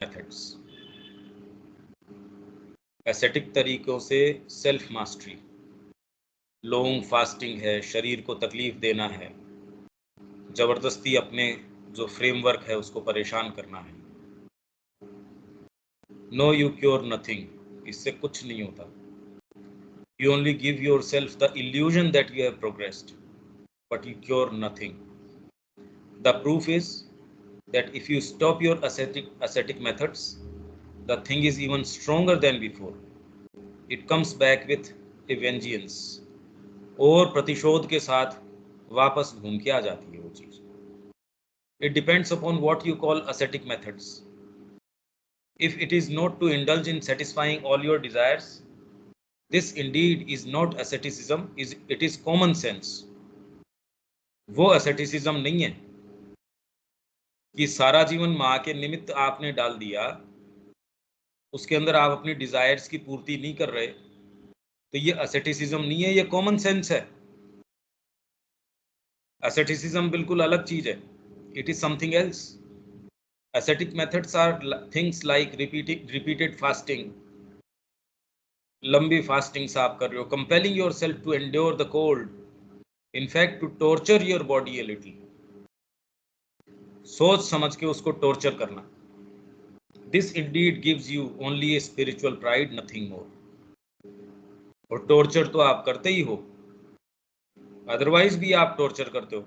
Methods. Aesthetic तरीकों से self mastery, long fasting है, शरीर को तकलीफ देना है, जबरदस्ती अपने जो फ्रेमवर्क है उसको परेशान करना है। नो यू क्योर नथिंग, इससे कुछ नहीं होता। You only give yourself the illusion that you have progressed, but you cure nothing. The proof is that if you stop your ascetic methods, the thing is even stronger than before. It comes back with a vengeance. और प्रतिशोध के साथ वापस घूम के आ जाती है वो चीज। It depends upon what you call ascetic methods. If it is not to indulge in satisfying all your desires, this indeed is not asceticism, it is common sense. वो asceticism नहीं है कि सारा जीवन माँ के निमित्त आपने डाल दिया, उसके अंदर आप अपनी डिजायर्स की पूर्ति नहीं कर रहे, तो ये asceticism नहीं है, ये कॉमन सेंस है। asceticism बिल्कुल अलग चीज है, it is something else. Ascetic methods are things like repeated fasting, लंबी फास्टिंग्स आप कर रहे हो, compelling yourself to endure the cold, in fact to torture your body a little, सोच समझ के उसको टॉर्चर करना। This indeed gives you only a spiritual pride, nothing more. और टॉर्चर तो आप करते ही हो, अदरवाइज भी आप टॉर्चर करते हो,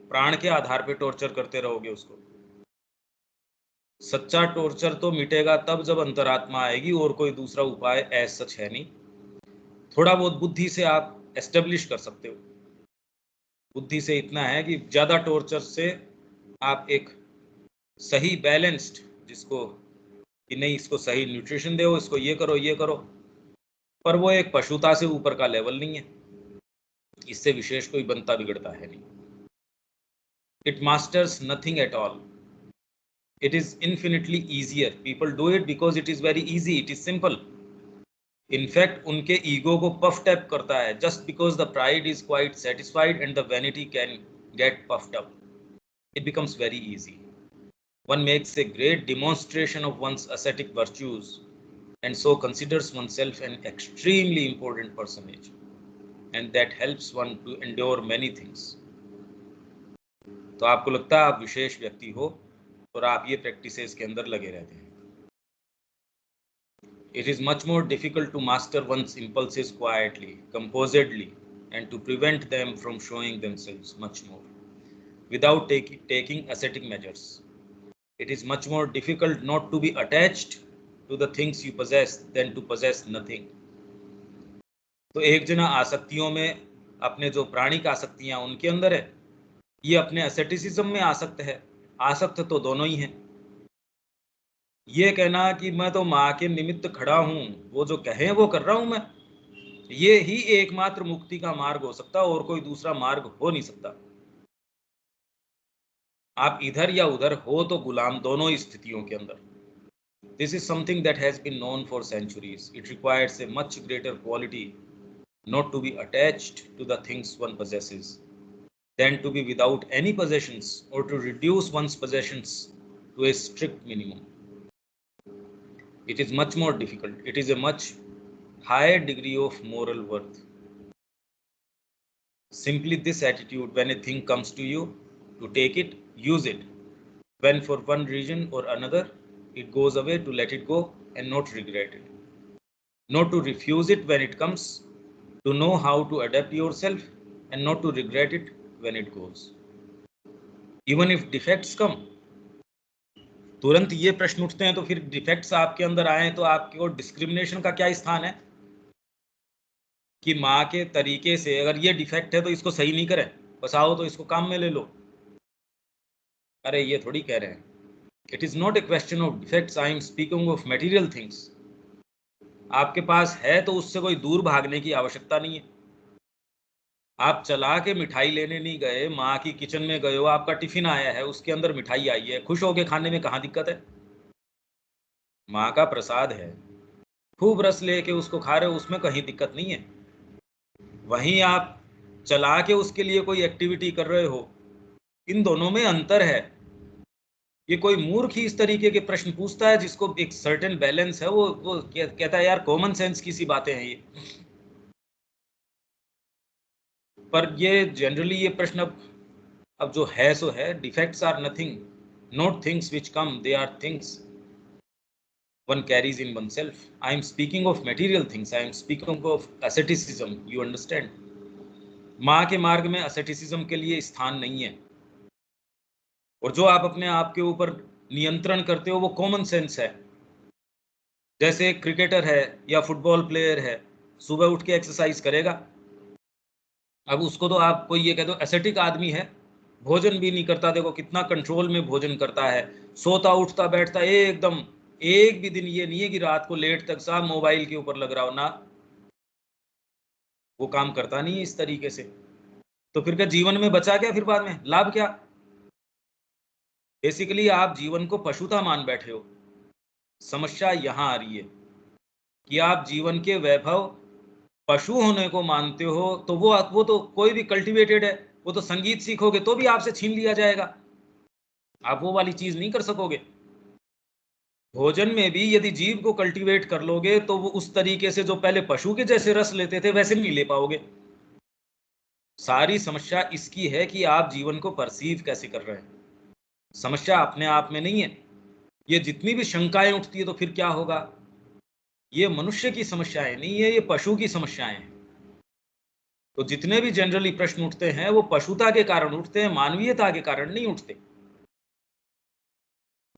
प्राण के आधार पे टॉर्चर करते रहोगे उसको। सच्चा टॉर्चर तो मिटेगा तब जब अंतरात्मा आएगी, और कोई दूसरा उपाय ऐसा सच है नहीं। थोड़ा बहुत बुद्धि से आप एस्टेब्लिश कर सकते हो, बुद्धि से इतना है कि ज्यादा टॉर्चर से आप एक सही बैलेंस्ड, जिसको कि नहीं इसको सही न्यूट्रिशन दो, इसको ये करो, पर वो एक पशुता से ऊपर का लेवल नहीं है, इससे विशेष कोई बनता बिगड़ता है नहीं। It masters nothing at all, it is infinitely easier. People do it because it is very easy, it is simple. In fact उनके ईगो को पफ टैप करता है, just because the pride is quite satisfied and the vanity can get puffed up, it becomes very easy. One makes a great demonstration of one's ascetic virtues and so considers oneself an extremely important personage, and that helps one to endure many things. तो आपको लगता है आप विशेष व्यक्ति हो और आप ये प्रैक्टिसेस के अंदर लगे रहते हैं। It is much more difficult to master one's impulses quietly, composedly, and to prevent them from showing themselves much more without taking ascetic measures. It is much more difficult not to be attached to the things you possess than to possess nothing. तो एक जना आसक्तियों में, अपने जो प्राणिक आसक्तियां उनके अंदर है, ये अपने एसेटिसिज्म में आसक्त है। आसक्त तो दोनों ही हैं। ये कहना कि मैं तो माँ के निमित्त खड़ा हूँ, वो जो कहें वो कर रहा हूँ मैं, ये ही एकमात्र मुक्ति का मार्ग हो सकता, और कोई दूसरा मार्ग हो नहीं सकता। आप इधर या उधर हो तो गुलाम दोनों ही स्थितियों के अंदर। This is something that has been known for centuries. It requires a much greater quality not to be attached to the things one possesses than to be without any possessions or to reduce one's possessions to a strict minimum. It is much more difficult. It is a much higher degree of moral worth. Simply this attitude, when a thing comes to you, to take it, use it. When for one reason or another it goes away, to let it go and not regret it. Not to refuse it when it comes, to know how to adapt yourself and not to regret it when it goes. Even if defects come, तुरंत ये प्रश्न उठते हैं तो फिर defects आपके अंदर आए तो आपके को डिस्क्रिमिनेशन का क्या स्थान है कि माँ के तरीके से अगर ये डिफेक्ट है तो इसको सही नहीं करें, बस आओ तो इसको काम में ले लो। अरे ये थोड़ी कह रहे हैं। It is not a question of defects, I am speaking of material things. आपके पास है तो उससे कोई दूर भागने की आवश्यकता नहीं है। आप चला के मिठाई लेने नहीं गए, माँ की किचन में गए हो, आपका टिफिन आया है, उसके अंदर मिठाई आई है, खुश होके खाने में कहाँ दिक्कत है? माँ का प्रसाद है, खूब रस लेके उसको खा रहे हो, उसमें कहीं दिक्कत नहीं है। वहीं आप चला के उसके लिए कोई एक्टिविटी कर रहे हो, इन दोनों में अंतर है। ये कोई मूर्ख ही इस तरीके के प्रश्न पूछता है जिसको एक सर्टेन बैलेंस है, वो कहता है यार कॉमन सेंस की सी बातें हैं ये। पर ये जनरली ये प्रश्न अब जो है सो है। Defects are nothing, not things which come, they are things one carries in oneself. I am speaking of material things. I am speaking of asceticism. You understand? माँ के मार्ग में asceticism के लिए स्थान नहीं है। और जो आप अपने आप के ऊपर नियंत्रण करते हो वो कॉमन सेंस है। जैसे एक क्रिकेटर है या फुटबॉल प्लेयर है, सुबह उठ के एक्सरसाइज करेगा। अब उसको तो आप कोई ये कह दो एसेटिक आदमी है, भोजन भी नहीं करता, देखो कितना कंट्रोल में भोजन करता है, सोता उठता बैठता एकदम, एक भी दिन ये नहीं है कि रात को लेट तक साहब मोबाइल के ऊपर लग रहा हो ना, वो काम करता नहीं है इस तरीके से। तो फिर क्या जीवन में बचा क्या, फिर बाद में लाभ क्या? बेसिकली आप जीवन को पशुता मान बैठे हो। समस्या यहां आ रही है कि आप जीवन के वैभव पशु होने को मानते हो। तो वो तो कोई भी कल्टीवेटेड है, वो तो संगीत सीखोगे तो भी आपसे छीन लिया जाएगा, आप वो वाली चीज नहीं कर सकोगे। भोजन में भी यदि जीव को कल्टीवेट कर लोगे तो वो उस तरीके से जो पहले पशु के जैसे रस लेते थे वैसे नहीं ले पाओगे। सारी समस्या इसकी है कि आप जीवन को परसीव कैसे कर रहे हैं। समस्या अपने आप में नहीं है। ये जितनी भी शंकाएं उठती है तो फिर क्या होगा, ये मनुष्य की समस्याएं नहीं है, ये पशु की समस्याएं हैं। तो जितने भी जनरली प्रश्न उठते हैं वो पशुता के कारण उठते हैं, मानवीयता के कारण नहीं उठते।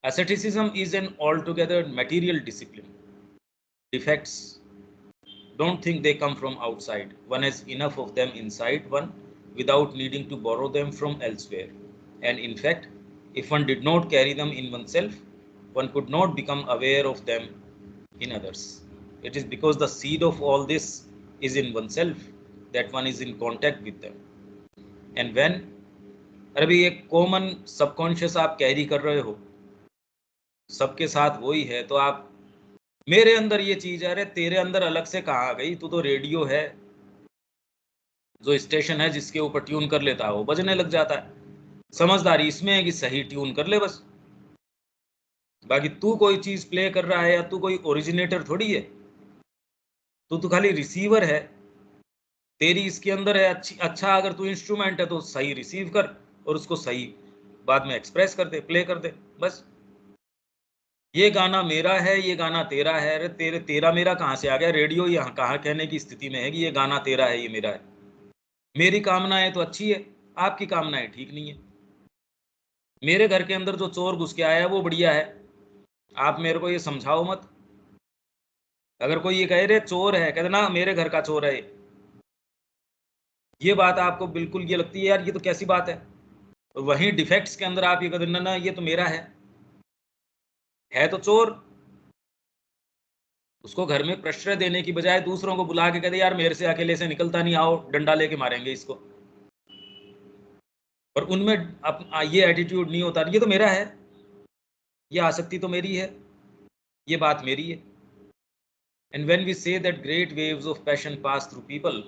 Asceticism is an altogether material discipline. Defects, don't think they come from outside. One has enough of them inside one without needing to borrow them from elsewhere. And in fact, if one did not carry them in oneself, one could not become aware of them in others. It is because the seed of all this is in oneself that one is in contact with them. And when अरे भाई एक common subconscious आप carry कर रहे हो, सबके साथ वही है, तो आप मेरे अंदर ये चीज है, अरे तेरे अंदर अलग से कहाँ आ गई, तू तो रेडियो है, जो स्टेशन है जिसके ऊपर ट्यून कर लेता है वो बजने लग जाता है। समझदारी इसमें है कि सही ट्यून कर ले बस, बाकी तू कोई चीज प्ले कर रहा है या तू कोई ओरिजिनेटर थोड़ी है, तू खाली रिसीवर है। तेरी इसके अंदर है अच्छा अगर तू इंस्ट्रूमेंट है तो सही रिसीव कर और उसको सही बाद में एक्सप्रेस कर दे, प्ले कर दे बस। ये गाना मेरा है, ये गाना तेरा है, अरे तेरा मेरा कहाँ से आ गया? रेडियो यहाँ कहाँ कहने की स्थिति में है कि ये गाना तेरा है, ये मेरा है। मेरी कामनाएं तो अच्छी है, आपकी कामनाएं ठीक नहीं है। मेरे घर के अंदर जो चोर घुस के आया है वो बढ़िया है, आप मेरे को ये समझाओ मत। अगर कोई ये कहे रे चोर है, कहते ना मेरे घर का चोर है, ये बात आपको बिल्कुल ये लगती है यार ये तो कैसी बात है। और वहीं डिफेक्ट्स के अंदर आप ये कहते ना ये तो मेरा है तो चोर। उसको घर में प्रश्रय देने की बजाय दूसरों को बुला के कहते यार मेरे से अकेले से निकलता नहीं, आओ डंडा लेके मारेंगे इसको। और उनमें अब ये एटीट्यूड नहीं होता, ये तो मेरा है, ये आसक्ति तो मेरी है, ये बात मेरी है। And when we say that great waves of passion pass through people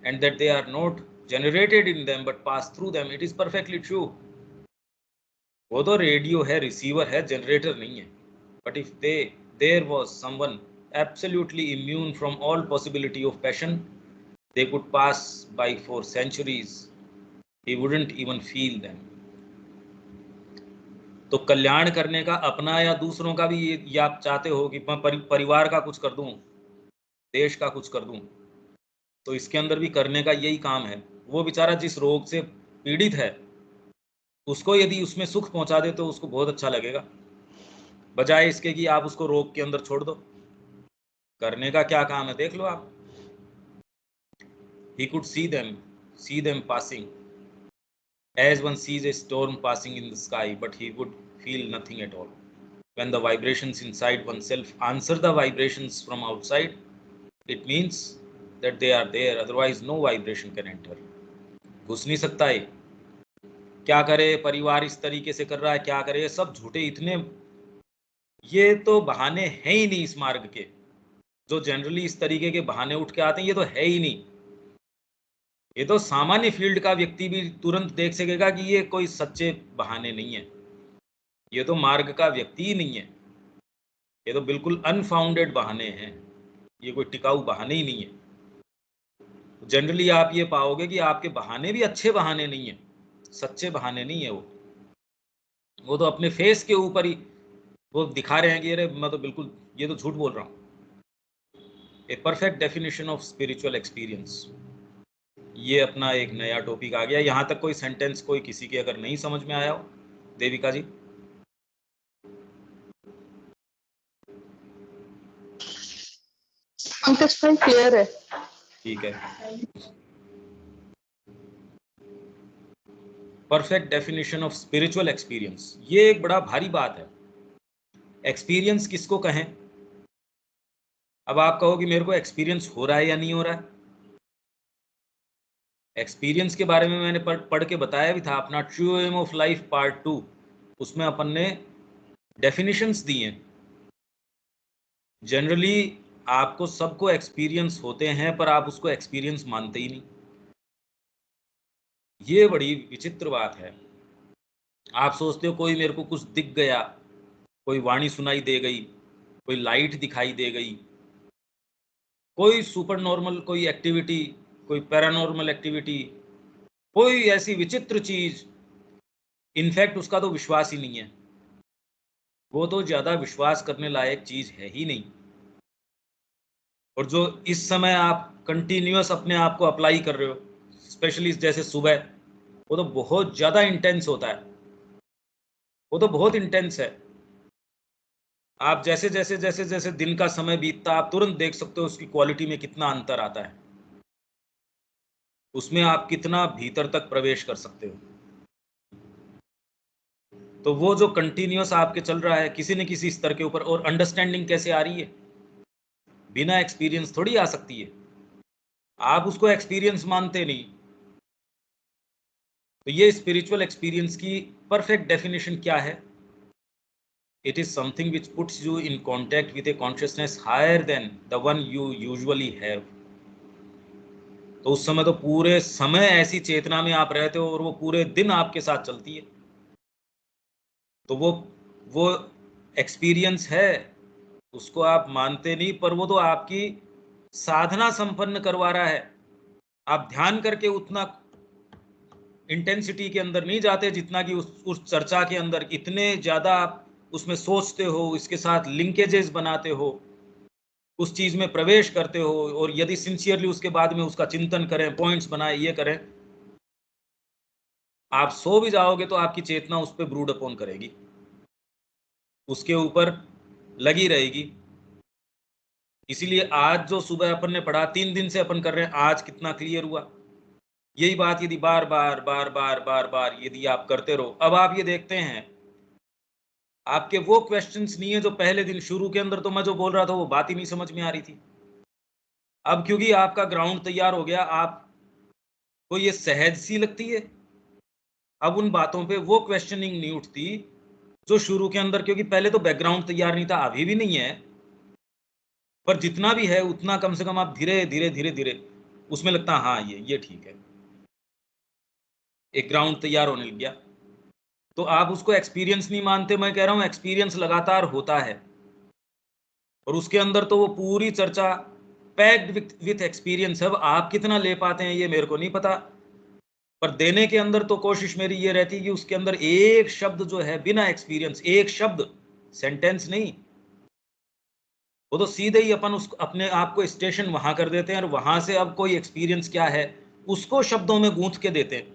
and that they are not generated in them but pass through them, it is perfectly true. वो तो रेडियो है, रिसीवर है, जनरेटर नहीं है। But if there was someone absolutely immune from all possibility of passion, they could pass by for centuries. He wouldn't even feel them. तो कल्याण करने का अपना या दूसरों का भी ये आप चाहते हो कि मैं परिवार का कुछ कर दूं, देश का कुछ कर दूं, तो इसके अंदर भी करने का यही काम है। वो बेचारा जिस रोग से पीड़ित है उसको यदि उसमें सुख पहुंचा दे तो उसको बहुत अच्छा लगेगा, बजाय इसके कि आप उसको रोग के अंदर छोड़ दो। करने का क्या काम है देख लो आप। He could see them passing as one sees a storm passing in the sky, but he would feel nothing at all. When the vibrations inside oneself answer the vibrations from outside, it means that they are there, otherwise no vibration can enter. घुस नहीं सकता है। क्या करे, परिवार इस तरीके से कर रहा है, क्या करे, ये सब झूठे इतने, ये तो बहाने हैं ही नहीं इस मार्ग के। जो जनरली इस तरीके के बहाने उठ के आते हैं ये तो है ही नहीं। ये तो सामान्य फील्ड का व्यक्ति भी तुरंत देख सकेगा कि ये कोई सच्चे बहाने नहीं है, ये तो मार्ग का व्यक्ति ही नहीं है, ये तो बिल्कुल अनफाउंडेड बहाने हैं, ये कोई टिकाऊ बहाने ही नहीं है। जनरली आप ये पाओगे कि आपके बहाने भी अच्छे बहाने नहीं है, सच्चे बहाने नहीं है वो तो अपने फेस के ऊपर ही वो दिखा रहे हैं कि अरे मैं तो बिल्कुल ये तो झूठ बोल रहा हूँ। A perfect definition of spiritual experience, ये अपना एक नया टॉपिक आ गया। यहाँ तक कोई सेंटेंस कोई किसी के अगर नहीं समझ में आया हो, देविका जी? पंकज भाई क्लियर है। ठीक है। Perfect definition of spiritual experience, ये एक बड़ा भारी बात है। एक्सपीरियंस किसको कहें? अब आप कहो कि मेरे को एक्सपीरियंस हो रहा है या नहीं हो रहा है। एक्सपीरियंस के बारे में मैंने पढ़ के बताया भी था अपना true aim of life part 2, उसमें अपन ने डेफिनेशंस दी हैं। जनरली आपको सबको एक्सपीरियंस होते हैं, पर आप उसको एक्सपीरियंस मानते ही नहीं। ये बड़ी विचित्र बात है। आप सोचते हो कोई मेरे को कुछ दिख गया, कोई वाणी सुनाई दे गई, कोई लाइट दिखाई दे गई, कोई सुपर नॉर्मल कोई एक्टिविटी, कोई पैरानॉर्मल एक्टिविटी, कोई ऐसी विचित्र चीज, इनफैक्ट उसका तो विश्वास ही नहीं है, वो तो ज्यादा विश्वास करने लायक चीज है ही नहीं। और जो इस समय आप कंटिन्यूअस अपने आप को अप्लाई कर रहे हो, स्पेशली जैसे सुबह, वो तो बहुत ज्यादा इंटेंस होता है, वो तो बहुत इंटेंस है। आप जैसे जैसे जैसे जैसे दिन का समय बीतता, आप तुरंत देख सकते हो उसकी क्वालिटी में कितना अंतर आता है, उसमें आप कितना भीतर तक प्रवेश कर सकते हो। तो वो जो कंटिन्यूअस आपके चल रहा है किसी न किसी स्तर के ऊपर, और अंडरस्टैंडिंग कैसे आ रही है? बिना एक्सपीरियंस थोड़ी आ सकती है, आप उसको एक्सपीरियंस मानते नहीं। तो ये स्पिरिचुअल एक्सपीरियंस की परफेक्ट डेफिनेशन क्या है? It is something which puts you in contact with a consciousness higher than the one you usually have. तो उस समय तो पूरे समय ऐसी चेतना में आप रहते हो और वो पूरे दिन आपके साथ चलती है। तो वो एक्सपीरियंस है, उसको आप मानते नहीं, पर वो तो आपकी साधना संपन्न करवा रहा है। आप ध्यान करके उतना इंटेंसिटी के अंदर नहीं जाते जितना कि उस चर्चा के अंदर इतने ज्यादा आप उसमें सोचते हो, इसके साथ लिंकेजेस बनाते हो, उस चीज में प्रवेश करते हो, और यदि सिंसियरली उसके बाद में उसका चिंतन करें, पॉइंट्स बनाए, ये करें, आप सो भी जाओगे तो आपकी चेतना उस पर ब्रूड अपॉन करेगी, उसके ऊपर लगी रहेगी। इसीलिए आज जो सुबह अपन ने पढ़ा, 3 दिन से अपन कर रहे हैं, आज कितना क्लियर हुआ। यही बात यदि बार बार बार बार बार बार यदि आप करते रहो, अब आप ये देखते हैं आपके वो क्वेश्चंस नहीं है जो पहले दिन शुरू के अंदर तो मैं जो बोल रहा था वो बात ही नहीं समझ में आ रही थी। अब क्योंकि आपका ग्राउंड तैयार हो गया, आपको ये सहज सी लगती है, अब उन बातों पे वो क्वेश्चनिंग नहीं उठती जो शुरू के अंदर, क्योंकि पहले तो बैकग्राउंड तैयार नहीं था, अभी भी नहीं है, पर जितना भी है उतना कम से कम आप धीरे धीरे धीरे धीरे उसमें लगता है हाँ ये ठीक है, एक ग्राउंड तैयार होने लग गया। तो आप उसको एक्सपीरियंस नहीं मानते, मैं कह रहा हूं एक्सपीरियंस लगातार होता है, और उसके अंदर तो वो पूरी चर्चा पैक्ड विथ एक्सपीरियंस है। अब आप कितना ले पाते हैं ये मेरे को नहीं पता, पर देने के अंदर तो कोशिश मेरी ये रहती है कि उसके अंदर एक शब्द जो है बिना एक्सपीरियंस, एक शब्द, सेंटेंस नहीं, वो तो सीधे ही अपन उसको अपने आप को स्टेशन वहां कर देते हैं, और वहां से अब कोई एक्सपीरियंस क्या है उसको शब्दों में गूंथ के देते हैं।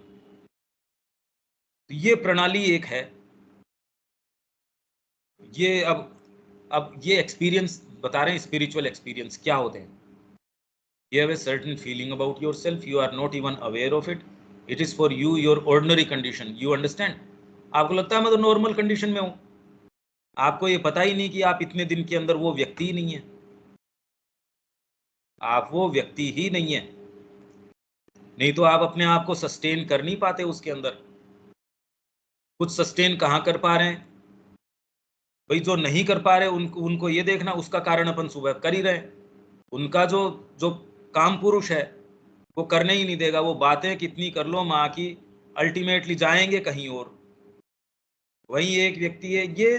तो ये प्रणाली एक है। ये अब ये एक्सपीरियंस बता रहे हैं, स्पिरिचुअल एक्सपीरियंस क्या होते हैं? You have a certain feeling about yourself, you are not even aware of it, it is for you your ordinary condition, you understand? आपको लगता है मैं तो नॉर्मल कंडीशन में हूं, आपको ये पता ही नहीं कि आप इतने दिन के अंदर वो व्यक्ति ही नहीं है, आप वो व्यक्ति ही नहीं है, नहीं तो आप अपने आप को सस्टेन कर नहीं पाते उसके अंदर। कुछ सस्टेन कहाँ कर पा रहे हैं भाई, जो नहीं कर पा रहे उनको ये देखना, उसका कारण अपन सुबह कर ही रहे हैं। उनका जो जो काम पुरुष है वो करने ही नहीं देगा, वो बातें कितनी कर लो माँ की, अल्टीमेटली जाएंगे कहीं और। वही एक व्यक्ति है ये,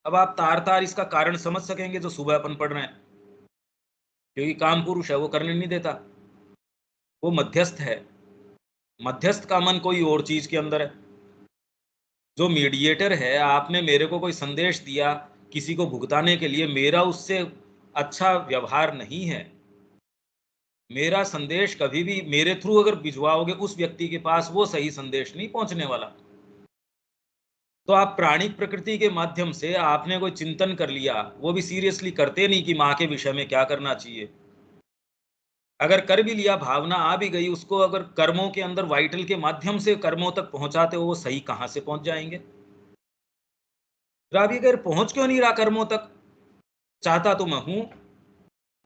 अब आप तार तार इसका कारण समझ सकेंगे जो सुबह अपन पढ़ रहे हैं, क्योंकि काम पुरुष है, वो करने नहीं देता, वो मध्यस्थ है। मध्यस्थ का मन कोई और चीज के अंदर है। जो मीडिएटर है, आपने मेरे को कोई संदेश दिया किसी को भुगताने के लिए, मेरा उससे अच्छा व्यवहार नहीं है। मेरा संदेश कभी भी मेरे थ्रू अगर भिजवाओगे उस व्यक्ति के पास, वो सही संदेश नहीं पहुंचने वाला। तो आप प्राणिक प्रकृति के माध्यम से आपने कोई चिंतन कर लिया, वो भी सीरियसली करते नहीं कि माँ के विषय में क्या करना चाहिए। अगर कर भी लिया, भावना आ भी गई, उसको अगर कर्मों के अंदर वाइटल के माध्यम से कर्मों तक पहुंचाते हो, वो सही कहां से पहुंच जाएंगे? रावी अगर पहुंच क्यों नहीं रहा कर्मों तक? चाहता तो मैं हूं,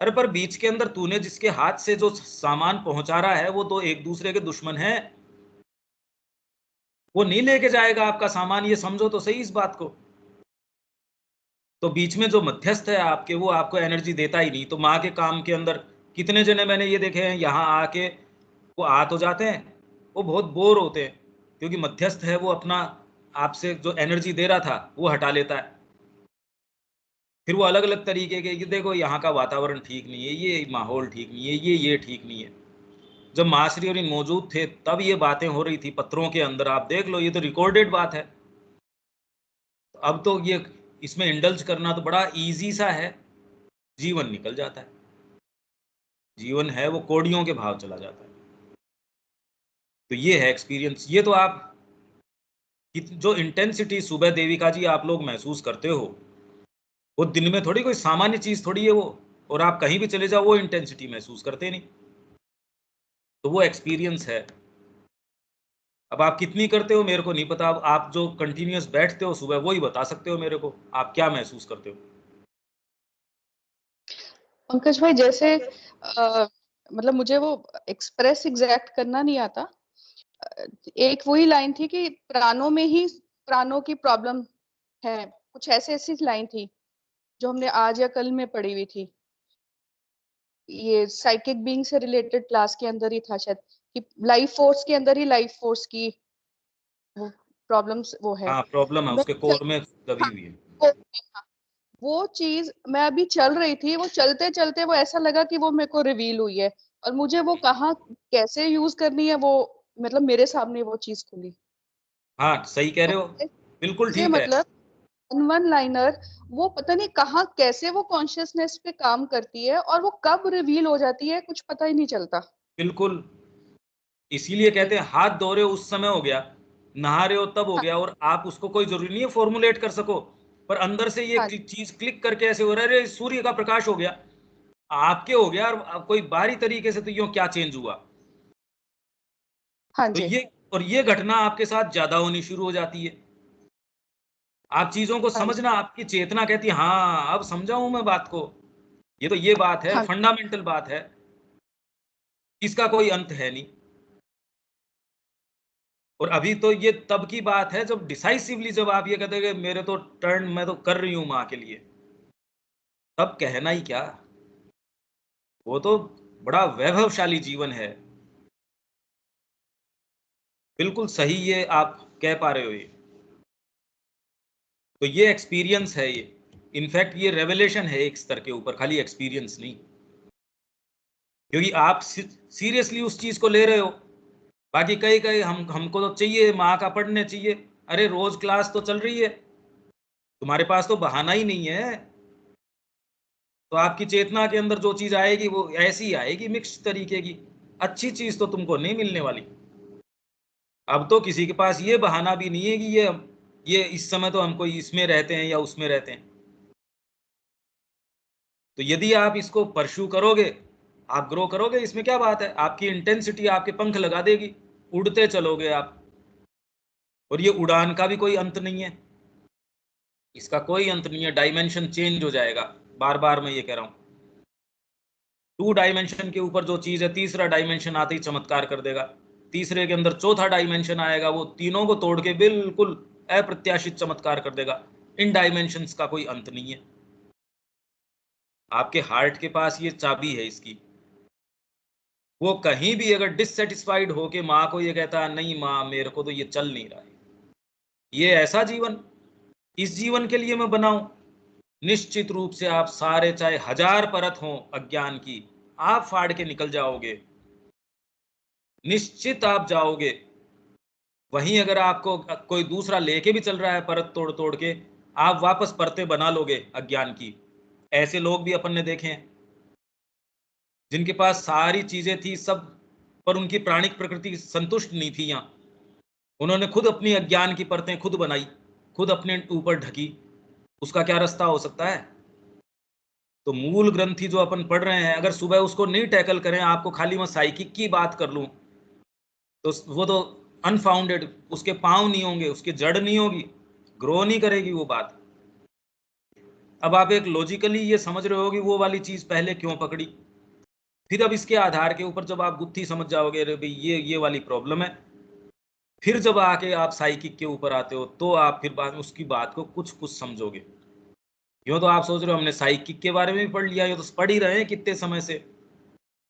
अरे पर बीच के अंदर तूने जिसके हाथ से जो सामान पहुंचा रहा है, वो तो एक दूसरे के दुश्मन है, वो नहीं लेके जाएगा आपका सामान, ये समझो तो सही इस बात को। तो बीच में जो मध्यस्थ है आपके, वो आपको एनर्जी देता ही नहीं। तो माँ के काम के अंदर कितने जने मैंने ये देखे हैं, यहाँ आके वो आ तो जाते हैं, वो बहुत बोर होते हैं, क्योंकि मध्यस्थ है, वो अपना आपसे जो एनर्जी दे रहा था वो हटा लेता है। फिर वो अलग अलग तरीके के, ये देखो यहाँ का वातावरण ठीक नहीं है, ये माहौल ठीक नहीं है, ये ठीक नहीं है। जब मास्टरी और मौजूद थे तब ये बातें हो रही थी पत्रों के अंदर, आप देख लो, ये तो रिकॉर्डेड बात है। अब तो ये इसमें इंडल्ज करना तो बड़ा इजी सा है, जीवन निकल जाता है। जीवन है वो कोड़ियों के भाव चला जाता है। तो ये है एक्सपीरियंस। ये तो आप जो इंटेंसिटी सुबह देविका जी आप लोग महसूस करते हो, वो दिन में थोड़ी कोई सामान्य चीज थोड़ी है वो, और आप कहीं भी चले जाओ वो इंटेंसिटी महसूस करते नहीं। तो वो एक्सपीरियंस है। अब आप कितनी करते हो मेरे को नहीं पता, अब आप जो कंटिन्यूअस बैठते हो सुबह, वो ही बता सकते हो मेरे को आप क्या महसूस करते हो। पंकज भाई, जैसे मतलब मुझे वो एक्सप्रेस एग्जैक्ट करना नहीं आता। एक वही लाइन थी कि प्राणों में ही प्राणों की प्रॉब्लम है, कुछ ऐसे ऐसी लाइन थी जो हमने आज या कल में पढ़ी हुई थी। ये साइकिक बीइंग से रिलेटेड क्लास के अंदर ही था शायद, कि लाइफ फोर्स के अंदर ही लाइफ फोर्स की वो प्रॉब्लम्स वो है। हाँ, प्रॉब्लम है मैं उसके कोर में दबी हाँ, हुई है। वो चीज मैं अभी चल रही थी, वो चलते चलते वो ऐसा लगा कि वो मेरे को रिवील हुई है, और मुझे वो कहाँ कैसे यूज करनी है वो, मतलब मेरे सामने वो चीज खुली। हाँ, सही कह तो रहे हो, बिल्कुल मुझे ठीक है। मतलब वन लाइनर वो पता नहीं कहाँ कैसे वो कॉन्शियसनेस पे काम करती है, और वो कब रिवील हो जाती है कुछ पता ही नहीं चलता। बिल्कुल, इसीलिए जी। कहते हैं हाथ धो रहे हो उस समय हो गया, नहा रहे हो तब हो हाँ। गया, और आप उसको कोई जरूरी नहीं है फॉर्मुलेट कर सको, पर अंदर से ये हाँ। चीज क्लिक करके ऐसे हो रहा है, अरे सूर्य का प्रकाश हो गया, आपके हो गया, और कोई बाहरी तरीके से तो यूं क्या चेंज हुआ। हाँ तो जी। ये घटना आपके साथ ज्यादा होनी शुरू हो जाती है। आप चीजों को हाँ जी। समझना, आपकी चेतना कहती है हाँ अब समझा हूं मैं बात को, ये तो ये बात है, हाँ। फंडामेंटल बात है, इसका कोई अंत है नहीं। और अभी तो ये तब की बात है जब डिसाइसिवली, जब आप ये कहते हैं कि मेरे तो टर्न, मैं तो कर रही हूं माँ के लिए, तब कहना ही क्या, वो तो बड़ा वैभवशाली जीवन है। बिल्कुल सही ये आप कह पा रहे हो। ये तो ये एक्सपीरियंस है, ये इनफैक्ट ये रेवलेशन है एक स्तर के ऊपर, खाली एक्सपीरियंस नहीं, क्योंकि आप सीरियसली उस चीज को ले रहे हो। बाकी कई कई हमको तो चाहिए माँ का पढ़ने चाहिए, अरे रोज क्लास तो चल रही है, तुम्हारे पास तो बहाना ही नहीं है। तो आपकी चेतना के अंदर जो चीज आएगी वो ऐसी आएगी, मिक्स तरीके की, अच्छी चीज तो तुमको नहीं मिलने वाली। अब तो किसी के पास ये बहाना भी नहीं है कि ये इस समय तो हम कोई इसमें रहते हैं या उसमें रहते हैं। तो यदि आप इसको परस्यू करोगे, आप ग्रो करोगे, इसमें क्या बात है, आपकी इंटेंसिटी आपके पंख लगा देगी, उड़ते चलोगे आप। और ये उड़ान का भी कोई अंत नहीं है, इसका कोई अंत नहीं है, डायमेंशन चेंज हो जाएगा। बार बार मैं ये कह रहा हूँ, 2 डायमेंशन के ऊपर जो चीज है, तीसरा डायमेंशन आते ही चमत्कार कर देगा, तीसरे के अंदर चौथा डायमेंशन आएगा, वो तीनों को तोड़ के बिल्कुल अप्रत्याशित चमत्कार कर देगा। इन डायमेंशंस का कोई अंत नहीं है। आपके हार्ट के पास ये चाबी है इसकी। वो कहीं भी अगर डिससेटिस्फाइड होके माँ को ये कहता है नहीं माँ मेरे को तो ये चल नहीं रहा है, ये ऐसा जीवन, इस जीवन के लिए मैं बनाऊं? निश्चित रूप से आप सारे, चाहे 1000 परत हो अज्ञान की, आप फाड़ के निकल जाओगे, निश्चित आप जाओगे। वहीं अगर आपको कोई दूसरा लेके भी चल रहा है परत तोड़ तोड़ के, आप वापस परतें बना लोगे अज्ञान की। ऐसे लोग भी अपन ने देखे हैं, जिनके पास सारी चीजें थी सब, पर उनकी प्राणिक प्रकृति संतुष्ट नहीं थी। यहाँ उन्होंने खुद अपनी अज्ञान की परतें खुद बनाई, खुद अपने ऊपर ढकी। उसका क्या रास्ता हो सकता है? तो मूल ग्रंथि जो अपन पढ़ रहे हैं, अगर सुबह उसको नहीं टैकल करें, आपको खाली मैं साइकिक की बात कर लूं, तो वो तो अनफाउंडेड, उसके पांव नहीं होंगे, उसकी जड़ नहीं होगी, ग्रो नहीं करेगी वो बात। अब आप एक लॉजिकली ये समझ रहे हो कि वो वाली चीज पहले क्यों पकड़ी, फिर अब इसके आधार के ऊपर जब आप बुद्धि समझ जाओगे, अरे भाई ये वाली प्रॉब्लम है, फिर जब आके आप साइकिक के ऊपर आते हो, तो आप फिर बाद में उसकी बात को कुछ कुछ समझोगे। यूं तो आप सोच रहे हो हमने साइकिक के बारे में भी पढ़ लिया, ये तो पढ़ ही रहे हैं कितने समय से,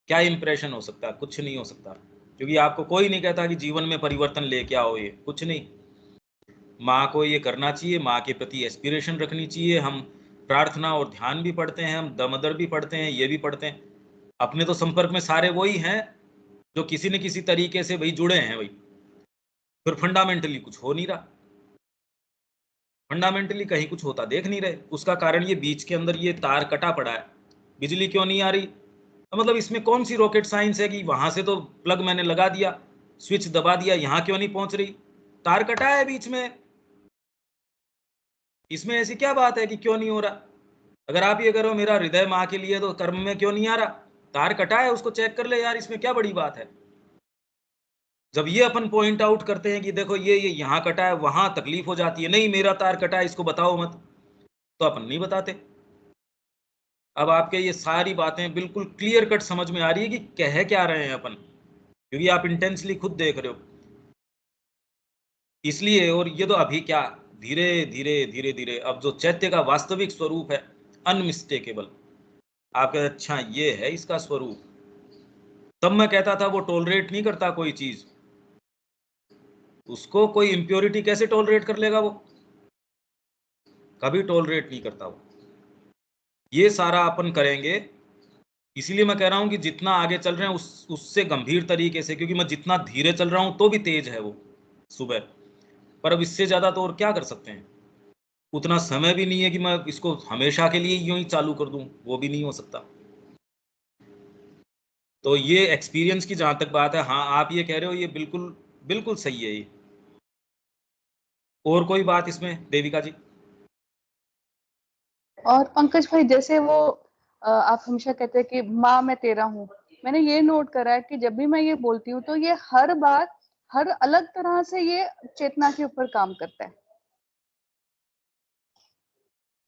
क्या इंप्रेशन हो सकता है? कुछ नहीं हो सकता, क्योंकि आपको कोई नहीं कहता कि जीवन में परिवर्तन लेके आओ, ये कुछ नहीं। माँ को ये करना चाहिए, माँ के प्रति एस्पिरेशन रखनी चाहिए। हम प्रार्थना और ध्यान भी पढ़ते हैं, हम दमदर भी पढ़ते हैं, ये भी पढ़ते हैं। अपने तो संपर्क में सारे वही हैं जो किसी न किसी तरीके से वही जुड़े हैं वही, फिर फंडामेंटली कुछ हो नहीं रहा, फंडामेंटली कहीं कुछ होता देख नहीं रहे। उसका कारण ये बीच के अंदर ये तार कटा पड़ा है, बिजली क्यों नहीं आ रही? तो मतलब इसमें कौन सी रॉकेट साइंस है कि वहां से तो प्लग मैंने लगा दिया, स्विच दबा दिया, यहाँ क्यों नहीं पहुंच रही? तार कटा है बीच में, इसमें ऐसी क्या बात है कि क्यों नहीं हो रहा? अगर आप ये करो मेरा हृदय माँ के लिए, तो कर्म में क्यों नहीं आ रहा? तार कटा है, उसको चेक कर ले यार, इसमें क्या बड़ी बात है? जब ये अपन पॉइंट आउट करते हैं कि देखो ये यहाँ कटा है, वहां तकलीफ हो जाती है, नहीं मेरा तार कटा है, इसको बताओ मत, तो अपन नहीं बताते। अब आपके ये सारी बातें बिल्कुल क्लियर कट समझ में आ रही है कि कह क्या रहे हैं अपन, क्योंकि आप इंटेंसली खुद देख रहे हो इसलिए। और ये तो अभी क्या, धीरे धीरे धीरे धीरे अब जो चैत्य का वास्तविक स्वरूप है, अनमिस्टेकेबल, आप कहते अच्छा ये है इसका स्वरूप। तब मैं कहता था वो टॉलरेट नहीं करता कोई चीज, उसको कोई इम्प्योरिटी कैसे टॉलरेट कर लेगा? वो कभी टॉलरेट नहीं करता वो। ये सारा अपन करेंगे, इसीलिए मैं कह रहा हूं कि जितना आगे चल रहे हैं उससे गंभीर तरीके से, क्योंकि मैं जितना धीरे चल रहा हूं तो भी तेज है वो सुबह, पर अब इससे ज्यादा तो और क्या कर सकते हैं? उतना समय भी नहीं है कि मैं इसको हमेशा के लिए यूं ही चालू कर दूं, वो भी नहीं हो सकता। तो ये एक्सपीरियंस की जहां तक बात है, हाँ आप ये कह रहे हो, ये बिल्कुल बिल्कुल सही है ये। और कोई बात इसमें देविका जी? और पंकज भाई, जैसे वो आप हमेशा कहते हैं कि माँ मैं तेरा हूँ, मैंने ये नोट करा है कि जब भी मैं ये बोलती हूँ तो ये हर बार हर अलग तरह से ये चेतना के ऊपर काम करता है।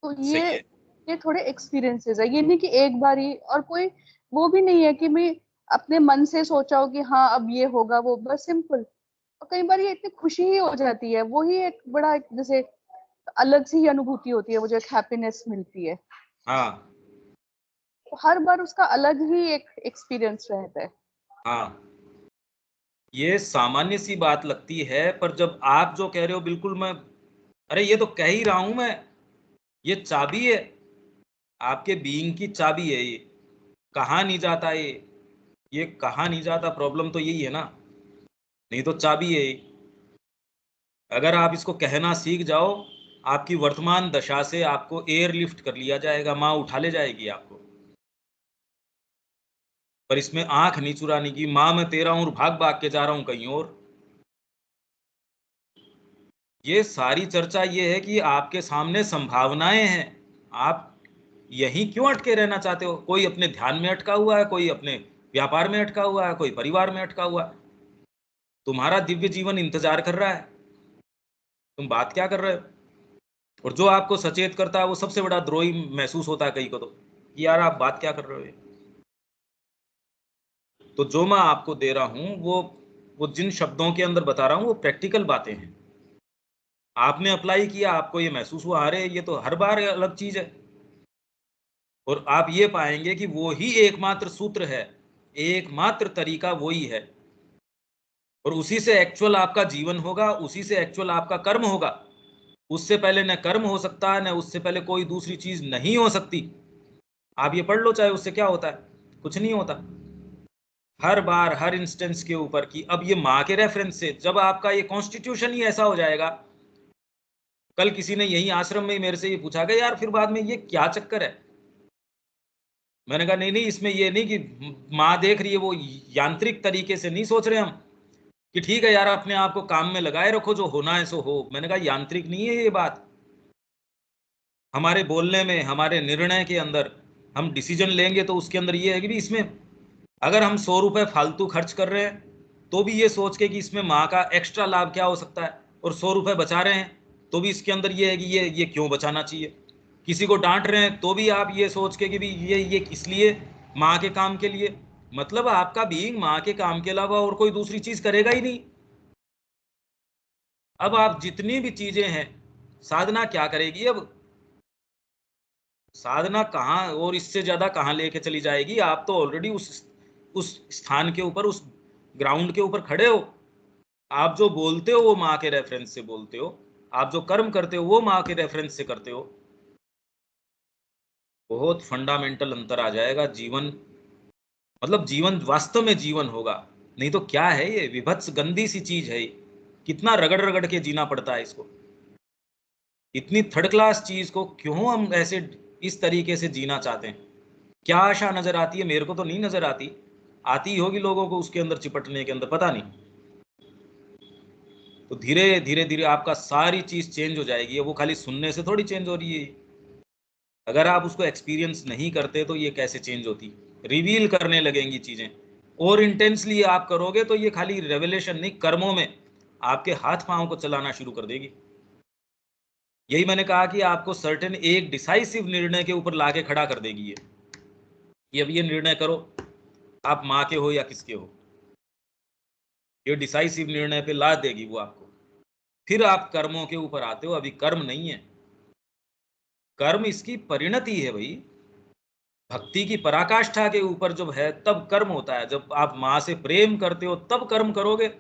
तो सही है। ये थोड़े एक्सपीरियंसेस है, ये नहीं कि एक बार ही, और कोई वो भी नहीं है कि मैं अपने मन से सोचा हो कि हाँ अब ये होगा वो, बस सिंपल। और कई बार ये इतनी खुशी ही हो जाती है, वो ही एक बड़ा जैसे अलग सी ही अनुभूति होती है, वो जो एक हैप्पीनेस मिलती है। हाँ तो हर बार उसका अलग ही एक एक्सपीरियंस रहता है। हाँ, ये सामान्य सी बात लगती है, पर जब आप जो कह रहे हो बिल्कुल मैं, अरे ये तो कह ही रहा हूं मैं, ये चाबी है, आपके बीइंग की चाबी है ये, कहा नहीं जाता ये कहा नहीं जाता। प्रॉब्लम तो यही है ना, नहीं तो चाबी है ये। अगर आप इसको कहना सीख जाओ, आपकी वर्तमान दशा से आपको एयरलिफ्ट कर लिया जाएगा, माँ उठा ले जाएगी आपको। पर इसमें आंख नहीं चुराने की, माँ मैं तेरा हूं और भाग भाग के जा रहा हूं कहीं और। ये सारी चर्चा ये है कि आपके सामने संभावनाएं हैं, आप यहीं क्यों अटके रहना चाहते हो? कोई अपने ध्यान में अटका हुआ है, कोई अपने व्यापार में अटका हुआ है, कोई परिवार में अटका हुआ है। तुम्हारा दिव्य जीवन इंतजार कर रहा है, तुम बात क्या कर रहे हो? और जो आपको सचेत करता है वो सबसे बड़ा द्रोही महसूस होता है कई को, तो कि यार आप बात क्या कर रहे हो ये? तो जो मैं आपको दे रहा हूं वो जिन शब्दों के अंदर बता रहा हूं वो प्रैक्टिकल बातें हैं। आपने अप्लाई किया, आपको ये महसूस हुआ, अरे ये तो हर बार अलग चीज है। और आप ये पाएंगे कि वो ही एकमात्र सूत्र है, एकमात्र तरीका वही है। और उसी से एक्चुअल आपका जीवन होगा, उसी से एक्चुअल आपका कर्म होगा। उससे पहले न कर्म हो सकता है, न उससे पहले कोई दूसरी चीज नहीं हो सकती। आप ये पढ़ लो, चाहे उससे क्या होता है, कुछ नहीं होता। हर बार हर इंस्टेंस के ऊपर की, अब ये माँ के रेफरेंस से जब आपका ये कॉन्स्टिट्यूशन ही ऐसा हो जाएगा। कल किसी ने यही आश्रम में मेरे से ये पूछा गया, यार फिर बाद में ये क्या चक्कर है। मैंने कहा नहीं नहीं, इसमें ये नहीं कि माँ देख रही है, वो यांत्रिक तरीके से नहीं सोच रहे हम कि ठीक है यार अपने आप को काम में लगाए रखो, जो होना है सो हो। मैंने कहा यांत्रिक नहीं है ये बात। हमारे बोलने में, हमारे निर्णय के अंदर हम डिसीजन लेंगे तो उसके अंदर ये है कि भी इसमें अगर हम 100 रुपए फालतू खर्च कर रहे हैं तो भी ये सोच के कि इसमें माँ का एक्स्ट्रा लाभ क्या हो सकता है, और 100 रुपए बचा रहे हैं तो भी इसके अंदर ये है कि ये क्यों बचाना चाहिए। किसी को डांट रहे हैं तो भी आप ये सोच के कि भी ये इसलिए माँ के काम के लिए, मतलब आपका बीइंग माँ के काम के अलावा और कोई दूसरी चीज करेगा ही नहीं। अब आप जितनी भी चीजें हैं, साधना क्या करेगी, अब साधना कहाँ और इससे ज्यादा कहाँ लेके चली जाएगी। आप तो ऑलरेडी उस स्थान के ऊपर, उस ग्राउंड के ऊपर खड़े हो। आप जो बोलते हो वो माँ के रेफरेंस से बोलते हो, आप जो कर्म करते हो वो माँ के रेफरेंस से करते हो। बहुत फंडामेंटल अंतर आ जाएगा। जीवन मतलब जीवन वास्तव में जीवन होगा, नहीं तो क्या है ये विभत्स गंदी सी चीज है। कितना रगड़ रगड़ के जीना पड़ता है इसको। इतनी थर्ड क्लास चीज को क्यों हम ऐसे इस तरीके से जीना चाहते हैं। क्या आशा नजर आती है, मेरे को तो नहीं नजर आती। आती होगी लोगों को उसके अंदर चिपटने के अंदर, पता नहीं। तो धीरे धीरे धीरे आपका सारी चीज चेंज हो जाएगी। वो खाली सुनने से थोड़ी चेंज हो रही है। अगर आप उसको एक्सपीरियंस नहीं करते तो ये कैसे चेंज होती। रिवील करने लगेंगी चीजें, और इंटेंसली आप करोगे तो ये खाली रेवलेशन नहीं, कर्मों में आपके हाथ पांव को चलाना शुरू कर देगी। यही मैंने कहा कि आपको सर्टेन एक डिसाइसिव निर्णय के ऊपर लाके खड़ा कर देगी ये अब ये निर्णय करो, आप माँ के हो या किसके हो। ये डिसाइसिव निर्णय पे ला देगी वो आपको। फिर आप कर्मों के ऊपर आते हो। अभी कर्म नहीं है, कर्म इसकी परिणति है भाई। भक्ति की पराकाष्ठा के ऊपर जब है तब कर्म होता है। जब आप माँ से प्रेम करते हो तब कर्म करोगे।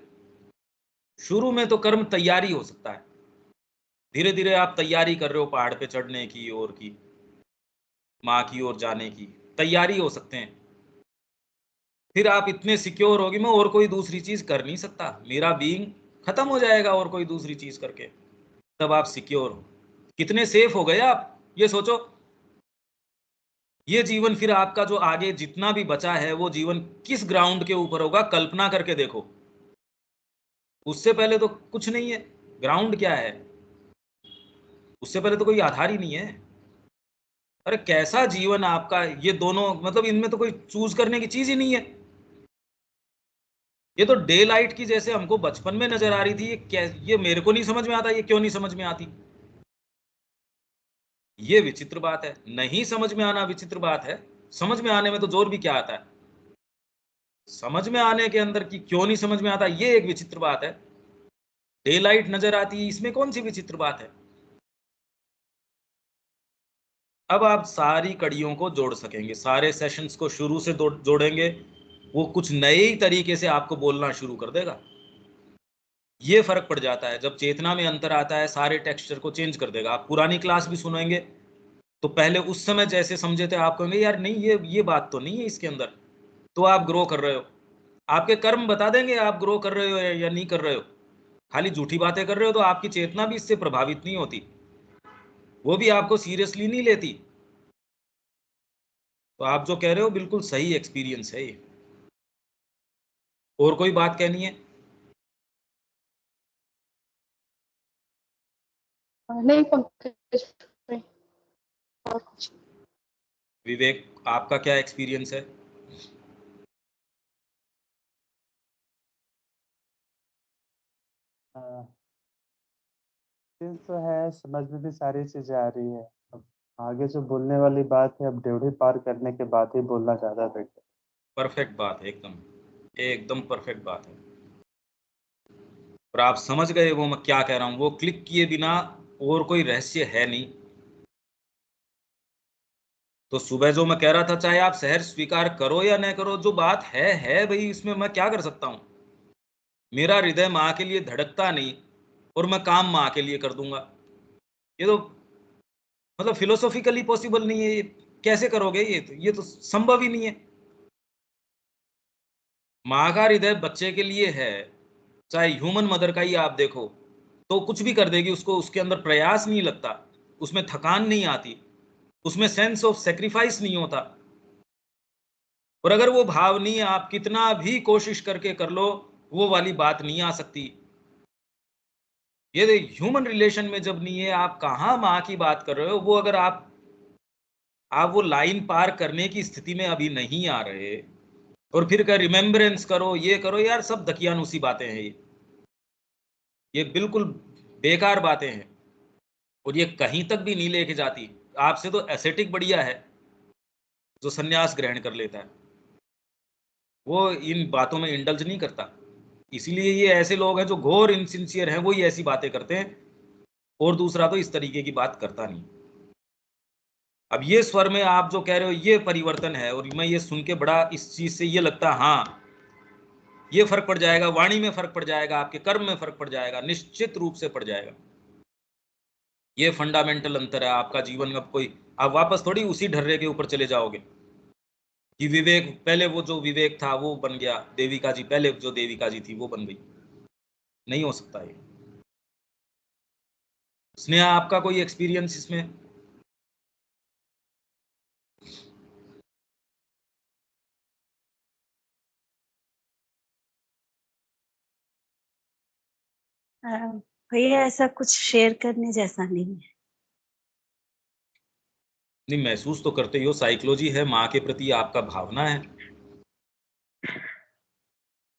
शुरू में तो कर्म तैयारी हो सकता है, धीरे धीरे आप तैयारी कर रहे हो पहाड़ पे चढ़ने की और की माँ की ओर जाने की तैयारी हो सकते हैं। फिर आप इतने सिक्योर होगी, मैं और कोई दूसरी चीज कर नहीं सकता, मेरा बीइंग खत्म हो जाएगा और कोई दूसरी चीज करके। तब आप सिक्योर हो। कितने सेफ हो गए आप, ये सोचो। ये जीवन फिर आपका जो आगे जितना भी बचा है वो जीवन किस ग्राउंड के ऊपर होगा, कल्पना करके देखो। उससे पहले तो कुछ नहीं है। ग्राउंड क्या है, उससे पहले तो कोई आधार ही नहीं है। अरे कैसा जीवन आपका, ये दोनों मतलब इनमें तो कोई चूज करने की चीज ही नहीं है। ये तो डे लाइट की जैसे हमको बचपन में नजर आ रही थी। ये मेरे को नहीं समझ में आता, ये क्यों नहीं समझ में आती। ये विचित्र बात है। नहीं समझ में आना विचित्र बात है, समझ में आने में तो जोर भी क्या आता है। समझ में आने के अंदर की क्यों नहीं समझ में आता, ये एक विचित्र बात है। डे लाइट नजर आती है, इसमें कौन सी विचित्र बात है। अब आप सारी कड़ियों को जोड़ सकेंगे, सारे सेशंस को शुरू से जोड़ेंगे। वो कुछ नए ही तरीके से आपको बोलना शुरू कर देगा। ये फर्क पड़ जाता है जब चेतना में अंतर आता है, सारे टेक्सचर को चेंज कर देगा। आप पुरानी क्लास भी सुनेंगे तो पहले उस समय जैसे समझे थे आप कहेंगे यार नहीं, ये बात तो नहीं है इसके अंदर। तो आप ग्रो कर रहे हो। आपके कर्म बता देंगे आप ग्रो कर रहे हो या नहीं कर रहे हो। खाली झूठी बातें कर रहे हो तो आपकी चेतना भी इससे प्रभावित नहीं होती, वो भी आपको सीरियसली नहीं लेती। तो आप जो कह रहे हो बिल्कुल सही एक्सपीरियंस है ये। और कोई बात कहनी है। नहीं पंकज भाई, और कुछ विवेक, आपका क्या एक्सपीरियंस है। चीज तो है, समझ में भी सारी चीजें आ रही है। अब आगे जो बोलने वाली बात है, अब ड्योढ़ी पार करने के बाद ही बोलना ज्यादा बेटर। परफेक्ट बात है, एकदम एकदम परफेक्ट बात है। और आप समझ गए वो मैं क्या कह रहा हूं, वो क्लिक किए बिना और कोई रहस्य है नहीं। तो सुबह जो मैं कह रहा था, चाहे आप शहर स्वीकार करो या न करो, जो बात है भाई, इसमें मैं क्या कर सकता हूं। मेरा हृदय माँ के लिए धड़कता नहीं और मैं काम माँ के लिए कर दूंगा, ये तो मतलब फिलोसॉफिकली पॉसिबल नहीं है। ये कैसे करोगे? ये तो संभव ही नहीं है। माँ का हृदय बच्चे के लिए है, चाहे ह्यूमन मदर का ही आप देखो, तो कुछ भी कर देगी, उसको उसके अंदर प्रयास नहीं लगता, उसमें थकान नहीं आती, उसमें सेंस ऑफ सेक्रीफाइस नहीं होता। और अगर वो भाव नहीं है, आप कितना भी कोशिश करके कर लो, वो वाली बात नहीं आ सकती। ये ह्यूमन रिलेशन में जब नहीं है, आप कहाँ माँ की बात कर रहे हो? वो अगर आप वो लाइन पार करने की स्थिति में अभी नहीं आ रहे, और फिर का रिमेम्बरेंस करो, ये करो, यार सब दकियानूसी बातें हैं ये बिल्कुल बेकार बातें हैं, और ये कहीं तक भी नहीं लेके जाती। आपसे तो एसेटिक बढ़िया है जो सन्यास ग्रहण कर लेता है, वो इन बातों में इंडल्ज नहीं करता। इसीलिए ये ऐसे लोग हैं जो घोर इनसिंसियर हैं, वही ऐसी बातें करते हैं, और दूसरा तो इस तरीके की बात करता नहीं। अब ये स्वर में आप जो कह रहे हो ये परिवर्तन है, और मैं ये सुन के बड़ा इस चीज से ये लगता, हाँ ये फर्क पड़ जाएगा, वाणी में फर्क पड़ जाएगा, आपके कर्म में फर्क पड़ जाएगा, निश्चित रूप से पड़ जाएगा। ये फंडामेंटल अंतर है आपका जीवन में। कोई आप वापस थोड़ी उसी ढर्रे के ऊपर चले जाओगे कि विवेक, पहले वो जो विवेक था वो बन गया देविका जी, पहले जो देविका जी थी वो बन गई। नहीं हो सकता ये। स्नेहा, आपका कोई एक्सपीरियंस इसमें? भैया ऐसा कुछ शेयर करने जैसा नहीं है। नहीं, महसूस तो करते ही हो, साइकोलॉजी है, माँ के प्रति आपका भावना है।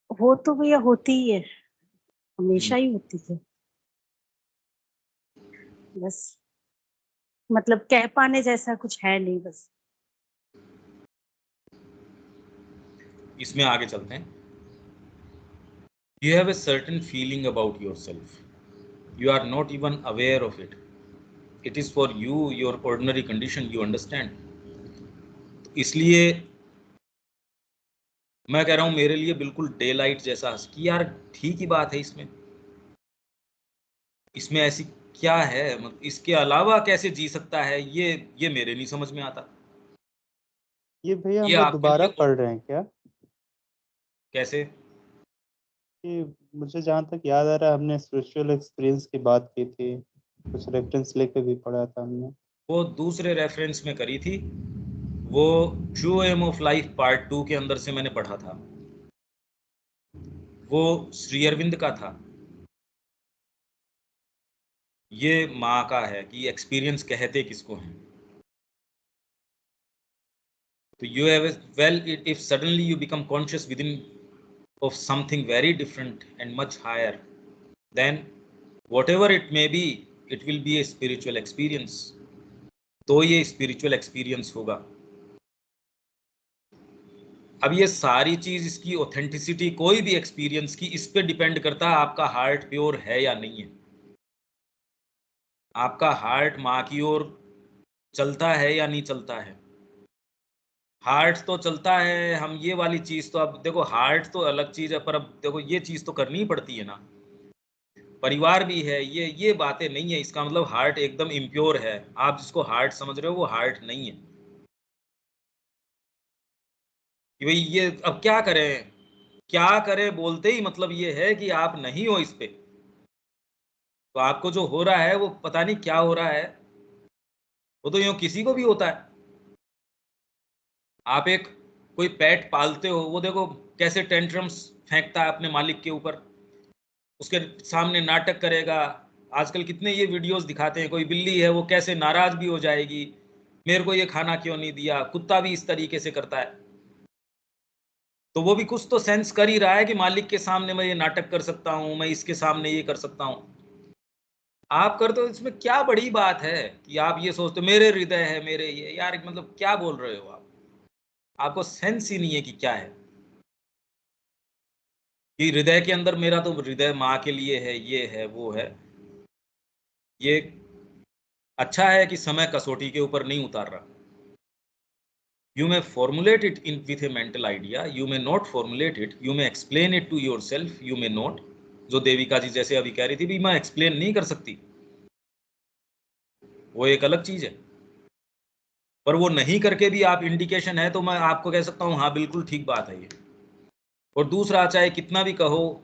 वो तो भैया होती ही है, हमेशा ही होती है। बस मतलब कह पाने जैसा कुछ है नहीं बस। इसमें आगे चलते हैं। You have a certain feeling about yourself. You are not even aware of it. It is for you, your ordinary condition, you understand. इसलिए मैं कह रहा हूं मेरे लिए बिल्कुल डे लाइट जैसा कि यार ठीक ही बात है। इसमें ऐसी क्या है, मतलब इसके अलावा कैसे जी सकता है, ये मेरे नहीं समझ में आता। ये भैया हम ये लोग आपके दोबारा लिए पढ़ रहे हैं क्या? कैसे? कि मुझे जहाँ तक याद आ रहा है हमने स्पिरिचुअल एक्सपीरियंस की बात की थी, कुछ रेफरेंस लेके भी पढ़ा था हमने। वो दूसरे रेफरेंस में करी थी, वो true aim of life part 2 के अंदर से मैंने पढ़ा था। वो श्री अरविंद का था। ये माँ का है कि एक्सपीरियंस कहते किसको हैं। तो you have well if suddenly you become conscious with in of something very different and much higher, then whatever it may be, it will be a spiritual experience. तो ये spiritual experience होगा। अब ये सारी चीज, इसकी ऑथेंटिसिटी, कोई भी एक्सपीरियंस की, इस पे डिपेंड करता है आपका हार्ट प्योर है या नहीं है। आपका हार्ट माँ की ओर चलता है या नहीं चलता है। हार्ट तो चलता है, हम ये वाली चीज तो, अब देखो हार्ट तो अलग चीज है, पर अब देखो ये चीज तो करनी ही पड़ती है ना। परिवार भी है, ये बातें नहीं है, इसका मतलब हार्ट एकदम इम्प्योर है। आप जिसको हार्ट समझ रहे हो वो हार्ट नहीं है कि भाई ये अब क्या करें, क्या करें बोलते ही मतलब ये है कि आप नहीं हो इस पे। तो आपको जो हो रहा है वो पता नहीं क्या हो रहा है, वो तो यूं किसी को भी होता है। आप एक कोई पेट पालते हो, वो देखो कैसे टेंट्रम्स फेंकता है अपने मालिक के ऊपर, उसके सामने नाटक करेगा। आजकल कितने ये वीडियोस दिखाते हैं, कोई बिल्ली है वो कैसे नाराज भी हो जाएगी, मेरे को ये खाना क्यों नहीं दिया। कुत्ता भी इस तरीके से करता है। तो वो भी कुछ तो सेंस कर ही रहा है कि मालिक के सामने मैं ये नाटक कर सकता हूँ, मैं इसके सामने ये कर सकता हूँ। आप करते हो, इसमें क्या बड़ी बात है कि आप ये सोचते हो मेरे हृदय है, मेरे ये, यार मतलब क्या बोल रहे हो आप? आपको सेंस ही नहीं है कि क्या है कि हृदय के अंदर, मेरा तो हृदय माँ के लिए है, ये है वो है। ये अच्छा है कि समय कसौटी के ऊपर नहीं उतार रहा। You may formulate it in with a mental idea, you may not formulate it, you may explain it to yourself, you may not, जो देविका जी जैसे अभी कह रही थी भी मैं एक्सप्लेन नहीं कर सकती, वो एक अलग चीज है। पर वो नहीं करके भी आप इंडिकेशन है तो मैं आपको कह सकता हूं हाँ बिल्कुल ठीक बात है ये। और दूसरा, चाहे कितना भी कहो,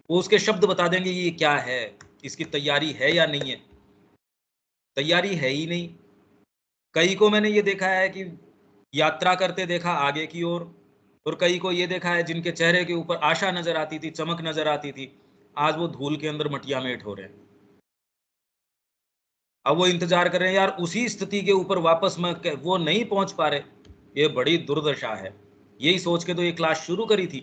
वो उसके शब्द बता देंगे ये क्या है, इसकी तैयारी है या नहीं है। तैयारी है ही नहीं। कई को मैंने ये देखा है कि यात्रा करते देखा आगे की ओर, और कई को ये देखा है जिनके चेहरे के ऊपर आशा नजर आती थी, चमक नजर आती थी, आज वो धूल के अंदर मटिया मेट हो रहे हैं। अब वो इंतजार कर रहे हैं यार उसी स्थिति के ऊपर वापस में, वो नहीं पहुंच पा रहे। ये बड़ी दुर्दशा है। यही सोच के तो ये क्लास शुरू करी थी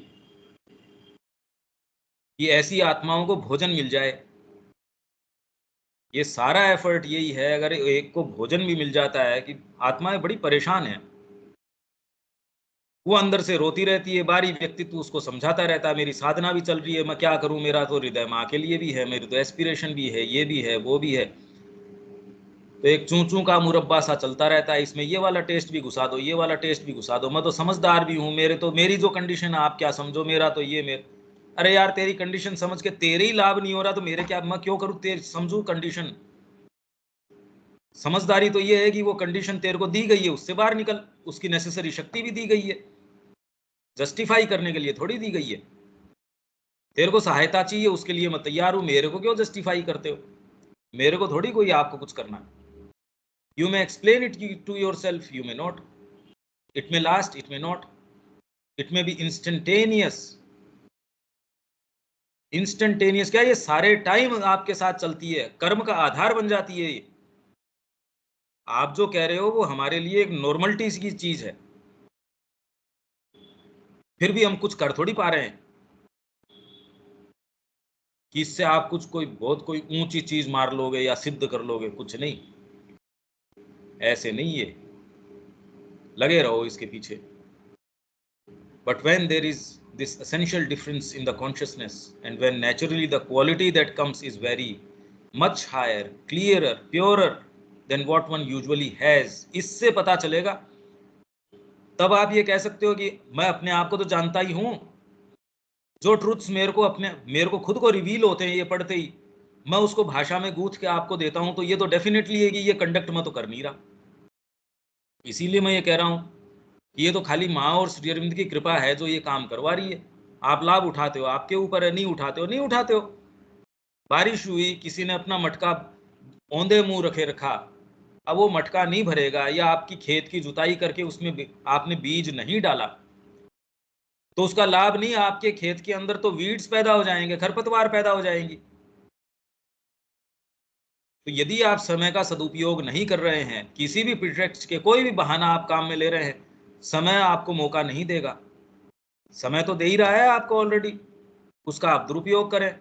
कि ऐसी आत्माओं को भोजन मिल जाए। ये सारा एफर्ट यही है, अगर एक को भोजन भी मिल जाता है कि आत्माएं बड़ी परेशान है, वो अंदर से रोती रहती है, बाहरी व्यक्तित्व उसको समझाता रहता है मेरी साधना भी चल रही है, मैं क्या करूं, मेरा तो हृदय माँ के लिए भी है, मेरी तो एस्पिरेशन भी है, ये भी है, वो भी है। तो एक चूं का मुरब्बा सा चलता रहता है, इसमें ये वाला टेस्ट भी घुसा दो, ये वाला टेस्ट भी घुसा दो, मैं तो समझदार भी हूँ, मेरी जो कंडीशन है आप क्या समझो, मेरा तो ये मेरे। अरे यार तेरी कंडीशन समझ के तेरे ही लाभ नहीं हो रहा तो मेरे क्या, मैं क्यों करूँ तेरे समझू कंडीशन। समझदारी तो ये है कि वो कंडीशन तेरे को दी गई है, उससे बाहर निकल, उसकी नेसेसरी शक्ति भी दी गई है, जस्टिफाई करने के लिए थोड़ी दी गई है। तेरे को सहायता चाहिए उसके लिए मैं तैयार हूं, मेरे को क्यों जस्टिफाई करते हो, मेरे को थोड़ी कोई आपको कुछ करना है। You may explain it to yourself, you may not, it may last, it may not, it may be instantaneous. Instantaneous क्या, ये सारे टाइम आपके साथ चलती है, कर्म का आधार बन जाती है ये। आप जो कह रहे हो वो हमारे लिए एक नॉर्मलिटी की चीज है, फिर भी हम कुछ कर थोड़ी पा रहे हैं कि इससे आप कुछ कोई बहुत कोई ऊंची चीज मार लोगे या सिद्ध कर लोगे, कुछ नहीं, ऐसे नहीं है, लगे रहो इसके पीछे। But when there is this essential difference in the consciousness, and when naturally the quality that comes is very much higher, clearer, purer than what one usually has, इससे पता चलेगा, तब आप ये कह सकते हो कि मैं अपने आप को तो जानता ही हूं, जो ट्रूथ्स मेरे को खुद को रिवील होते हैं ये पढ़ते ही, मैं उसको भाषा में गूंथ के आपको देता हूं, तो ये तो डेफिनेटली है कि ये कंडक्ट मैं तो कर नहीं रहा। इसीलिए मैं ये कह रहा हूं कि ये तो खाली माँ और श्री अरविंद की कृपा है जो ये काम करवा रही है। आप लाभ उठाते हो, आपके ऊपर है, नहीं उठाते हो नहीं उठाते हो। बारिश हुई, किसी ने अपना मटका औंधे मुंह रखे रखा, अब वो मटका नहीं भरेगा, या आपकी खेत की जुताई करके उसमें आपने बीज नहीं डाला तो उसका लाभ नहीं। आपके खेत के अंदर तो वीड्स पैदा हो जाएंगे, खरपतवार पैदा हो जाएंगी। तो यदि आप समय का सदुपयोग नहीं कर रहे हैं, किसी भी प्रिटेक्स्ट के कोई भी बहाना आप काम में ले रहे हैं, समय आपको मौका नहीं देगा। समय तो दे ही रहा है आपको ऑलरेडी, उसका आप दुरुपयोग करें।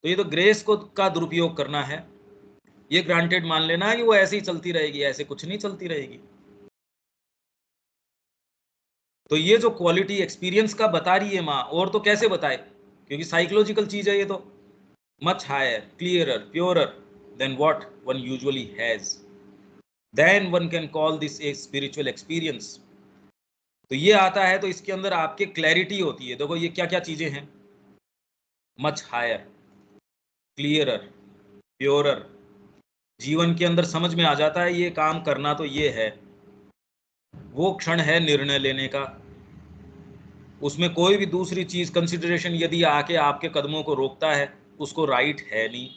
तो ये तो ग्रेस को का दुरुपयोग करना है। ये ग्रांटेड मान लेना है कि वो ऐसे ही चलती रहेगी, ऐसे कुछ नहीं चलती रहेगी। तो ये जो क्वालिटी एक्सपीरियंस का बता रही है माँ, और तो कैसे बताए, क्योंकि साइकोलॉजिकल चीज है ये तो। Much higher, clearer, purer than what one usually has, then one can call this a spiritual experience. तो ये आता है तो इसके अंदर आपके क्लैरिटी होती है। देखो ये क्या क्या चीजें हैं, मच हायर, क्लियरर, प्योरर, जीवन के अंदर समझ में आ जाता है ये काम करना तो ये है। वो क्षण है निर्णय लेने का, उसमें कोई भी दूसरी चीज कंसिडरेशन यदि आके आपके कदमों को रोकता है, उसको राइट है नहीं।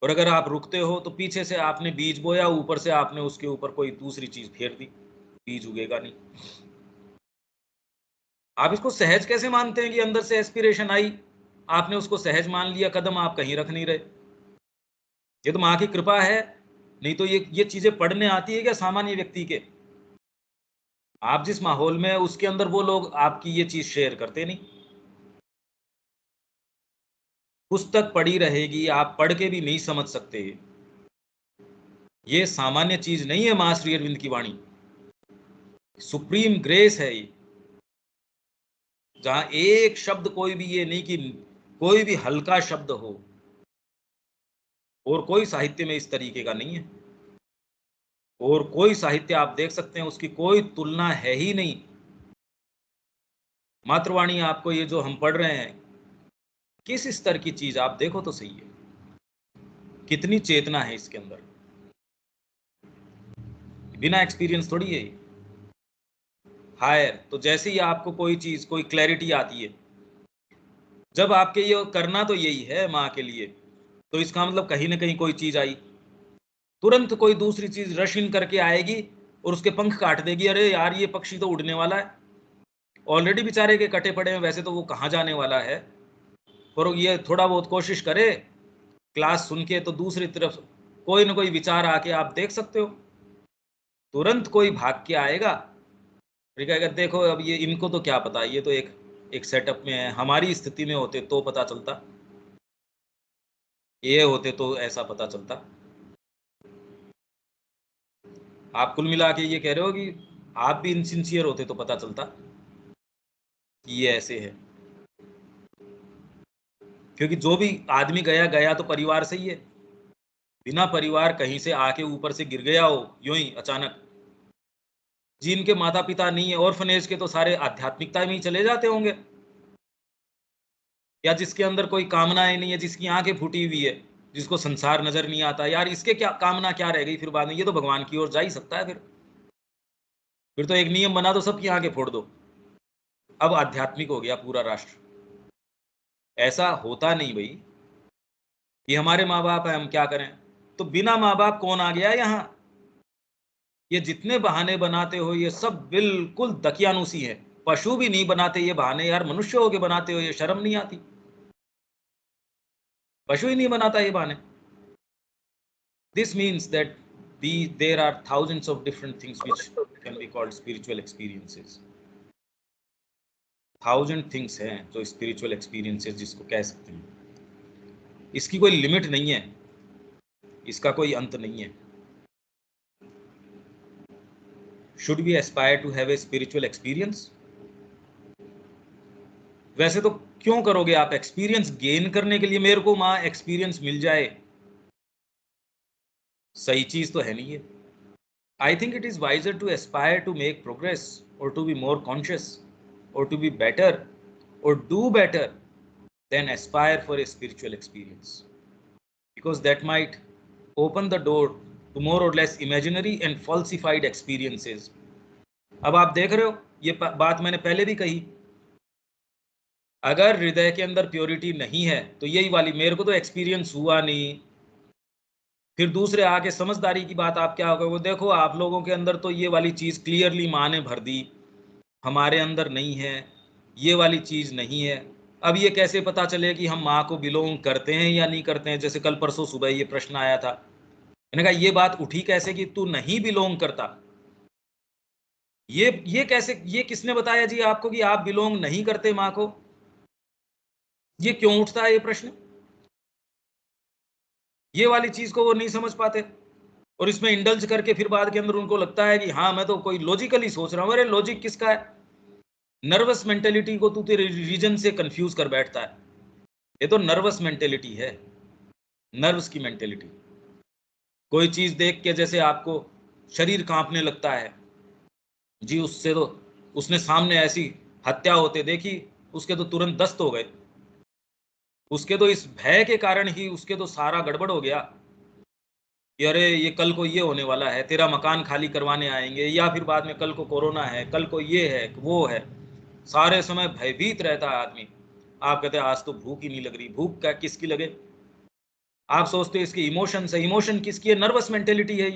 और अगर आप रुकते हो तो पीछे से आपने बीज बोया, ऊपर से आपने उसके ऊपर कोई दूसरी चीज फेर दी, बीज उगेगा नहीं। आप इसको सहज कैसे मानते हैं कि अंदर से एस्पिरेशन आई, आपने उसको सहज मान लिया, कदम आप कहीं रख नहीं रहे। ये तो माँ की कृपा है, नहीं तो ये चीजें पढ़ने आती है क्या सामान्य व्यक्ति के। आप जिस माहौल में है उसके अंदर वो लोग आपकी ये चीज शेयर करते नहीं। पुस्तक पढ़ी रहेगी, आप पढ़ के भी नहीं समझ सकते। ये सामान्य चीज नहीं है माँ श्री अरविंद की वाणी, सुप्रीम ग्रेस है ये, जहां एक शब्द कोई भी ये नहीं कि कोई भी हल्का शब्द हो, और कोई साहित्य में इस तरीके का नहीं है। और कोई साहित्य आप देख सकते हैं उसकी कोई तुलना है ही नहीं। मातृवाणी आपको ये जो हम पढ़ रहे हैं, किस स्तर की चीज आप देखो तो सही है, कितनी चेतना है इसके अंदर। बिना एक्सपीरियंस थोड़ी है हायर। तो जैसे ही आपको कोई चीज, कोई क्लैरिटी आती है, जब आपके ये करना तो यही है माँ के लिए, तो इसका मतलब कहीं ना कहीं कोई चीज आई, तुरंत कोई दूसरी चीज रश इन करके आएगी और उसके पंख काट देगी। अरे यार ये पक्षी तो उड़ने वाला है, ऑलरेडी बेचारे के कटे पड़े हैं, वैसे तो वो कहाँ जाने वाला है। और ये थोड़ा बहुत कोशिश करे क्लास सुन के, तो दूसरी तरफ कोई ना कोई विचार आके आप देख सकते हो, तुरंत कोई भाग के आएगा, फिर कहेगा देखो अब ये इनको तो क्या पता, ये तो एक सेटअप में है, हमारी स्थिति में होते तो पता चलता, ये होते तो ऐसा पता चलता। आप कुल मिला के ये कह रहे हो कि आप भी इनसिंसियर होते तो पता चलता कि ये ऐसे है। क्योंकि जो भी आदमी गया गया तो परिवार से ही है, बिना परिवार कहीं से आके ऊपर से गिर गया हो यूं ही अचानक, जिनके माता पिता नहीं है, ऑर्फनेज के तो सारे आध्यात्मिकता में ही चले जाते होंगे, या जिसके अंदर कोई कामनाएं नहीं है, जिसकी आंखें फूटी हुई है, जिसको संसार नजर नहीं आता, यार इसके क्या कामना क्या रह गई फिर बाद में, ये तो भगवान की ओर जा ही सकता है। फिर तो एक नियम बना दो, सबकी आंखें फोड़ दो, अब आध्यात्मिक हो गया पूरा राष्ट्र। ऐसा होता नहीं भाई, ये हमारे माँ बाप है, हम क्या करें। तो बिना माँ बाप कौन आ गया यहाँ, ये जितने बहाने बनाते हो ये सब बिल्कुल दकियानुसी है, पशु भी नहीं बनाते ये बहाने यार, मनुष्य होके बनाते हो, ये शर्म नहीं आती, पशु ही नहीं बनाता ये बहाने। This means that there are thousands of different things which can be called spiritual experiences. 1000 things हैं जो spiritual experiences जिसको कह सकते हैं, इसकी कोई लिमिट नहीं है, इसका कोई अंत नहीं है। Should we aspire to have a spiritual experience? वैसे तो क्यों करोगे आप एक्सपीरियंस गेन करने के लिए, मेरे को माँ एक्सपीरियंस मिल जाए, सही चीज तो है नहीं है। I think it is wiser to aspire to make progress or to be more conscious or to be better or do better than aspire for a spiritual experience, because that might open the door to more or less imaginary and falsified experiences. अब आप देख रहे हो, ये बात मैंने पहले भी कही, अगर हृदय के अंदर प्योरिटी नहीं है तो यही वाली मेरे को तो एक्सपीरियंस हुआ नहीं, फिर दूसरे आके समझदारी की बात आप क्या होगा, वो देखो आप लोगों के अंदर तो ये वाली चीज क्लियरली माँ ने भर दी, हमारे अंदर नहीं है, ये वाली चीज नहीं है। अब ये कैसे पता चले कि हम माँ को बिलोंग करते हैं या नहीं करते हैं। जैसे कल परसों सुबह ये प्रश्न आया था, मैंने कहा ये बात उठी कैसे कि तू नहीं बिलोंग करता, ये कैसे, ये किसने बताया जी आपको कि आप बिलोंग नहीं करते माँ को, ये क्यों उठता है ये प्रश्न। ये वाली चीज को वो नहीं समझ पाते और इसमें इंडल्ज करके फिर बाद के अंदर उनको लगता है कि हाँ मैं तो कोई लॉजिकली सोच रहा हूँ। अरे लॉजिक किसका है, नर्वस मेंटेलिटी को तू तेरे रीजन से कंफ्यूज कर बैठता है, ये तो नर्वस मेंटेलिटी है, नर्व्स की मेंटेलिटी। कोई चीज देख के जैसे आपको शरीर कांपने लगता है जी, उससे तो उसने सामने ऐसी हत्या होते देखी, उसके तो तुरंत दस्त हो गए, उसके तो इस भय के कारण ही उसके तो सारा गड़बड़ हो गया कि अरे ये कल को ये होने वाला है, तेरा मकान खाली करवाने आएंगे, या फिर बाद में कल को कोरोना है, कल को ये है वो है, सारे समय भयभीत रहता है आदमी। आप कहते हैं आज तो भूख ही नहीं लग रही, भूख क्या किसकी लगे, आप सोचते हो इसकी इमोशन से, इमोशन किसकी है, नर्वस मेंटेलिटी है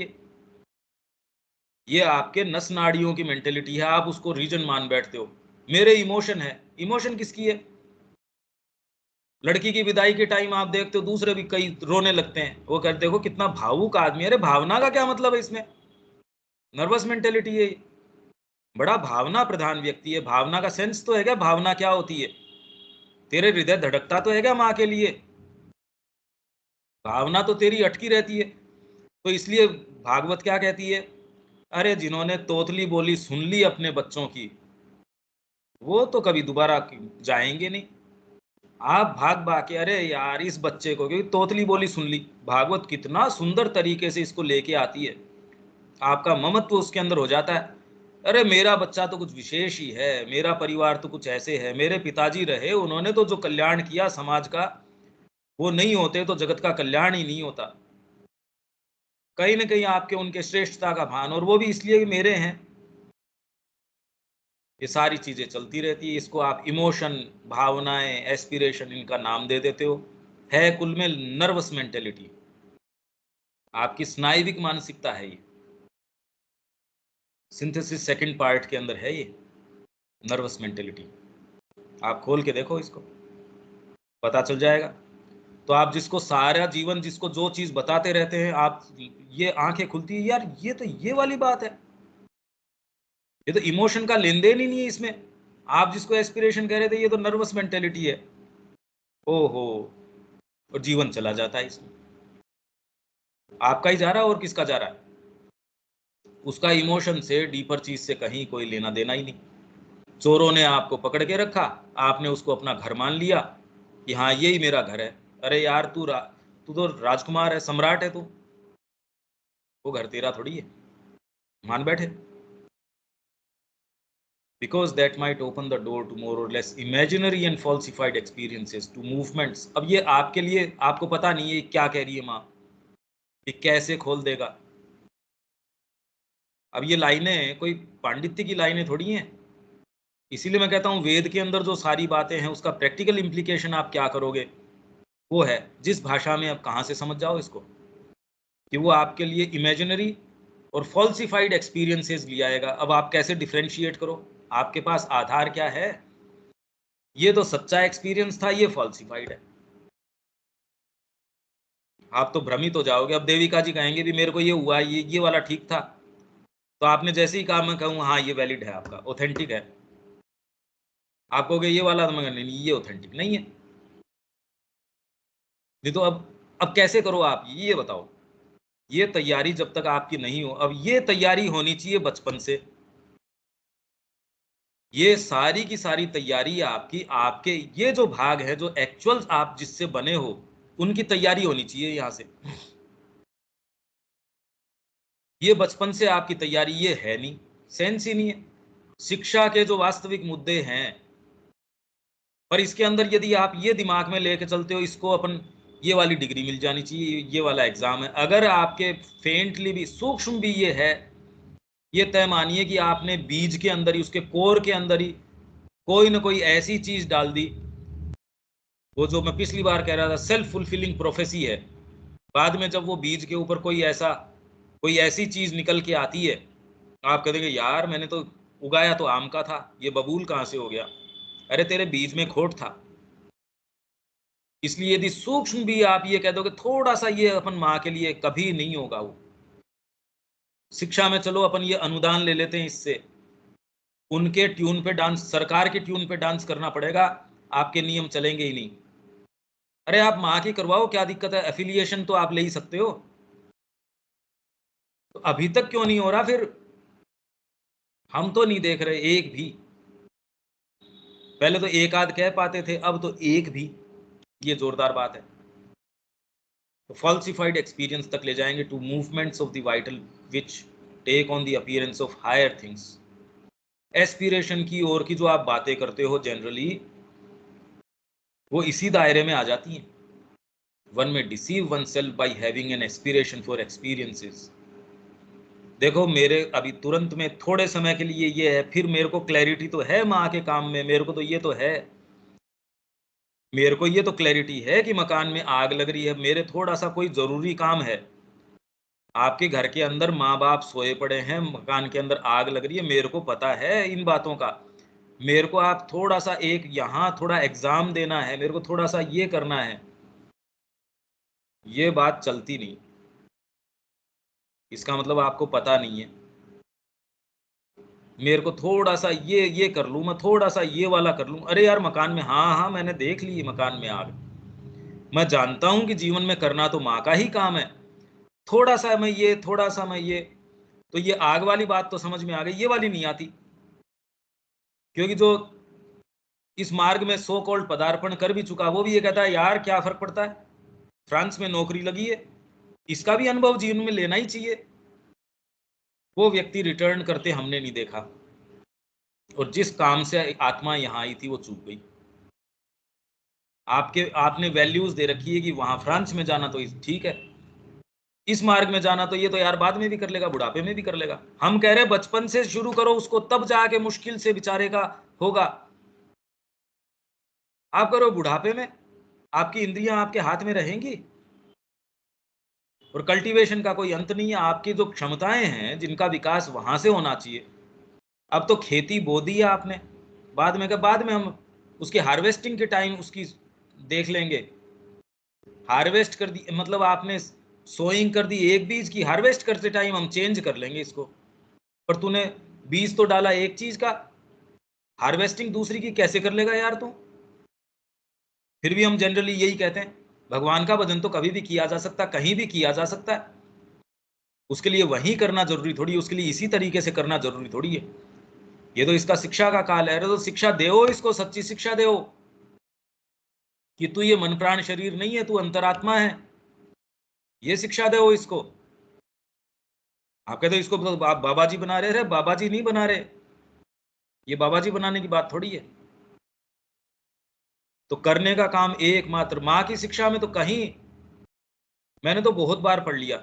ये आपके नस नाड़ियों की मेंटेलिटी है, आप उसको रीजन मान बैठते हो। मेरे इमोशन है, इमोशन किसकी है, लड़की की विदाई के टाइम आप देखते हो दूसरे भी कई रोने लगते हैं, वो कहते देखो कितना भावुक आदमी है। अरे भावना का क्या मतलब है इसमें, नर्वस मेंटेलिटी है, बड़ा भावना प्रधान व्यक्ति है। भावना का सेंस तो है क्या, भावना क्या होती है, तेरे हृदय धड़कता तो है क्या माँ के लिए, भावना तो तेरी अटकी रहती है। तो इसलिए भागवत क्या कहती है, अरे जिन्होंने तोतली बोली सुन ली अपने बच्चों की, वो तो कभी दोबारा जाएंगे नहीं। आप भाग भाग के अरे यार इस बच्चे को, क्योंकि तोतली बोली सुन ली, भागवत कितना सुंदर तरीके से इसको लेके आती है, आपका ममत्व उसके अंदर हो जाता है। अरे मेरा बच्चा तो कुछ विशेष ही है, मेरा परिवार तो कुछ ऐसे है, मेरे पिताजी रहे, उन्होंने तो जो कल्याण किया समाज का, वो नहीं होते तो जगत का कल्याण ही नहीं होता। कहीं ना कहीं आपके उनके श्रेष्ठता का भान, और वो भी इसलिए कि मेरे हैं। ये सारी चीजें चलती रहती है। इसको आप इमोशन, भावनाएं, एस्पिरेशन, इनका नाम दे देते हो। है कुल में नर्वस मेंटेलिटी, आपकी स्नायुविक मानसिकता है ये। सिंथेसिस सेकंड पार्ट के अंदर है ये नर्वस मेंटेलिटी। आप खोल के देखो, इसको पता चल जाएगा। तो आप जिसको सारा जीवन, जिसको जो चीज बताते रहते हैं, आप ये आंखें खुलती है, यार ये तो ये वाली बात है, ये तो इमोशन का लेन देन ही नहीं है इसमें। आप जिसको एस्पिरेशन कह रहे थे, ये तो नर्वस मेंटेलिटी है। ओहो, और जीवन चला जाता है इसमें। आपका ही जा रहा है और किसका जा रहा है? उसका इमोशन से, डीपर चीज से कहीं कोई लेना देना ही नहीं। चोरों ने आपको पकड़ के रखा, आपने उसको अपना घर मान लिया कि हाँ यही मेरा घर है। अरे यार तू तो राजकुमार है, सम्राट है तू, वो घर तेरा थोड़ी है, मान बैठे। Because that might open the door to more or less imaginary and falsified experiences, to movements। अब ये आपके लिए, आपको पता नहीं है क्या कह रही है माँ, ये कैसे खोल देगा। अब ये लाइनें कोई पांडित्य की लाइनें थोड़ी हैं। इसीलिए मैं कहता हूँ वेद के अंदर जो सारी बातें हैं, उसका प्रैक्टिकल इम्प्लीकेशन आप क्या करोगे, वो है जिस भाषा में। अब कहाँ से समझ जाओ इसको कि वो आपके लिए इमेजिनरी और फॉल्सिफाइड एक्सपीरियंसेस ले आएगा। अब आप कैसे डिफ्रेंशिएट करो? आपके पास आधार क्या है? ये तो सच्चा एक्सपीरियंस था, ये फॉल्सिफाइड है। आप तो भ्रमित हो जाओगे। अब देविका जी कहेंगे भी मेरे को ये हुआ, ये वाला ठीक था, तो आपने जैसे ही कहा, मैं कहूँ हाँ ये वैलिड है, आपका ऑथेंटिक है। आप कहोगे ये वाला, तो मैं नहीं, ये ऑथेंटिक नहीं है। नहीं तो अब कैसे करो आप, ये बताओ। ये तैयारी जब तक आपकी नहीं हो, अब ये तैयारी होनी चाहिए बचपन से। ये सारी की सारी तैयारी आपकी, आपके ये जो भाग है, जो एक्चुअल आप जिससे बने हो, उनकी तैयारी होनी चाहिए यहां से। ये बचपन से आपकी तैयारी ये है नहीं, सेंस ही नहीं है। शिक्षा के जो वास्तविक मुद्दे हैं, पर इसके अंदर यदि आप ये दिमाग में लेके चलते हो, इसको अपन ये वाली डिग्री मिल जानी चाहिए, ये वाला एग्जाम है। अगर आपके फेंटली भी, सूक्ष्म भी ये है, ये तय मानिए कि आपने बीज के अंदर ही, उसके कोर के अंदर ही कोई ना कोई ऐसी चीज डाल दी, वो जो मैं पिछली बार कह रहा था, सेल्फ फुलफिलिंग प्रोफेसी है। बाद में जब वो बीज के ऊपर कोई ऐसी चीज निकल के आती है, आप कह देंगे यार मैंने तो उगाया तो आम का था, ये बबूल कहाँ से हो गया? अरे तेरे बीज में खोट था। इसलिए यदि सूक्ष्म भी आप ये कह दोगे थोड़ा सा, ये अपन माँ के लिए कभी नहीं होगा वो। शिक्षा में चलो अपन ये अनुदान ले लेते हैं, इससे उनके ट्यून पे डांस, सरकार के ट्यून पे डांस करना पड़ेगा, आपके नियम चलेंगे ही नहीं। अरे आप माँ की करवाओ, क्या दिक्कत है? एफिलिएशन तो आप ले ही सकते हो। तो अभी तक क्यों नहीं हो रहा फिर? हम तो नहीं देख रहे एक भी। पहले तो एक आध कह पाते थे, अब तो एक भी। ये जोरदार बात है। तो फॉल्सिफाइड एक्सपीरियंस तक ले जाएंगे, to movements of the vital which take on the appearance of higher things. Aspiration की ओर की जो आप बातें करते हो जनरली, वो इसी दायरे में आ जाती हैं। वन में deceive one self by having an aspiration for experiences. देखो मेरे अभी तुरंत में थोड़े समय के लिए ये है, फिर मेरे को क्लैरिटी तो है माँ के काम में, मेरे को तो ये तो है, मेरे को ये तो क्लैरिटी है कि मकान में आग लग रही है, मेरे थोड़ा सा कोई जरूरी काम है। आपके घर के अंदर माँ बाप सोए पड़े हैं, मकान के अंदर आग लग रही है, मेरे को पता है इन बातों का। मेरे को आप थोड़ा सा एक यहाँ थोड़ा एग्जाम देना है, मेरे को थोड़ा सा ये करना है, ये बात चलती नहीं। इसका मतलब आपको पता नहीं है। मेरे को थोड़ा सा ये कर लूँ, मैं थोड़ा सा ये वाला कर लूँ, अरे यार मकान में, हाँ हाँ मैंने देख ली मकान में आग। मैं जानता हूं कि जीवन में करना तो माँ का ही काम है, थोड़ा सा मैं ये, थोड़ा सा मैं ये। तो ये आग वाली बात तो समझ में आ गई, ये वाली नहीं आती। क्योंकि जो इस मार्ग में सो कॉल्ड पदार्पण कर भी चुका, वो भी ये कहता है यार क्या फर्क पड़ता है, फ्रांस में नौकरी लगी है, इसका भी अनुभव जीवन में लेना ही चाहिए। वो व्यक्ति रिटर्न करते हमने नहीं देखा, और जिस काम से आत्मा यहाँ आई थी वो चूक गई। आपने वैल्यूज दे रखी है कि वहां फ्रांस में जाना तो ठीक है, इस मार्ग में जाना तो ये तो यार बाद में भी कर लेगा, बुढ़ापे में भी कर लेगा। हम कह रहे हैं बचपन से शुरू करो उसको, तब जाके मुश्किल से बेचारे का होगा। आप करो बुढ़ापे में, आपकी इंद्रियां आपके हाथ में रहेंगी, और कल्टीवेशन का कोई अंत नहीं है। आपकी जो क्षमताएं हैं जिनका विकास वहां से होना चाहिए, अब तो खेती बो दी है आपने, बाद में हम उसके हार्वेस्टिंग के टाइम उसकी देख लेंगे। हार्वेस्ट कर दी मतलब आपने सोइंग कर दी एक बीज की, हार्वेस्ट करते टाइम हम चेंज कर लेंगे इसको। पर तूने बीज तो डाला एक चीज का, हार्वेस्टिंग दूसरी की कैसे कर लेगा यार तू? फिर भी हम जनरली यही कहते हैं, भगवान का भजन तो कभी भी किया जा सकता, कहीं भी किया जा सकता है। उसके लिए वहीं करना जरूरी थोड़ी है, उसके लिए इसी तरीके से करना जरूरी थोड़ी है। ये तो इसका शिक्षा का काल है। अरे तो शिक्षा देओ इसको, सच्ची शिक्षा देओ कि तू ये मन प्राण शरीर नहीं है, तू अंतरात्मा है। ये शिक्षा देओ इसको। आप कहते हो इसको आप बाबा जी बना रहे, बाबा जी नहीं बना रहे, ये बाबा जी बनाने की बात थोड़ी है। तो करने का काम एकमात्र माँ की शिक्षा में तो कहीं, मैंने तो बहुत बार पढ़ लिया।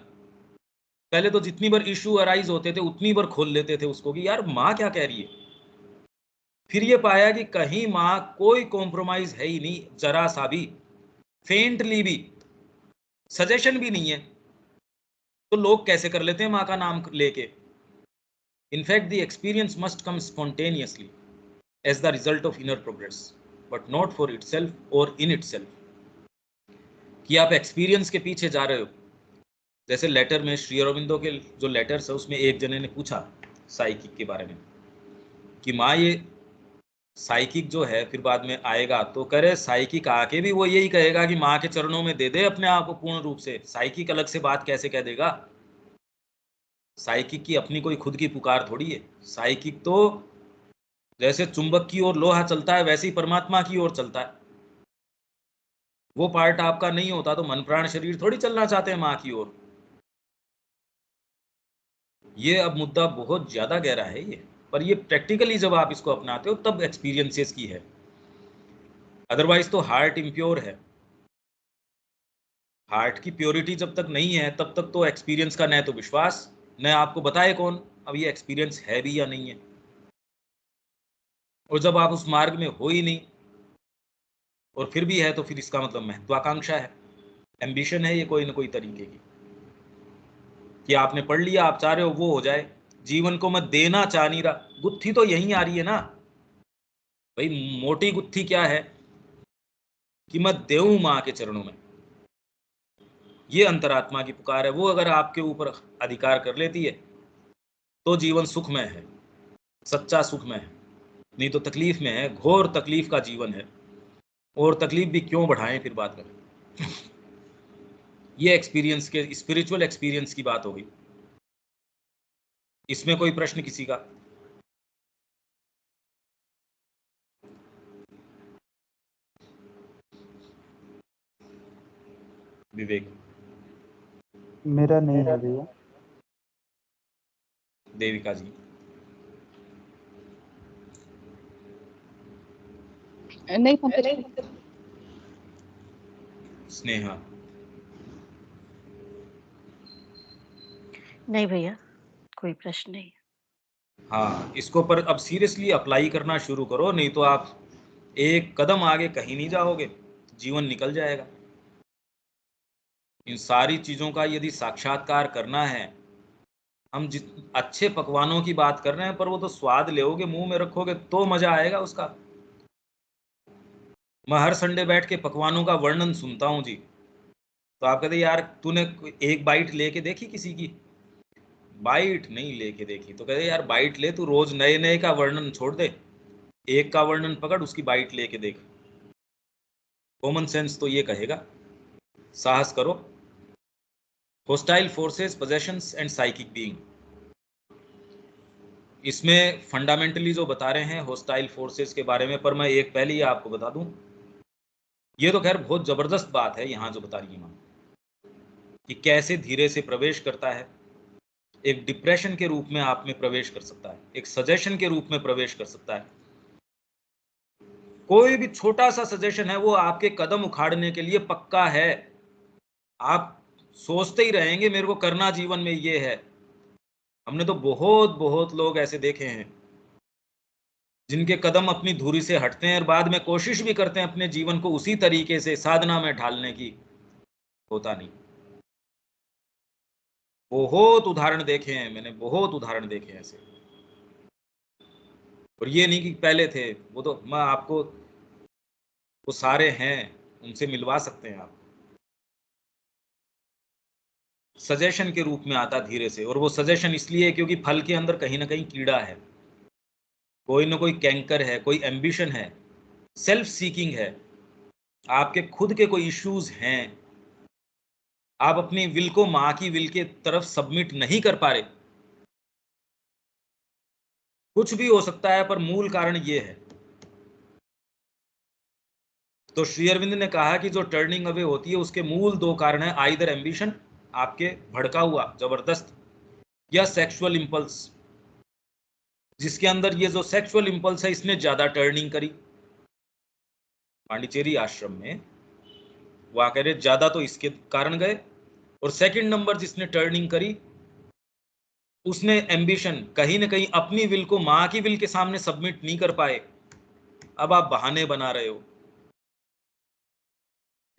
पहले तो जितनी बार इशू अराइज होते थे उतनी बार खोल लेते थे उसको कि यार माँ क्या कह रही है। फिर ये पाया कि कहीं माँ कोई कॉम्प्रोमाइज है ही नहीं, जरा सा भी, फेंटली भी, सजेशन भी नहीं है। तो लोग कैसे कर लेते हैं माँ का नाम लेके? In fact the experience must come spontaneously as the result of inner progress, but not for itself or in itself. कि आप एक्सपीरियंस के पीछे जा रहे हो। जैसे लेटर में श्री अरविंदो के जो लेटर्स है उसमें एक जने ने पूछा साइकिक के बारे में कि माँ ये साइकिक जो है फिर बाद में आएगा, तो कह रहे साइकिक आके भी वो यही कहेगा कि माँ के चरणों में दे दे अपने आप को पूर्ण रूप से। साइकिक अलग से बात कैसे कह देगा? साइकिक की अपनी कोई खुद की पुकार थोड़ी है। साइकिक तो जैसे चुंबक की ओर लोहा चलता है वैसे ही परमात्मा की ओर चलता है। वो पार्ट आपका नहीं होता तो मन प्राण शरीर थोड़ी चलना चाहते हैं माँ की ओर। ये अब मुद्दा बहुत ज्यादा गहरा है ये, पर ये प्रैक्टिकली जब आप इसको अपनाते हो तब एक्सपीरियंसेस की है। अदरवाइज तो हार्ट इम्प्योर है। हार्ट की प्योरिटी जब तक नहीं है तब तक तो एक्सपीरियंस का न तो विश्वास, न आपको बताए कौन अब ये एक्सपीरियंस है भी या नहीं है। और जब आप उस मार्ग में हो ही नहीं और फिर भी है तो फिर इसका मतलब महत्वाकांक्षा है, एम्बिशन है ये कोई ना कोई तरीके की, कि आपने पढ़ लिया, आप चाह रहे हो वो हो जाए। जीवन को मैं देना चाह नहीं रहा, गुत्थी तो यहीं आ रही है ना भाई। मोटी गुत्थी क्या है कि मैं देऊं माँ के चरणों में। ये अंतरात्मा की पुकार है। वो अगर आपके ऊपर अधिकार कर लेती है तो जीवन सुखमय है, सच्चा सुखमय है। नहीं तो तकलीफ में है, घोर तकलीफ का जीवन है। और तकलीफ भी क्यों बढ़ाएं फिर बात करें। ये एक्सपीरियंस के, स्पिरिचुअल एक्सपीरियंस की बात हो गई। इसमें कोई प्रश्न किसी का? विवेक? मेरा नहीं है भैया। देविका जी? नहीं पंकज। स्नेहा? नहीं भैया, कोई प्रश्न नहीं। हाँ, इसको पर अब सीरियसली अप्लाई करना शुरू करो, नहीं तो आप एक कदम आगे कहीं नहीं जाओगे, जीवन निकल जाएगा। इन सारी चीजों का यदि साक्षात्कार करना है, हम जित अच्छे पकवानों की बात कर रहे हैं, पर वो तो स्वाद लेओगे, मुंह में रखोगे तो मजा आएगा उसका। मैं हर संडे बैठ के पकवानों का वर्णन सुनता हूँ जी। तो आप कहते यार तूने एक बाइट लेके देखी किसी की? बाइट नहीं लेके देखी। तो कहते यार बाइट ले, तू रोज नए नए का वर्णन छोड़ दे, एक का वर्णन पकड़, उसकी बाइट लेके देख। कॉमन सेंस तो ये कहेगा, साहस करो। Hostile forces, possessions and psychic being, इसमें फंडामेंटली जो बता रहे हैं होस्टाइल फोर्सेस के बारे में, पर मैं एक पहले ही आपको बता दूं, ये तो खैर बहुत जबरदस्त बात है यहाँ जो बता रही है मां, कि कैसे धीरे से प्रवेश करता है एक डिप्रेशन के रूप में आप में प्रवेश कर सकता है, एक सजेशन के रूप में प्रवेश कर सकता है। कोई भी छोटा सा सजेशन है वो आपके कदम उखाड़ने के लिए पक्का है। आप सोचते ही रहेंगे मेरे को करना जीवन में ये है। हमने तो बहुत बहुत लोग ऐसे देखे हैं जिनके कदम अपनी धुरी से हटते हैं और बाद में कोशिश भी करते हैं अपने जीवन को उसी तरीके से साधना में ढालने की, होता नहीं। बहुत उदाहरण देखे हैं मैंने, बहुत उदाहरण देखे हैं ऐसे। और ये नहीं कि पहले थे, वो तो मैं आपको वो सारे हैं, उनसे मिलवा सकते हैं आप। सजेशन के रूप में आता धीरे से, और वो सजेशन इसलिए क्योंकि फल के अंदर कहीं ना कहीं कीड़ा है, कोई ना कोई कैंकर है, कोई एम्बिशन है, सेल्फ सीकिंग है, आपके खुद के कोई इश्यूज हैं, आप अपनी विल को मां की विल के तरफ सबमिट नहीं कर पा रहे। कुछ भी हो सकता है पर मूल कारण ये है। तो श्री अरविंद ने कहा कि जो टर्निंग अवे होती है उसके मूल दो कारण है, आइदर एम्बिशन, आपके भड़का हुआ जबरदस्त, या सेक्सुअल इंपल्स, जिसके अंदर ये जो सेक्सुअल इंपल्स है इसने ज्यादा टर्निंग करी। पांडिचेरी आश्रम में वहां कह रहे ज्यादा तो इसके कारण गए, और सेकंड नंबर जिसने टर्निंग करी उसने एम्बिशन, कहीं ना कहीं अपनी विल को मां की विल के सामने सबमिट नहीं कर पाए। अब आप बहाने बना रहे हो,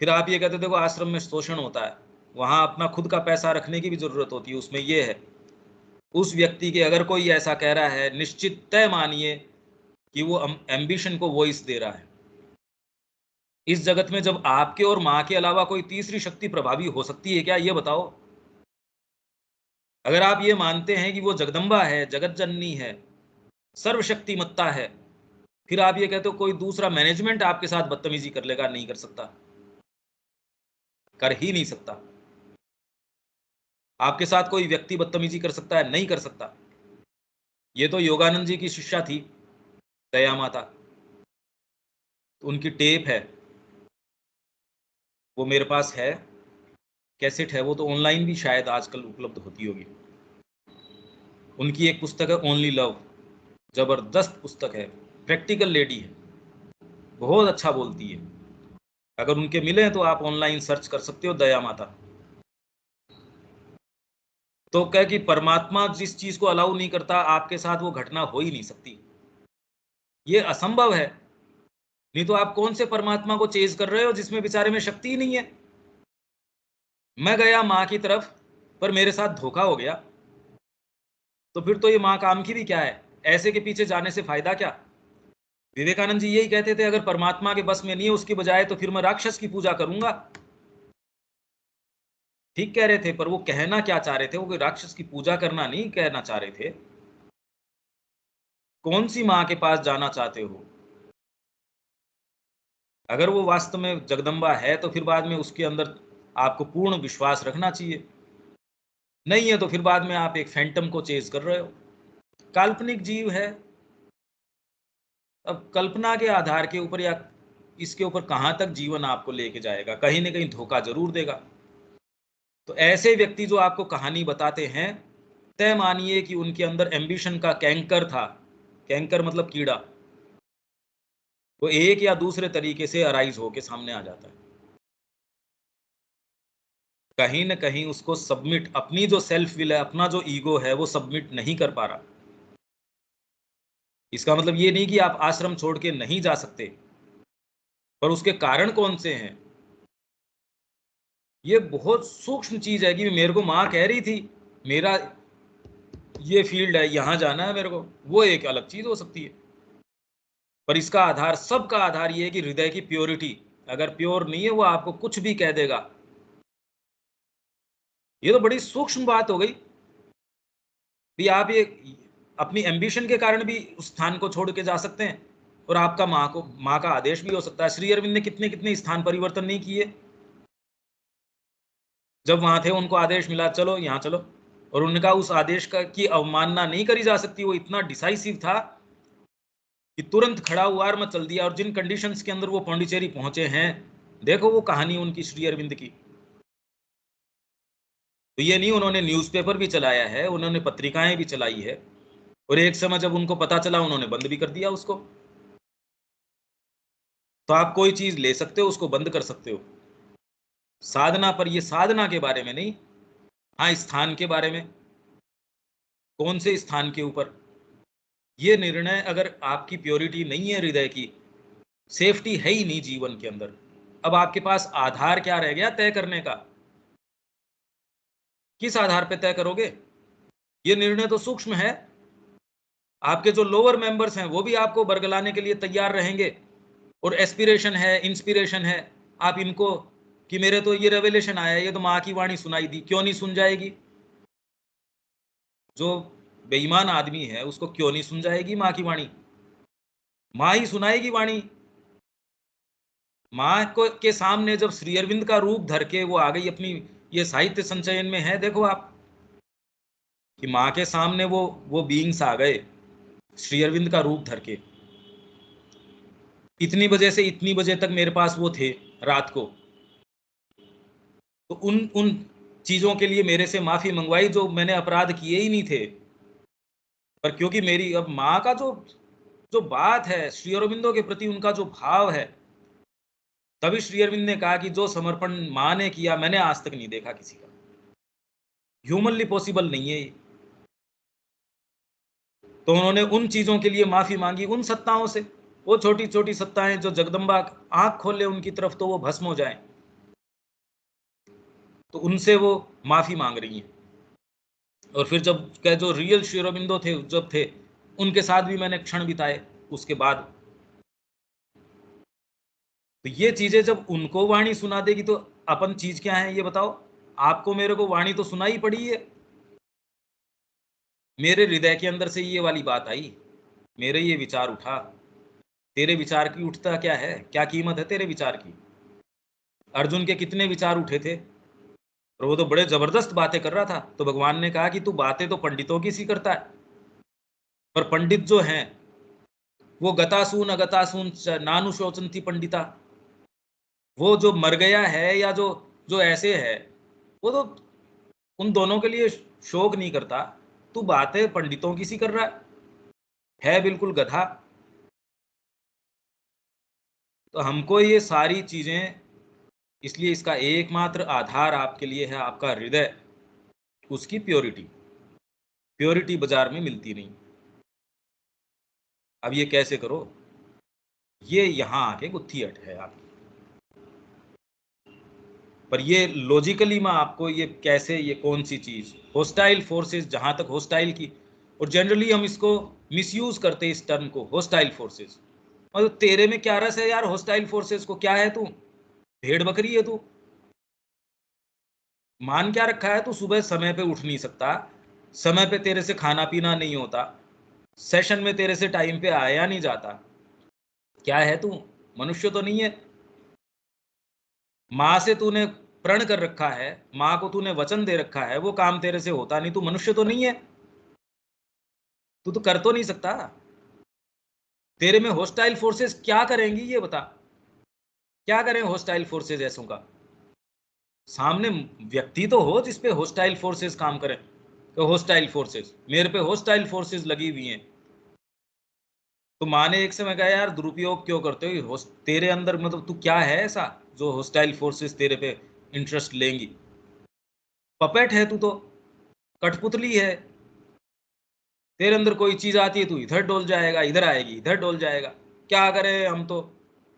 फिर आप ये कहते देखो आश्रम में शोषण होता है, वहां अपना खुद का पैसा रखने की भी जरूरत होती है। उसमें ये है, उस व्यक्ति के अगर कोई ऐसा कह रहा है, निश्चित तय मानिए कि वो एम्बिशन को वॉइस दे रहा है। इस जगत में जब आपके और मां के अलावा कोई तीसरी शक्ति प्रभावी हो सकती है क्या, ये बताओ। अगर आप ये मानते हैं कि वो जगदम्बा है, जगत जननी है, सर्वशक्तिमत्ता है, फिर आप ये कहते हो कोई दूसरा मैनेजमेंट आपके साथ बदतमीजी कर लेगा, नहीं कर सकता, कर ही नहीं सकता। आपके साथ कोई व्यक्ति बदतमीजी कर सकता है, नहीं कर सकता। ये तो योगानंद जी की शिष्या थी दया माता, तो उनकी टेप है, वो मेरे पास है, कैसेट है, वो तो ऑनलाइन भी शायद आजकल उपलब्ध होती होगी। उनकी एक पुस्तक है ओनली लव, जबरदस्त पुस्तक है, प्रैक्टिकल लेडी है, बहुत अच्छा बोलती है। अगर उनके मिले तो आप ऑनलाइन सर्च कर सकते हो, दया माता। तो कह कि परमात्मा जिस चीज को अलाउ नहीं करता आपके साथ वो घटना हो ही नहीं सकती, ये असंभव है। नहीं तो आप कौन से परमात्मा को चेज कर रहे हो जिसमें बेचारे में शक्ति ही नहीं है। मैं गया मां की तरफ पर मेरे साथ धोखा हो गया, तो फिर तो ये मां काम की भी क्या है, ऐसे के पीछे जाने से फायदा क्या। विवेकानंद जी यही कहते थे, अगर परमात्मा के बस में नहीं है उसकी बजाय तो फिर मैं राक्षस की पूजा करूंगा। ठीक कह रहे थे, पर वो कहना क्या चाह रहे थे, वो कोई राक्षस की पूजा करना नहीं कहना चाह रहे थे। कौन सी मां के पास जाना चाहते हो। अगर वो वास्तव में जगदम्बा है तो फिर बाद में उसके अंदर आपको पूर्ण विश्वास रखना चाहिए, नहीं है तो फिर बाद में आप एक फैंटम को चेज कर रहे हो, काल्पनिक जीव है। अब कल्पना के आधार के ऊपर या इसके ऊपर कहां तक जीवन आपको लेके जाएगा, कहीं ना कहीं धोखा जरूर देगा। तो ऐसे व्यक्ति जो आपको कहानी बताते हैं, तय मानिए कि उनके अंदर एम्बिशन का कैंकर था। कैंकर मतलब कीड़ा, वो एक या दूसरे तरीके से अराइज होके सामने आ जाता है। कहीं ना कहीं उसको सबमिट, अपनी जो सेल्फ विल है, अपना जो ईगो है, वो सबमिट नहीं कर पा रहा। इसका मतलब ये नहीं कि आप आश्रम छोड़ के नहीं जा सकते, पर उसके कारण कौन से हैं, ये बहुत सूक्ष्म चीज है। कि मेरे को माँ कह रही थी मेरा ये फील्ड है, यहां जाना है मेरे को, वो एक अलग चीज हो सकती है। पर इसका आधार, सबका आधार ये है कि हृदय की प्योरिटी अगर प्योर नहीं है, वो आपको कुछ भी कह देगा। ये तो बड़ी सूक्ष्म बात हो गई भी। आप ये अपनी एम्बिशन के कारण भी उस स्थान को छोड़ के जा सकते हैं, और आपका माँ का आदेश भी हो सकता है। श्री अरविंद ने कितने कितने स्थान परिवर्तन नहीं किए। जब वहां थे उनको आदेश मिला चलो यहाँ चलो, और उनका उस आदेश का की अवमानना नहीं करी जा सकती। वो इतना डिसाइसिव था कि तुरंत खड़ा हुआ और मैं चल दिया। और जिन कंडीशंस के अंदर वो पौंडीचेरी पहुंचे हैं, देखो वो कहानी उनकी श्री अरविंद की। तो ये नहीं उन्होंने न्यूज़पेपर भी चलाया है, उन्होंने पत्रिकाएं भी चलाई है, और एक समय जब उनको पता चला उन्होंने बंद भी कर दिया उसको। तो आप कोई चीज ले सकते हो, उसको बंद कर सकते हो। साधना पर, ये साधना के बारे में नहीं, हाँ स्थान के बारे में, कौन से स्थान के ऊपर, ये निर्णय अगर आपकी प्योरिटी नहीं है, हृदय की सेफ्टी है ही नहीं जीवन के अंदर, अब आपके पास आधार क्या रह गया तय करने का? किस आधार पे तय करोगे? ये निर्णय तो सूक्ष्म है। आपके जो लोअर मेंबर्स हैं वो भी आपको बरगलाने के लिए तैयार रहेंगे, और एस्पिरेशन है, इंस्पिरेशन है, आप इनको कि मेरे तो ये रेवलेशन आया, ये तो माँ की वाणी सुनाई दी, क्यों नहीं सुन जाएगी? जो बेईमान आदमी है उसको क्यों नहीं सुन जाएगी माँ की वाणी? माँ ही सुनाएगी वाणी। माँ को के सामने जब श्री अरविंद का रूप धर के वो आ गई अपनी, ये साहित्य संचयन में है, देखो आप कि माँ के सामने वो बीइंग्स आ गए श्री अरविंद का रूप धर के। इतनी बजे से इतनी बजे तक मेरे पास वो थे रात को, तो उन उन चीजों के लिए मेरे से माफी मंगवाई जो मैंने अपराध किए ही नहीं थे। पर क्योंकि मेरी अब माँ का जो जो बात है, श्री अरविंदो के प्रति उनका जो भाव है, तभी श्री अरविंद ने कहा कि जो समर्पण माँ ने किया मैंने आज तक नहीं देखा किसी का, ह्यूमनली पॉसिबल नहीं है ये। तो उन्होंने उन चीजों के लिए माफी मांगी, उन सत्ताओं से, वो छोटी छोटी सत्ताएं जो जगदम्बा आंख खोले उनकी तरफ तो वो भस्म हो जाएं, तो उनसे वो माफी मांग रही हैं। और फिर जब के जो रियल श्री अरविंदो थे जब थे, उनके साथ भी मैंने क्षण बिताए उसके बाद। तो ये चीजें जब उनको वाणी सुना देगी तो अपन चीज क्या है ये बताओ? आपको मेरे को वाणी तो सुनाई पड़ी है, मेरे हृदय के अंदर से ये वाली बात आई, मेरे ये विचार उठा। तेरे विचार की उठता क्या है? क्या कीमत है तेरे विचार की? अर्जुन के कितने विचार उठे थे, और वो तो बड़े जबरदस्त बातें कर रहा था। तो भगवान ने कहा कि तू बातें तो पंडितों की सी करता है, पर पंडित जो हैं वो गतासून अगतासून नानु शोचंती पंडिता, वो जो मर गया है या जो जो ऐसे है, वो तो उन दोनों के लिए शोक नहीं करता। तू बातें पंडितों की सी कर रहा है बिल्कुल गधा। तो हमको ये सारी चीजें, इसलिए इसका एकमात्र आधार आपके लिए है आपका हृदय, उसकी प्योरिटी। प्योरिटी बाजार में मिलती नहीं। अब ये कैसे करो? ये यहां आके गुत्थी अट है आपकी। पर ये लॉजिकली मैं आपको ये कैसे, ये कौन सी चीज होस्टाइल फोर्सेस, जहां तक होस्टाइल की, और जनरली हम इसको मिसयूज करते हैं इस टर्म को, होस्टाइल फोर्सेस। मतलब तेरे में क्या रस है यार होस्टाइल फोर्सेस को? क्या है तू? भेड़ बकरी है तू? मान क्या रखा है तू? सुबह समय पे उठ नहीं सकता, समय पे तेरे से खाना पीना नहीं होता, सेशन में तेरे से टाइम पे आया नहीं जाता, क्या है तू? मनुष्य तो नहीं है। माँ से तूने प्रण कर रखा है, माँ को तूने वचन दे रखा है, वो काम तेरे से होता नहीं, तू मनुष्य तो नहीं है। तू तो कर तो नहीं सकता। तेरे में होस्टाइल फोर्सेस क्या करेंगी ये बता? क्या करें होस्टाइल फोर्सेस ऐसों का? सामने व्यक्ति तो हो जिसपे होस्टाइल फोर्सेस काम करें। तो होस्टाइल फोर्सेस, मेरे पे होस्टाइल फोर्सेस लगी हुई हैं। तो माँ ने एक समय कहा यार दुरुपयोग क्यों करते हो? तेरे अंदर मतलब तू क्या है ऐसा जो होस्टाइल फोर्सेस तेरे पे इंटरेस्ट लेंगी? पपेट है तू तो, कठपुतली है। तेरे अंदर कोई चीज आती है तू इधर डोल जाएगा, इधर आएगी इधर डोल जाएगा। क्या करें हम तो?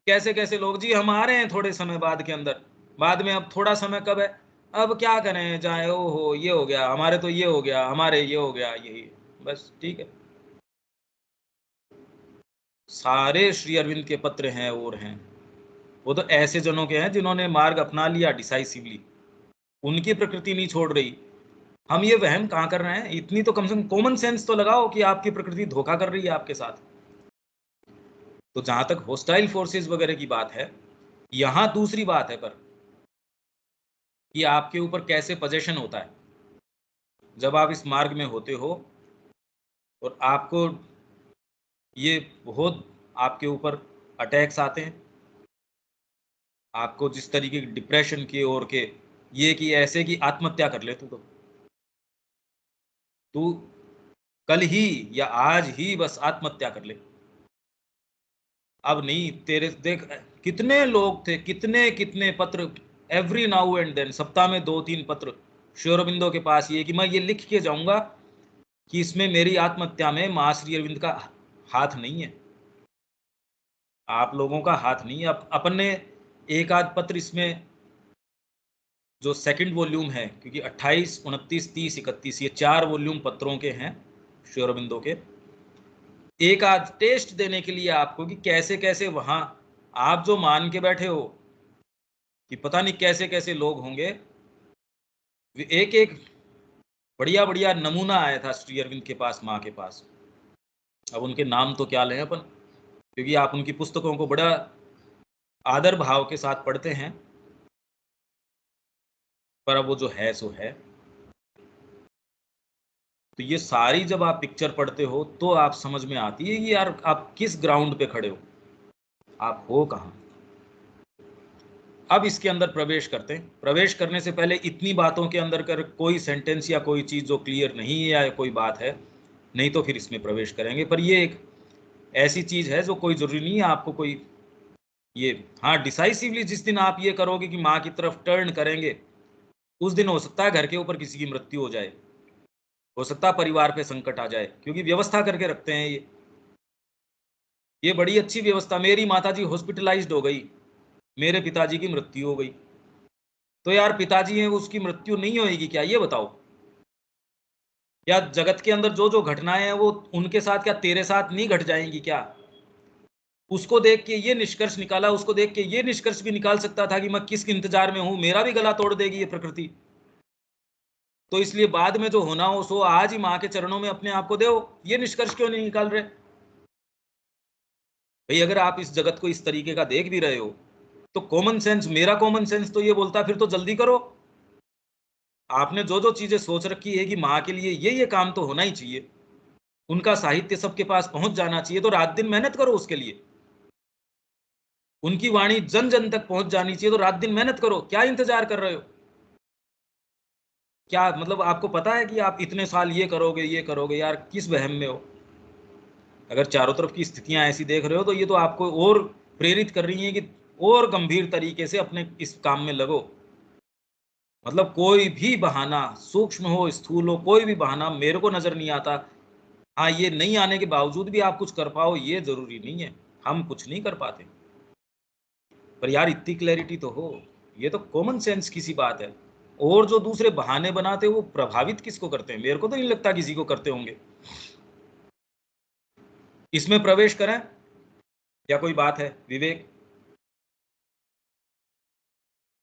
कैसे कैसे लोग जी, हम आ रहे हैं थोड़े समय बाद के अंदर, बाद में। अब थोड़ा समय कब है? अब क्या करें, जाए ओ हो ये हो गया हमारे, तो ये हो गया हमारे, ये हो गया, यही बस ठीक है। सारे श्री अरविंद के पत्र हैं और हैं, वो तो ऐसे जनों के हैं जिन्होंने मार्ग अपना लिया डिसाइसिवली, उनकी प्रकृति नहीं छोड़ रही। हम ये वहम कहाँ कर रहे हैं? इतनी तो कम से कम कॉमन सेंस तो लगाओ कि आपकी प्रकृति धोखा कर रही है आपके साथ। तो जहां तक होस्टाइल फोर्सेस वगैरह की बात है, यहां दूसरी बात है पर कि आपके ऊपर कैसे पोजेशन होता है जब आप इस मार्ग में होते हो, और आपको ये बहुत आपके ऊपर अटैक्स आते हैं, आपको जिस तरीके की डिप्रेशन की ओर के, ये कि ऐसे कि आत्महत्या कर ले तू तो, तू कल ही या आज ही बस आत्महत्या कर ले। अब नहीं, तेरे देख कितने लोग थे, कितने कितने पत्र एवरी नाउ एंड देन, सप्ताह में 2-3 पत्र श्री अरविंदो के पास ये कि मैं ये लिख के जाऊंगा कि इसमें मेरी आत्महत्या में मां श्री अरविंद का हाथ नहीं है, आप लोगों का हाथ नहीं है। अपन ने एक आध पत्र इसमें जो सेकंड वॉल्यूम है, क्योंकि 28, 29, 30, 31 ये 4 वॉल्यूम पत्रों के हैं श्री अरविंदो के, एक आध टेस्ट देने के लिए आपको कि कैसे कैसे वहां आप जो मान के बैठे हो कि पता नहीं कैसे कैसे लोग होंगे, एक एक बढ़िया बढ़िया नमूना आया था श्री अरविंद के पास, माँ के पास। अब उनके नाम तो क्या लें अपन, क्योंकि आप उनकी पुस्तकों को बड़ा आदर भाव के साथ पढ़ते हैं, पर अब वो जो है सो है। तो ये सारी जब आप पिक्चर पढ़ते हो तो आप समझ में आती है कि यार आप किस ग्राउंड पे खड़े हो, आप हो कहाँ। अब इसके अंदर प्रवेश करते हैं। प्रवेश करने से पहले इतनी बातों के अंदर कर कोई सेंटेंस या कोई चीज़ जो क्लियर नहीं है या कोई बात है, नहीं तो फिर इसमें प्रवेश करेंगे। पर ये एक ऐसी चीज़ है जो कोई ज़रूरी नहीं है आपको कोई ये, हाँ डिसाइसिवली जिस दिन आप ये करोगे कि माँ की तरफ टर्न करेंगे, उस दिन हो सकता है घर के ऊपर किसी की मृत्यु हो जाए, हो सकता है परिवार पे संकट आ जाए, क्योंकि व्यवस्था करके रखते हैं ये बड़ी अच्छी व्यवस्था। मेरी माताजी हॉस्पिटलाइज्ड हो गई, मेरे पिताजी की मृत्यु हो गई, तो यार पिताजी हैं उसकी मृत्यु नहीं होगी क्या, ये बताओ। या जगत के अंदर जो जो घटनाएं हैं वो उनके साथ क्या तेरे साथ नहीं घट जाएंगी क्या। उसको देख के ये निष्कर्ष निकाला, उसको देख के ये निष्कर्ष भी निकाल सकता था कि मैं किस इंतजार में हूं, मेरा भी गला तोड़ देगी ये प्रकृति, तो इसलिए बाद में जो होना हो सो आज ही माँ के चरणों में अपने आप को दो। ये निष्कर्ष क्यों नहीं निकाल रहे भाई? अगर आप इस जगत को इस तरीके का देख भी रहे हो तो कॉमन सेंस, मेरा कॉमन सेंस तो ये बोलता फिर तो जल्दी करो। आपने जो जो चीजें सोच रखी है कि माँ के लिए ये काम तो होना ही चाहिए, उनका साहित्य सबके पास पहुंच जाना चाहिए, तो रात दिन मेहनत करो उसके लिए। उनकी वाणी जन जन तक पहुंच जानी चाहिए, तो रात दिन मेहनत करो। क्या इंतजार कर रहे हो? क्या मतलब आपको पता है कि आप इतने साल ये करोगे यार, किस वहम में हो? अगर चारों तरफ की स्थितियां ऐसी देख रहे हो तो ये तो आपको और प्रेरित कर रही हैं कि और गंभीर तरीके से अपने इस काम में लगो। मतलब कोई भी बहाना, सूक्ष्म हो स्थूल हो, कोई भी बहाना मेरे को नजर नहीं आता। हाँ, ये नहीं आने के बावजूद भी आप कुछ कर पाओ ये जरूरी नहीं है, हम कुछ नहीं कर पाते, पर यार इतनी क्लैरिटी तो हो, ये तो कॉमन सेंस की सी बात है। और जो दूसरे बहाने बनाते वो प्रभावित किसको करते हैं? मेरे को तो नहीं लगता किसी को करते होंगे। इसमें प्रवेश करें या कोई बात है विवेक?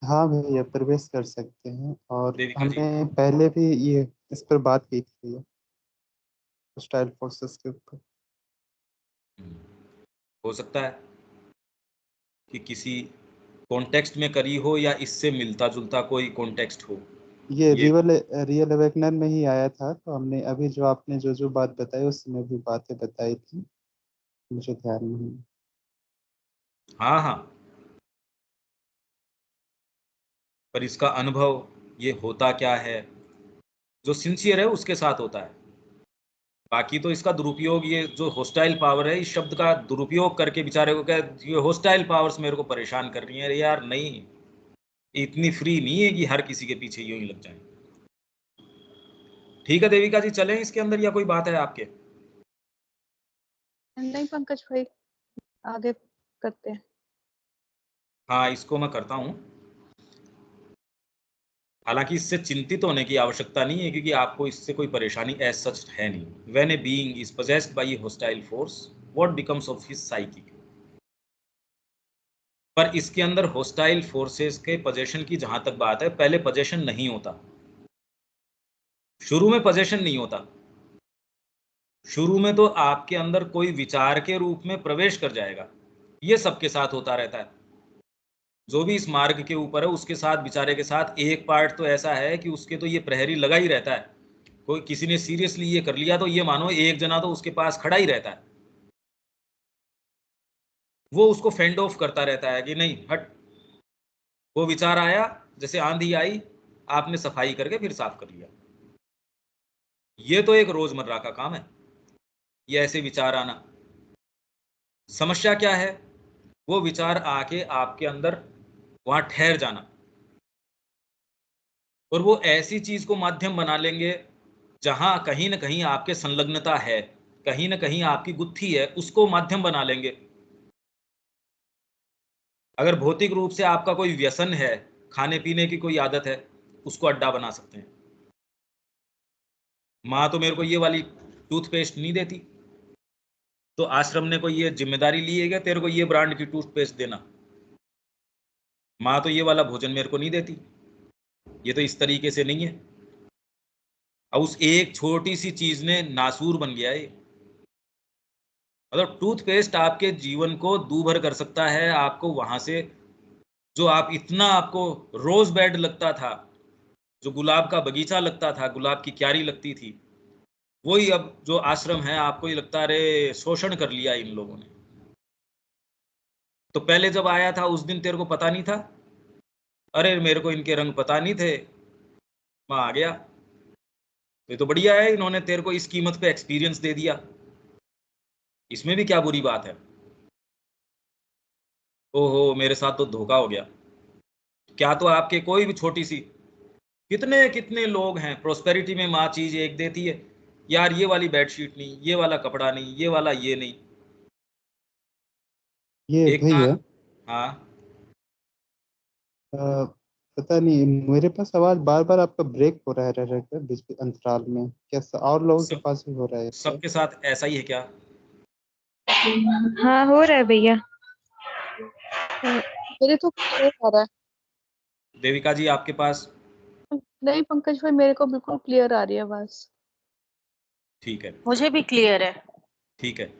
हाँ भैया, प्रवेश कर सकते हैं। और देविका जी, हमने पहले भी ये इस पर बात की थी भैया, स्टाइल फोर्सेस के ऊपर। हो सकता है कि किसी कॉन्टेक्स्ट में करी हो या इससे मिलता जुलता कोई कॉन्टेक्स्ट हो। ये ये रियल अवेकनर में ही आया था, तो हमने अभी जो आपने जो जो बात बताई उसमें भी बातें बताई थी, मुझे ध्यान नहीं। हाँ हाँ, पर इसका अनुभव ये होता क्या है, जो सिंसियर है उसके साथ होता है। बाकी तो इसका दुरुपयोग, ये जो हॉस्टाइल पावर है, इस शब्द का दुरुपयोग करके बेचारे को क्या, ये हॉस्टाइल पावर्स मेरे को परेशान कर रही है। अरे यार नहीं, इतनी फ्री नहीं है कि हर किसी के पीछे यूं ही लग जाए। ठीक है देविका जी, चलें इसके अंदर या कोई बात है आपके? नहीं पंकज भाई, आगे करते हैं। हाँ, इसको मैं करता हूँ। हालांकि इससे चिंतित होने की आवश्यकता नहीं है, क्योंकि आपको इससे कोई परेशानी एज सच है नहीं। When a being is possessed by A hostile force, what becomes of his psyche. पर इसके अंदर हॉस्टाइल फोर्सेस के पोजेशन की जहां तक बात है, पहले पोजेशन नहीं होता, शुरू में पोजेशन नहीं होता। शुरू में तो आपके अंदर कोई विचार के रूप में प्रवेश कर जाएगा। ये सबके साथ होता रहता है, जो भी इस मार्ग के ऊपर है उसके साथ, बेचारे के साथ एक पार्ट तो ऐसा है कि उसके तो ये प्रहरी लगा ही रहता है। कोई किसी ने सीरियसली ये कर लिया तो ये मानो एक जना तो उसके पास खड़ा ही रहता है, वो उसको फेंड ऑफ करता रहता है कि नहीं हट। वो विचार आया, जैसे आंधी आई, आपने सफाई करके फिर साफ कर लिया। ये तो एक रोजमर्रा का काम है, ये ऐसे विचार आना। समस्या क्या है? वो विचार आके आपके अंदर वहां ठहर जाना, और वो ऐसी चीज को माध्यम बना लेंगे जहां कहीं ना कहीं आपके संलग्नता है, कहीं ना कहीं आपकी गुत्थी है, उसको माध्यम बना लेंगे। अगर भौतिक रूप से आपका कोई व्यसन है, खाने पीने की कोई आदत है, उसको अड्डा बना सकते हैं। माँ तो मेरे को ये वाली टूथपेस्ट नहीं देती, तो आश्रम ने कोई ये जिम्मेदारी ली है क्या तेरे को ये ब्रांड की टूथपेस्ट देना? माँ तो ये वाला भोजन मेरे को नहीं देती, ये तो इस तरीके से नहीं है। अब उस एक छोटी सी चीज ने नासूर बन गया है। मतलब टूथपेस्ट आपके जीवन को दूभर कर सकता है। आपको वहां से जो आप इतना आपको रोज बेड लगता था, जो गुलाब का बगीचा लगता था, गुलाब की क्यारी लगती थी, वही अब जो आश्रम है आपको ये लगता है अरे शोषण कर लिया इन लोगों ने। तो पहले जब आया था उस दिन तेरे को पता नहीं था? अरे मेरे को इनके रंग पता नहीं थे, मैं आ गया। तो ये तो बढ़िया है, इन्होंने तेरे को इस कीमत पे एक्सपीरियंस दे दिया, इसमें भी क्या बुरी बात है? ओहो मेरे साथ तो धोखा हो गया। क्या तो आपके कोई भी छोटी सी, कितने कितने लोग हैं प्रोस्पेरिटी में माँ चीज एक देती है, यार ये वाली बेडशीट नहीं, ये वाला कपड़ा नहीं, ये वाला ये नहीं। ये एक का, भैया, हाँ अ, पता नहीं मेरे पास आवाज बार बार आपका ब्रेक हो रहा है, रह रहकर बीच बीच अंतराल में। क्या और लोगों के सब पास भी हो रहा है क्या? सबके साथ ऐसा ही है क्या? हाँ हो रहा है भैया। मेरे तो क्लियर आ रहा देविका जी आपके पास? है। नहीं पंकज भाई, मेरे को बिल्कुल क्लियर आ रही है आवाज। ठीक है, मुझे भी क्लियर है। ठीक है।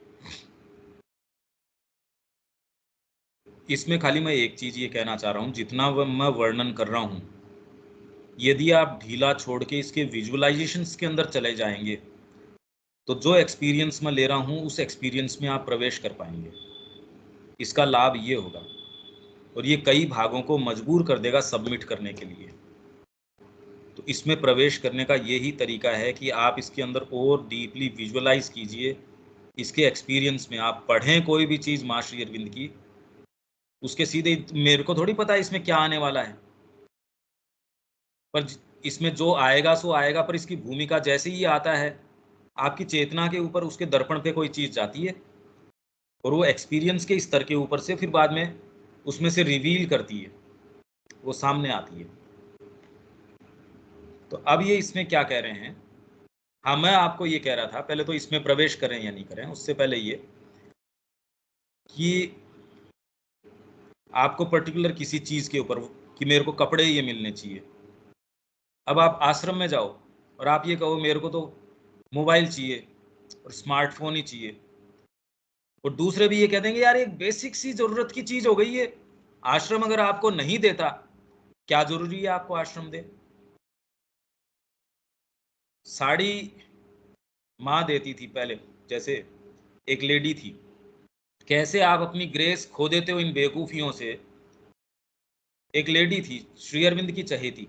इसमें खाली मैं एक चीज ये कहना चाह रहा हूँ, जितना मैं वर्णन कर रहा हूँ, यदि आप ढीला छोड़ के इसके विजुअलाइजेशंस के अंदर चले जाएंगे, तो जो एक्सपीरियंस मैं ले रहा हूँ उस एक्सपीरियंस में आप प्रवेश कर पाएंगे। इसका लाभ ये होगा, और ये कई भागों को मजबूर कर देगा सबमिट करने के लिए। तो इसमें प्रवेश करने का यही तरीका है कि आप इसके अंदर और डीपली विजुअलाइज कीजिए, इसके एक्सपीरियंस में आप पढ़ें कोई भी चीज़ माँ श्री अरविंद की, उसके सीधे मेरे को थोड़ी पता है इसमें क्या आने वाला है, पर इसमें जो आएगा सो आएगा। पर इसकी भूमिका जैसे ही आता है, आपकी चेतना के ऊपर उसके दर्पण पे कोई चीज़ जाती है, और वो एक्सपीरियंस के स्तर के ऊपर से फिर बाद में उसमें से रिवील करती है, वो सामने आती है। तो अब ये इसमें क्या कह रहे हैं? हाँ मैं आपको ये कह रहा था, पहले तो इसमें प्रवेश करें या नहीं करें, उससे पहले ये कि आपको पर्टिकुलर किसी चीज़ के ऊपर, कि मेरे को कपड़े ये मिलने चाहिए। अब आप आश्रम में जाओ और आप ये कहो मेरे को तो मोबाइल चाहिए और स्मार्टफोन ही चाहिए, और दूसरे भी ये कह देंगे यार एक बेसिक सी जरूरत की चीज हो गई है, आश्रम अगर आपको नहीं देता, क्या जरूरी है आपको आश्रम दे? साड़ी माँ देती थी पहले, जैसे एक लेडी थी, कैसे आप अपनी ग्रेस खो देते हो इन बेवकूफियों से। एक लेडी थी श्री अरविंद की चहेती,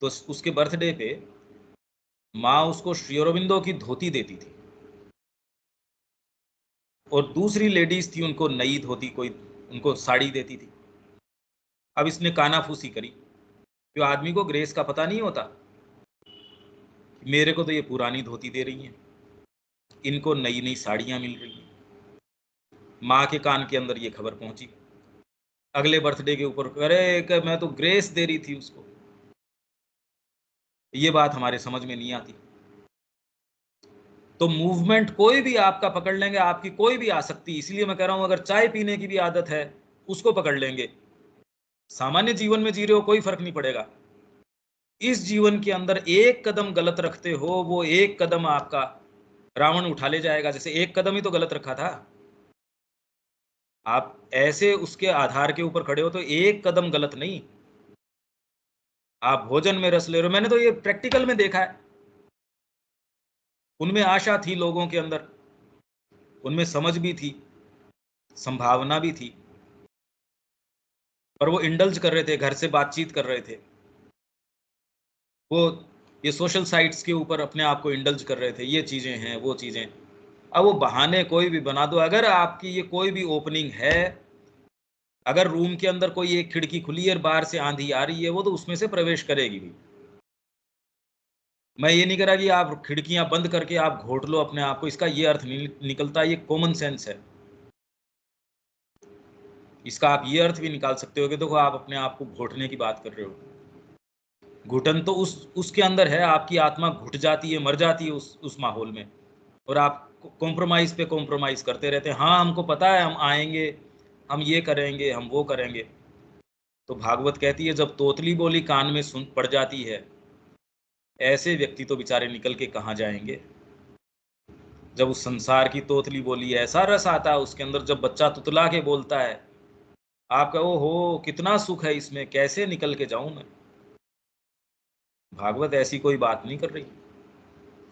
तो उसके बर्थडे पे माँ उसको श्री अरविंदो की धोती देती थी, और दूसरी लेडीज थी उनको नई धोती, कोई उनको साड़ी देती थी। अब इसने कानाफूसी करी, जो आदमी को ग्रेस का पता नहीं होता, मेरे को तो ये पुरानी धोती दे रही हैं, इनको नई नई साड़ियां मिल रही हैं। माँ के कान के अंदर ये खबर पहुंची, अगले बर्थडे के ऊपर अरे मैं तो ग्रेस दे रही थी उसको। ये बात हमारे समझ में नहीं आती। तो मूवमेंट कोई भी आपका पकड़ लेंगे, आपकी कोई भी आसक्ति, इसलिए मैं कह रहा हूं अगर चाय पीने की भी आदत है उसको पकड़ लेंगे, सामान्य जीवन में जी रहे हो कोई फर्क नहीं पड़ेगा। इस जीवन के अंदर एक कदम गलत रखते हो, वो एक कदम आपका रावण उठा ले जाएगा। जैसे एक कदम ही तो गलत रखा था, आप ऐसे उसके आधार के ऊपर खड़े हो तो एक कदम गलत नहीं। आप भोजन में रस ले रहे हो, मैंने तो ये प्रैक्टिकल में देखा है। उनमें आशा थी लोगों के अंदर, उनमें समझ भी थी, संभावना भी थी, पर वो इंडल्ज कर रहे थे, घर से बातचीत कर रहे थे, वो ये सोशल साइट्स के ऊपर अपने आप को इंडल्ज कर रहे थे, ये चीज़ें हैं, वो चीज़ें। अब वो बहाने कोई भी बना दो, अगर आपकी ये कोई भी ओपनिंग है, अगर रूम के अंदर कोई एक खिड़की खुली है और बाहर से आंधी आ रही है, वो तो उसमें से प्रवेश करेगी भी। मैं ये नहीं कह रहा कि आप खिड़कियां बंद करके आप घोट लो अपने आप को, इसका ये अर्थ नहीं निकलता, ये कॉमन सेंस है। इसका आप ये अर्थ भी निकाल सकते हो कि देखो आप अपने आप को घोटने की बात कर रहे हो। घुटन तो उसके अंदर है, आपकी आत्मा घुट जाती है, मर जाती है उस माहौल में, और आप कॉम्प्रोमाइज़ पे कॉम्प्रोमाइज़ करते रहते हैं। हाँ, हमको पता है हम आएंगे, हम ये करेंगे, हम वो करेंगे। तो भागवत कहती है जब तोतली बोली कान में सुन पड़ जाती है, ऐसे व्यक्ति तो बेचारे निकल के कहाँ जाएंगे। जब उस संसार की तोतली बोली ऐसा रस आता है उसके अंदर, जब बच्चा तुतला के बोलता है, आपका ओ हो कितना सुख है इसमें, कैसे निकल के जाऊं मैं। भागवत ऐसी कोई बात नहीं कर रही,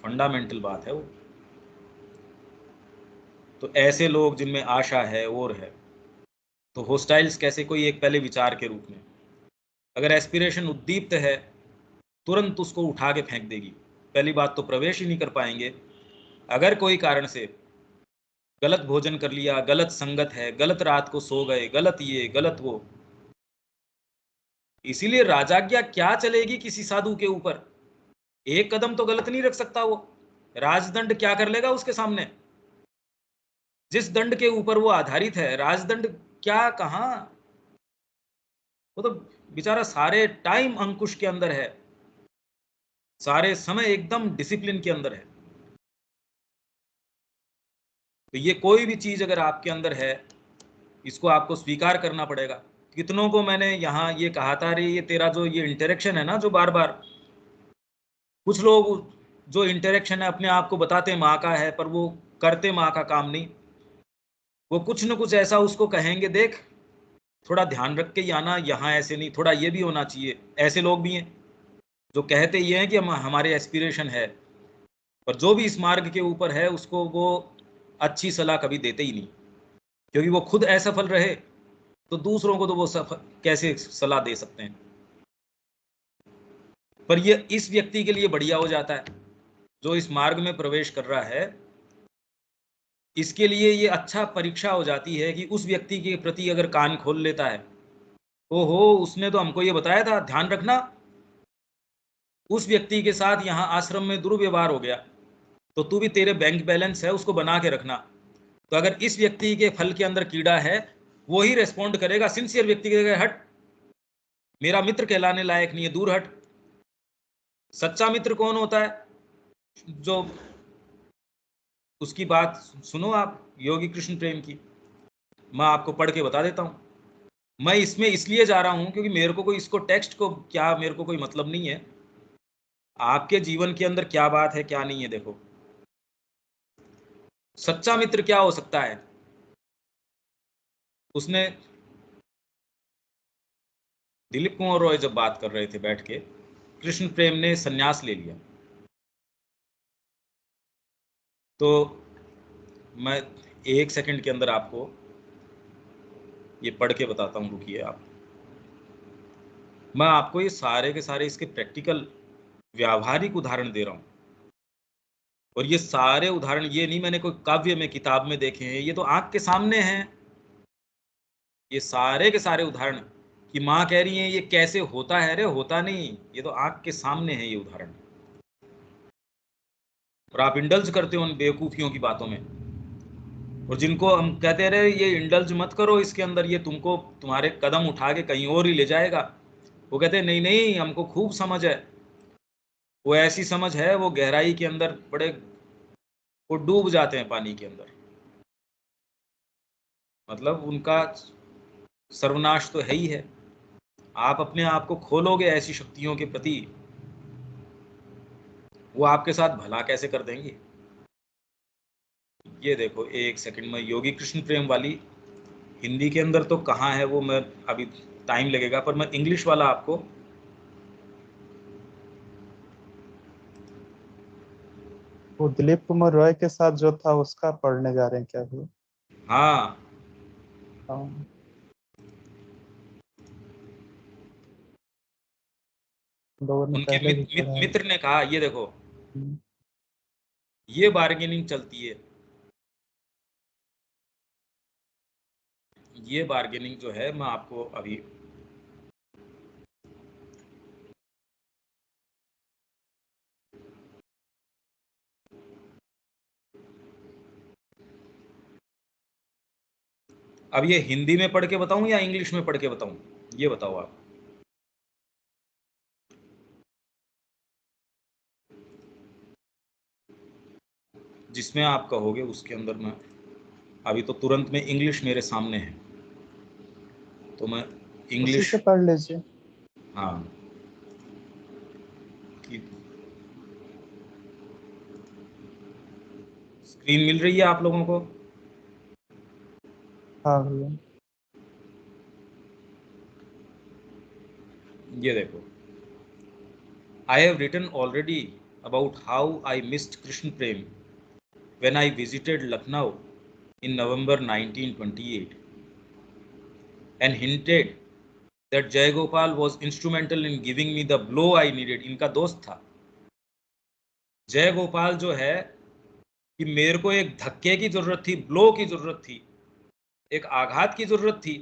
फंडामेंटल बात है वो। तो ऐसे लोग जिनमें आशा है और है, तो होस्टाइल्स कैसे, कोई एक पहले विचार के रूप में, अगर एस्पिरेशन उद्दीप्त है तुरंत उसको उठा के फेंक देगी। पहली बात तो प्रवेश ही नहीं कर पाएंगे। अगर कोई कारण से गलत भोजन कर लिया, गलत संगत है, गलत रात को सो गए, गलत ये गलत वो, इसीलिए राजाज्ञा क्या चलेगी किसी साधु के ऊपर। एक कदम तो गलत नहीं रख सकता वो, राजदंड क्या कर लेगा उसके सामने। जिस दंड के ऊपर वो आधारित है, राजदंड क्या कहां, वो तो बेचारा सारे टाइम अंकुश के अंदर है, सारे समय एकदम डिसिप्लिन के अंदर है। तो ये कोई भी चीज अगर आपके अंदर है, इसको आपको स्वीकार करना पड़ेगा। कितनों को मैंने यहाँ ये कहा था, अरे ये तेरा जो ये इंटरेक्शन है ना, जो बार बार कुछ लोग जो इंटरेक्शन है अपने आप को बताते माँ का है, पर वो करते माँ का काम नहीं। वो कुछ न कुछ ऐसा उसको कहेंगे, देख थोड़ा ध्यान रख के ही आना, यहाँ ऐसे नहीं, थोड़ा ये भी होना चाहिए। ऐसे लोग भी हैं जो कहते ये हैं कि हम हमारे एस्पिरेशन है, पर जो भी इस मार्ग के ऊपर है उसको वो अच्छी सलाह कभी देते ही नहीं, क्योंकि वो खुद असफल रहे तो दूसरों को तो वो सफल कैसे सलाह दे सकते हैं। पर ये इस व्यक्ति के लिए बढ़िया हो जाता है जो इस मार्ग में प्रवेश कर रहा है, इसके लिए ये अच्छा परीक्षा हो जाती है कि उस व्यक्ति के प्रति अगर कान खोल लेता है, ओहो उसने तो हमको ये बताया था ध्यान रखना, उस व्यक्ति के साथ यहाँ आश्रम में दुर्व्यवहार हो गया, तो तू भी, तेरे बैंक बैलेंस है उसको बना के रखना। तो अगर इस व्यक्ति के फल के अंदर कीड़ा है, वो ही रेस्पॉन्ड करेगा। सिंसियर व्यक्ति कहेगा हट, मेरा मित्र कहलाने लायक नहीं है, दूर हट। सच्चा मित्र कौन होता है? जो उसकी बात सुनो आप, योगी कृष्ण प्रेम की, मैं आपको पढ़ के बता देता हूँ। मैं इसमें इसलिए जा रहा हूँ क्योंकि मेरे को कोई इसको टेक्स्ट को क्या, मेरे को कोई मतलब नहीं है, आपके जीवन के अंदर क्या बात है क्या नहीं है। देखो सच्चा मित्र क्या हो सकता है। उसने, दिलीप कुमार रॉय जब बात कर रहे थे बैठ के, कृष्ण प्रेम ने सन्यास ले लिया, तो मैं 1 सेकंड के अंदर आपको ये पढ़ के बताता हूँ, रुकिए आप। मैं आपको ये सारे के सारे इसके प्रैक्टिकल व्यावहारिक उदाहरण दे रहा हूँ, और ये सारे उदाहरण ये नहीं मैंने कोई काव्य में किताब में देखे हैं, ये तो आंख के सामने हैं। ये सारे के सारे उदाहरण कि माँ कह रही है ये कैसे होता है, अरे होता नहीं, ये तो आंख के सामने है ये उदाहरण, और आप इंडल्ज करते हो उन बेवकूफियों की बातों में। और जिनको हम कहते रहे ये इंडल्ज मत करो इसके अंदर, ये तुमको तुम्हारे कदम उठा के कहीं और ही ले जाएगा, वो कहते हैं नहीं नहीं हमको खूब समझ है। वो ऐसी समझ है, वो गहराई के अंदर बड़े, वो डूब जाते हैं पानी के अंदर, मतलब उनका सर्वनाश तो है ही है। आप अपने आप को खोलोगे ऐसी शक्तियों के प्रति, वो आपके साथ भला कैसे कर देंगे। ये देखो 1 सेकंड में योगी कृष्ण प्रेम वाली, हिंदी के अंदर तो कहाँ है वो, मैं अभी टाइम लगेगा, पर मैं इंग्लिश वाला आपको, वो दिलीप कुमार रॉय के साथ जो था उसका पढ़ने जा रहे हैं क्या अभी? हाँ हाँ। लोगों ने उनके पहले भी पढ़ा है। मित्र ने कहा ये देखो हम्म, ये बार्गेनिंग चलती है, ये बार्गेनिंग जो है मैं आपको अभी अब ये हिंदी में पढ़ के बताऊं या इंग्लिश में पढ़ के बताऊं, ये बताओ आप। जिसमें आप कहोगे उसके अंदर मैं अभी तो तुरंत में इंग्लिश मेरे सामने है तो मैं उसी इंग्लिश, से पढ़ लीजिए। हाँ कि स्क्रीन मिल रही है आप लोगों को? हाँ भैया। ये देखो, I have written already about how I missed Krishna Prem when I visited Lucknow in November 1928 and hinted that Jay Gopal was instrumental in giving me the blow I needed. इनका दोस्त था जय गोपाल जो है कि मेरे को एक धक्के की जरूरत थी, ब्लो की जरूरत थी, एक आघात की जरूरत थी।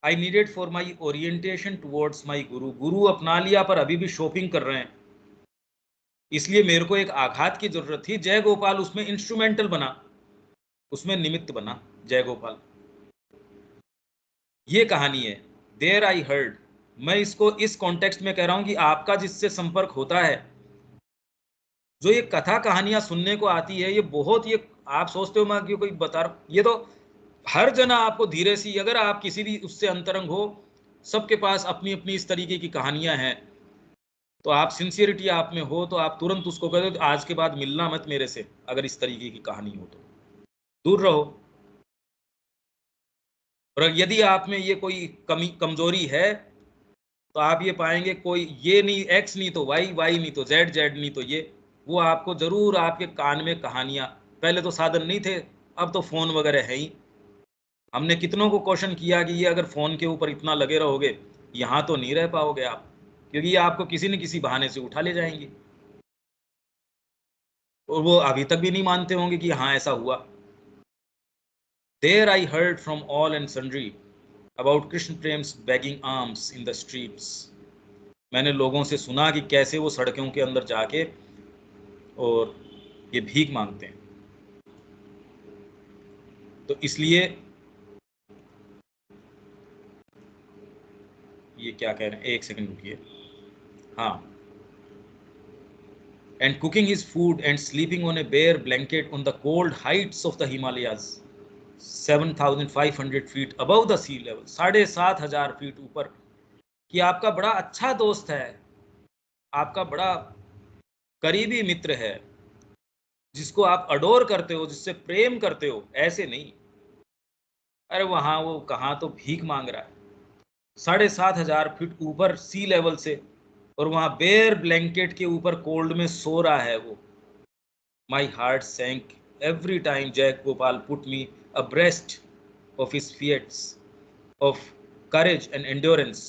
I needed for my orientation towards माई गुरु। गुरु अपना लिया पर अभी भी शॉपिंग कर रहे हैं, इसलिए मेरे को एक आघात की जरूरत थी। जय गोपाल उसमें इंस्ट्रूमेंटल बना, उसमें निमित्त बना जय गोपाल। ये कहानी है देयर आई हर्ड। मैं इसको इस कॉन्टेक्स्ट में कह रहा हूं कि आपका जिससे संपर्क होता है, जो ये कथा कहानियां सुनने को आती है, ये बहुत, ये आप सोचते हो मैं कि कोई बता रहा, ये तो हर जना आपको धीरे सी, अगर आप किसी भी उससे अंतरंग हो, सबके पास अपनी अपनी इस तरीके की कहानियां हैं, तो आप सिंसियरिटी आप में हो तो आप तुरंत उसको कहते हो आज के बाद मिलना मत मेरे से, अगर इस तरीके की कहानी हो तो दूर रहो। और यदि आप में ये कोई कमी कमजोरी है तो आप ये पाएंगे कोई ये नहीं एक्स नहीं तो वाई, वाई नहीं तो जेड, जेड नहीं तो ये, वो आपको जरूर आपके कान में कहानियां, पहले तो साधन नहीं थे, अब तो फोन वगैरह है ही। हमने कितनों को क्वेश्चन किया कि ये अगर फोन के ऊपर इतना लगे रहोगे यहाँ तो नहीं रह पाओगे आप, क्योंकि ये आपको किसी न किसी बहाने से उठा ले जाएंगे। और वो अभी तक भी नहीं मानते होंगे कि हाँ ऐसा हुआ। There I heard from all and sundry about Krishna Prem's begging alms in the streets. मैंने लोगों से सुना कि कैसे वो सड़कों के अंदर जाके और ये भीख मांगते हैं। तो इसलिए ये क्या कह रहे हैं, एक सेकंड रुकिए। हाँ, and cooking his food and sleeping on a bare blanket on the cold heights of the Himalayas, 7,500 feet above the sea level, 7,500 feet ऊपर। कि आपका बड़ा अच्छा दोस्त है, आपका बड़ा करीबी मित्र है, जिसको आप अडोर करते हो, जिससे प्रेम करते हो, ऐसे नहीं। अरे वहां वो कहाँ तो भीख मांग रहा है 7,500 फीट ऊपर सी लेवल से, और वहां बेयर ब्लैंकेट के ऊपर कोल्ड में सो रहा है वो। My heart sank every time Jack Gopal put me abreast of his feats of courage and endurance.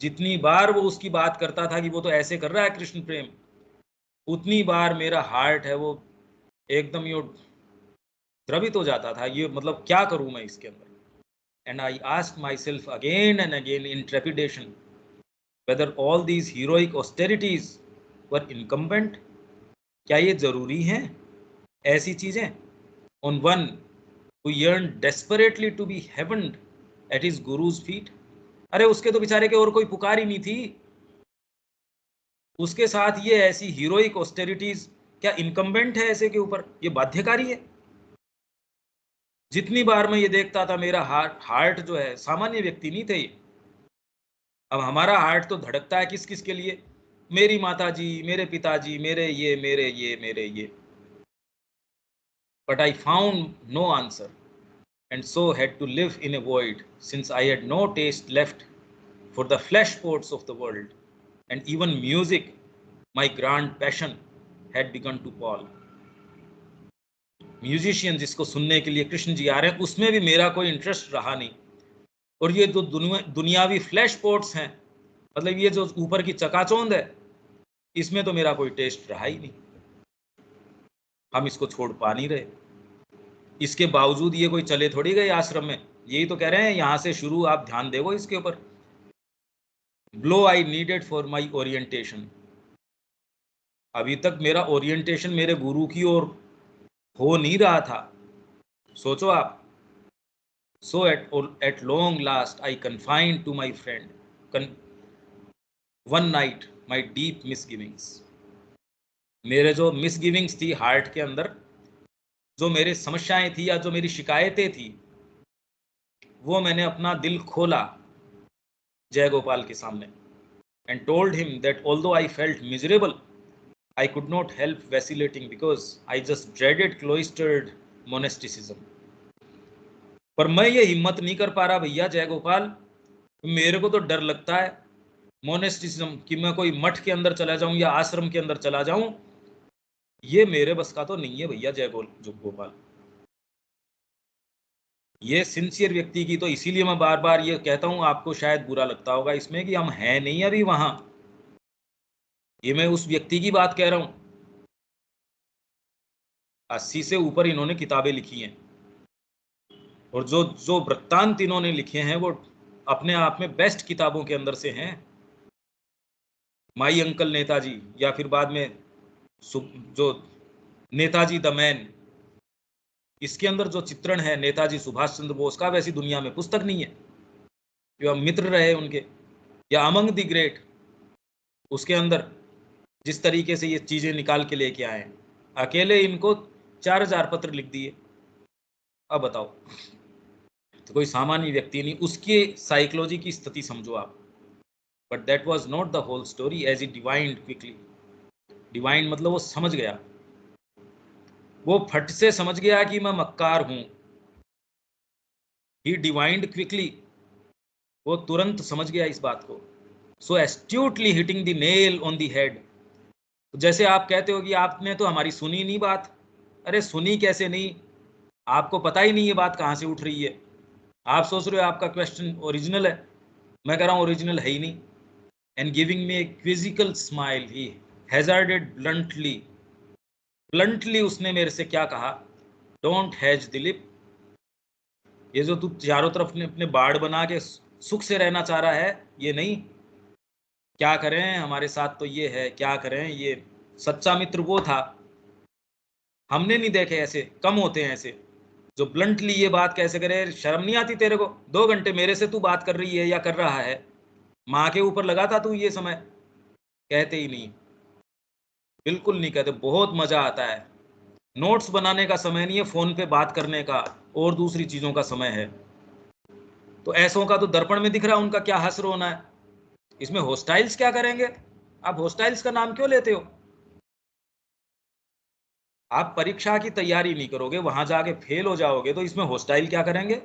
जितनी बार वो उसकी बात करता था कि वो तो ऐसे कर रहा है कृष्ण प्रेम, उतनी बार मेरा हार्ट है वो एकदम यो द्रवित हो जाता था। ये मतलब क्या करूं मैं इसके अंदर। And I asked my self again and again in trepidation whether all these heroic austerities were incumbent। क्या ये जरूरी हैं ऐसी चीजें? On one who yearned desperately to be heavened at his guru's feet। अरे उसके तो बेचारे के और कोई पुकार ही नहीं थी। उसके साथ ये ऐसी हीरोइक ऑस्टेरिटीज क्या इनकम्बेंट है ऐसे के ऊपर? ये बाध्यकारी है। जितनी बार मैं ये देखता था, मेरा हार्ट जो है, सामान्य व्यक्ति नहीं थे ये। अब हमारा हार्ट तो धड़कता है किस किस के लिए? मेरी माताजी, मेरे पिताजी, मेरे ये, मेरे ये, मेरे ये। But I found no answer and so had to live in a void, since I had no taste left for the flesh pots of the world, and even music, my grand passion, had begun to pall। Musician जिसको सुनने के लिए कृष्ण जी आ रहे हैं, उसमें भी मेरा कोई इंटरेस्ट रहा नहीं। और ये जो दुनियावी फ्लैश पॉट्स हैं, मतलब ये जो ऊपर की चकाचौंध है, इसमें तो मेरा कोई टेस्ट रहा ही नहीं। हम इसको छोड़ पा नहीं रहे। इसके बावजूद ये कोई चले थोड़ी गए आश्रम में। यही तो कह रहे हैं, यहां से शुरू, आप ध्यान देवो इसके ऊपर। Blow I needed for my orientation. अभी तक मेरा ओरिएंटेशन मेरे गुरु की ओर हो नहीं रहा था। सोचो आप। So at long last I confided to my friend one night my deep misgivings. मेरे जो मिसगिविंग्स थी हार्ट के अंदर, जो मेरे समस्याएं थी या जो मेरी शिकायतें थी, वो मैंने अपना दिल खोला जय गोपाल के सामने, and told him that although I felt miserable, I could not help vacillating because I just dreaded cloistered monasticism. पर मैं ये हिम्मत नहीं कर पा रहा भैया जय गोपाल, मेरे को तो डर लगता है मोनेस्टिज्म कि मैं कोई मठ के अंदर चला जाऊं या आश्रम के अंदर चला जाऊं। ये मेरे बस का तो नहीं है भैया जय गोपाल। ये सिंसियर व्यक्ति की, तो इसीलिए मैं बार बार ये कहता हूं, आपको शायद बुरा लगता होगा इसमें कि हम हैं नहीं अभी वहां। ये मैं उस व्यक्ति की बात कह रहा हूं। 80 से ऊपर इन्होंने किताबें लिखी हैं, और जो जो वृत्तांत इन्होंने लिखे हैं वो अपने आप में बेस्ट किताबों के अंदर से हैं। माई अंकल नेताजी, या फिर बाद में जो नेताजी द मैन, इसके अंदर जो चित्रण है नेताजी सुभाष चंद्र बोस का, वैसी दुनिया में पुस्तक नहीं है। जो मित्र रहे उनके, या अमंग द ग्रेट, उसके अंदर जिस तरीके से ये चीजें निकाल के लेके आए, अकेले इनको 4000 पत्र लिख दिए। अब बताओ, तो कोई सामान्य व्यक्ति नहीं, उसकी साइकोलॉजी की स्थिति समझो आप। But that was not the whole story as he divined quickly. Divine मतलब वो समझ गया, वो फट से समझ गया कि मैं मक्कार हूं। ही डिवाइंड क्विकली, वो तुरंत समझ गया इस बात को। So astutely hitting the nail on the head. जैसे आप कहते हो कि आपने तो हमारी सुनी नहीं बात। अरे सुनी कैसे नहीं, आपको पता ही नहीं ये बात कहां से उठ रही है। आप सोच रहे हो आपका क्वेश्चन ओरिजिनल है, मैं कह रहा हूं ओरिजिनल है ही नहीं। And giving me a quizzical smile he hazarded bluntly उसने मेरे से क्या कहा, डोंट हैज दिलीप। ये जो तू चारों तरफ अपने बाड़ बना के सुख से रहना चाह रहा है, ये नहीं। क्या करें, हमारे साथ तो ये है, क्या करें। ये सच्चा मित्र वो था, हमने नहीं देखे ऐसे, कम होते हैं ऐसे जो ब्लंटली ये बात कैसे करे। शर्म नहीं आती तेरे को? 2 घंटे मेरे से तू बात कर रही है या कर रहा है, माँ के ऊपर लगा था तू ये समय? कहते ही नहीं, बिल्कुल नहीं कहते। बहुत मजा आता है। नोट्स बनाने का समय नहीं है, फोन पे बात करने का और दूसरी चीजों का समय है। तो ऐसों का तो दर्पण में दिख रहा है उनका क्या हश्र होना है। इसमें होस्टाइल्स क्या करेंगे? आप होस्टाइल्स का नाम क्यों लेते हो? आप परीक्षा की तैयारी नहीं करोगे, वहां जाके फेल हो जाओगे, तो इसमें होस्टाइल क्या करेंगे?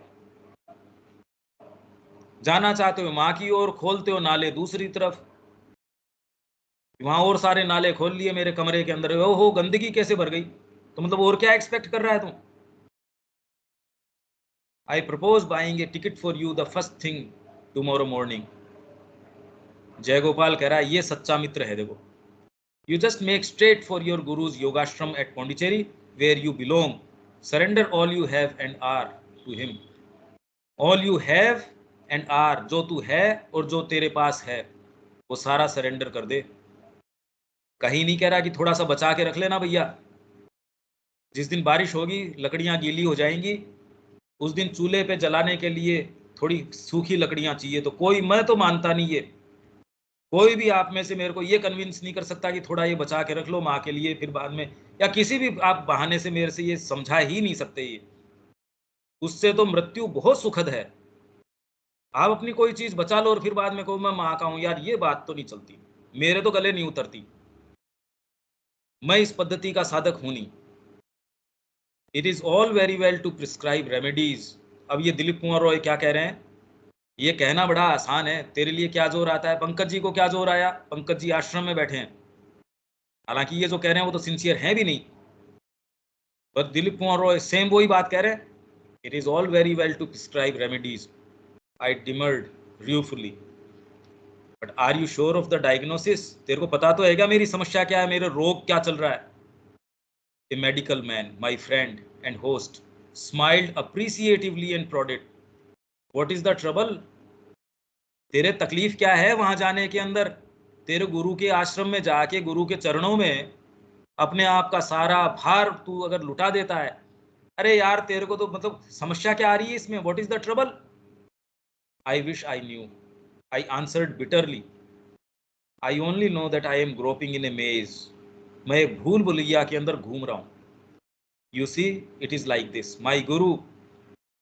जाना चाहते हो माँ की ओर, खोलते हो नाले दूसरी तरफ। वहां और सारे नाले खोल लिए मेरे कमरे के अंदर, ओहो गंदगी कैसे भर गई। तो मतलब और क्या एक्सपेक्ट कर रहा है तू? I propose buying A ticket for you the first thing tomorrow morning. जय गोपाल कह रहा है ये सच्चा मित्र है। देखो, you just make straight for your guru's yogashram at Pondicherry where you belong. Surrender all you have and are to him. All you have and are, जो तू है और जो तेरे पास है वो सारा सरेंडर कर दे। कहीं नहीं कह रहा कि थोड़ा सा बचा के रख लेना भैया, जिस दिन बारिश होगी लकड़ियां गीली हो जाएंगी, उस दिन चूल्हे पे जलाने के लिए थोड़ी सूखी लकड़ियां चाहिए। तो कोई, मैं तो मानता नहीं है, कोई भी आप में से मेरे को ये कन्विंस नहीं कर सकता कि थोड़ा ये बचा के रख लो माँ के लिए, फिर बाद में, या किसी भी आप बहाने से मेरे से ये समझा ही नहीं सकते। ये उससे तो मृत्यु बहुत सुखद है। आप अपनी कोई चीज बचा लो और फिर बाद में कहो मैं माँ का हूं, यार ये बात तो नहीं चलती, मेरे तो गले नहीं उतरती। मैं इस पद्धति का साधक हूं नहीं। It is all very well to prescribe remedies. अब ये दिलीप कुमार रॉय क्या कह रहे हैं, ये कहना बड़ा आसान है, तेरे लिए क्या जोर आता है? पंकज जी को क्या जोर आया? पंकज जी आश्रम में बैठे हैं, हालांकि ये जो कह रहे हैं वो तो सिंसियर हैं भी नहीं, पर दिलीप कुमार रॉय सेम वही बात कह रहे हैं। It is all very well to prescribe remedies, I demurred ruefully. But are you sure of the diagnosis? तेरे को पता तो है क्या मेरी समस्या क्या है, मेरे रोग क्या चल रहा है? A medical man, my friend and host, smiled appreciatively and prodded. What is the trouble? तेरे तकलीफ क्या है वहां जाने के अंदर? तेरे गुरु के आश्रम में जाके गुरु के चरणों में अपने आप का सारा भार तू अगर लुटा देता है, अरे यार तेरे को तो मतलब समस्या क्या आ रही है इसमें? What is the trouble? I wish I knew. I answered bitterly. I only know that I am groping in a maze. मैं एक भूल भुलैया के अंदर घूम रहा हूँ. You see, it is like this. My guru,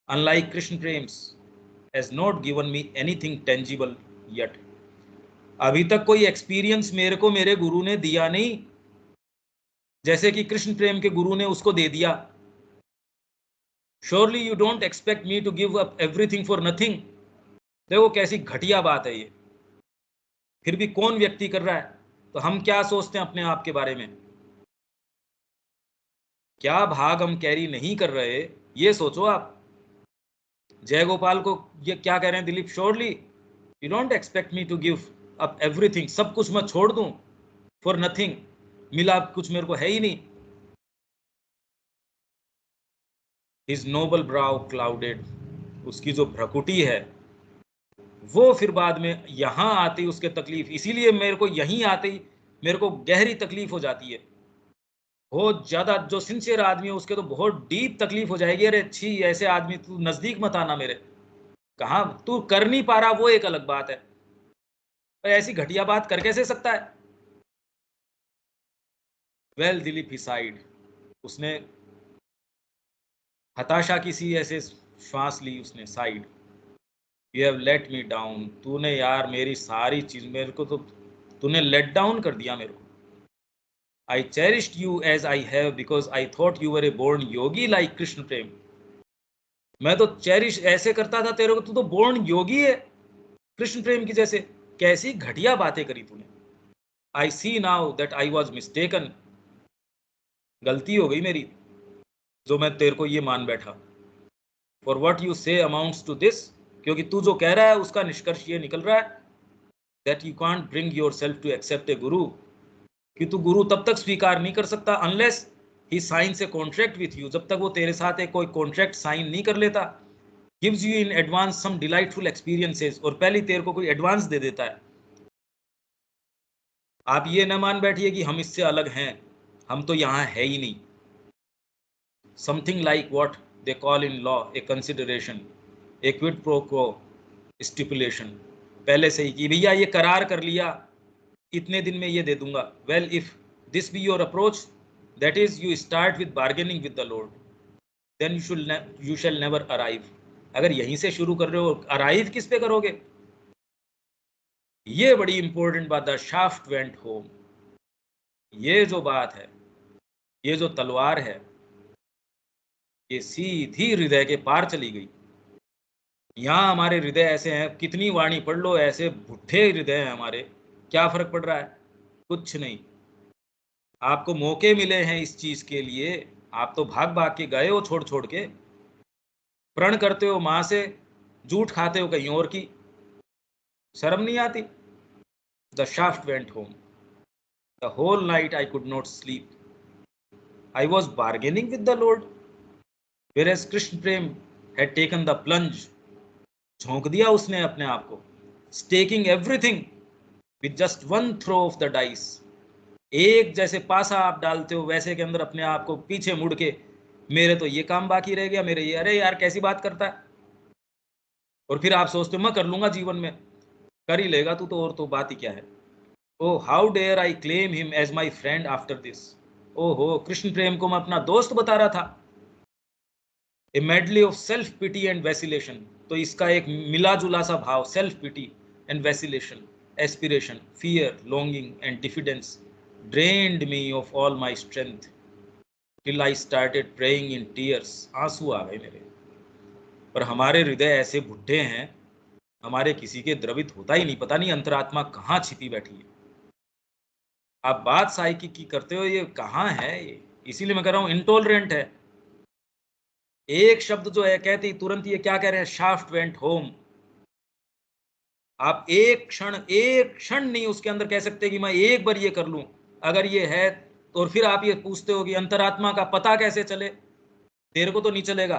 unlike Krishna Prems, has not given me anything tangible yet. अभी तक कोई एक्सपीरियंस मेरे को मेरे गुरु ने दिया नहीं, जैसे कि कृष्ण प्रेम के गुरु ने उसको दे दिया. Surely you don't expect me to give up everything for nothing. देखो कैसी घटिया बात है ये. फिर भी कौन व्यक्ति कर रहा है? तो हम क्या सोचते हैं अपने आप के बारे में? क्या भाग हम कैरी नहीं कर रहे, ये सोचो आप. जय गोपाल को ये क्या कह रहे हैं Dilip? Surely you don't expect me to give up everything. सब कुछ मैं छोड़ दूं फॉर नथिंग. मिला कुछ मेरे को है ही नहीं. हिज नोबल ब्राउ क्लाउडेड. उसकी जो भ्रकुटी है वो फिर बाद में यहां आती उसके तकलीफ. इसीलिए मेरे को यहीं आते ही मेरे को गहरी तकलीफ हो जाती है. बहुत ज्यादा जो सिंसियर आदमी है उसके तो बहुत डीप तकलीफ हो जाएगी. अरे छी, ऐसे आदमी तू नजदीक मत आना मेरे. कहां तू कर नहीं पा रहा वो एक अलग बात है, पर ऐसी घटिया बात कर कैसे सकता है? वेल दिलीप ही साइड. उसने हताशा की सी ऐसे श्वास ली. उसने side. You have let me down. तूने यार मेरी सारी चीज मेरे को तो तूने लेट डाउन कर दिया मेरे को. I cherished you as I have because I thought you were a born yogi like Krishna Prem. मैं तो चेरिश ऐसे करता था तेरे को, तू तो बोर्न योगी है कृष्ण प्रेम की जैसे. कैसी घटिया बातें करी तूने. I see now that I was mistaken. गलती हो गई मेरी जो मैं तेरे को ये मान बैठा. For what you say amounts to this. क्योंकि तू जो कह रहा है उसका निष्कर्ष ये निकल रहा है that you can't bring yourself to accept a guru. कि तू गुरु तब तक स्वीकार नहीं कर सकता unless he science a contract with you. जब तक वो तेरे साथ एक कोई कॉन्ट्रैक्ट साइन नहीं कर लेता. Gives you in advance some delightful experiences. और पहले तेरे को कोई एडवांस दे देता है. आप ये न मान बैठिए कि हम इससे अलग हैं, हम तो यहाँ है ही नहीं. Something like what they call in law A consideration, A quid pro quo stipulation. पहले से ही कि भैया ये करार कर लिया, इतने दिन में ये दे दूंगा. Well if this be your approach, that is you start with bargaining with the lord, then you shall never arrive. अगर यहीं से शुरू कर रहे हो, अराइव किस पे करोगे? ये बड़ी इंपॉर्टेंट बात है. Shaft went home. ये जो बात है, ये जो तलवार है, ये सीधी हृदय के पार चली गई. यहाँ हमारे हृदय ऐसे हैं, कितनी वाणी पढ़ लो, ऐसे भुट्ठे हृदय हैं हमारे. क्या फर्क पड़ रहा है? कुछ नहीं. आपको मौके मिले हैं इस चीज के लिए, आप तो भाग भाग के गए हो छोड़ छोड़ के. प्रण करते हो मां से, झूठ खाते हो कहीं और की. शर्म नहीं आती? The shaft went home. The whole night I could not sleep. I was bargaining with the lord, whereas Krishna Prem had taken the plunge. झोंक दिया उसने अपने आप को. staking everything with just one throw of the dice. एक जैसे पासा आप डालते हो वैसे के अंदर अपने आप को पीछे मुड़ के, मेरे तो ये काम बाकी रह गया, मेरे ये, अरे यार कैसी बात करता है. और फिर आप सोचते हो मैं कर लूंगा जीवन में. कर ही लेगा तू तो, और तो बात ही क्या है. Oh how dare I claim him as my friend after this. ओहो, कृष्ण प्रेम को मैं अपना दोस्त बता रहा था. A medley of self pity and vacillation. तो इसका एक मिला जुला सा भाव, self pity and vacillation, aspiration, fear, longing and diffidence drained me of all my strength till I started praying in tears. आंसू आ गए मेरे. पर हमारे हृदय ऐसे भुट्टे हैं, हमारे किसी के द्रवित होता ही नहीं. पता नहीं अंतरात्मा कहाँ छिपी बैठी है. आप बात साइकी की करते हो, ये कहाँ है ये? इसीलिए मैं कह रहा हूँ इंटॉलरेंट है. एक शब्द जो है कहते ही तुरंत ये क्या कह रहे हैं? Shaft went home. आप एक क्षण नहीं उसके अंदर कह सकते कि मैं एक बार ये कर लूं। अगर ये है तो और फिर आप ये पूछते हो कि अंतरात्मा का पता कैसे चले, तेरे को तो नहीं चलेगा।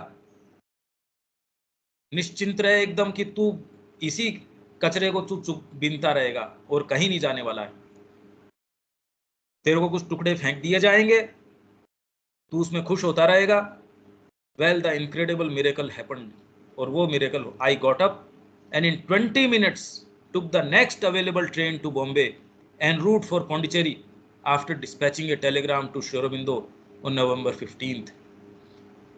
निश्चिंत रहे एकदम कि तू इसी कचरे को तू चुप बीनता रहेगा और कहीं नहीं जाने वाला है। तेरे को कुछ टुकड़े फेंक दिए जाएंगे, तू उसमें खुश होता रहेगा। Well the incredible miracle happened, और वो miracle, I got up and in 20 minutes took the next available train to Bombay en route for Pondicherry after dispatching a telegram to Sri Aurobindo on November 15th।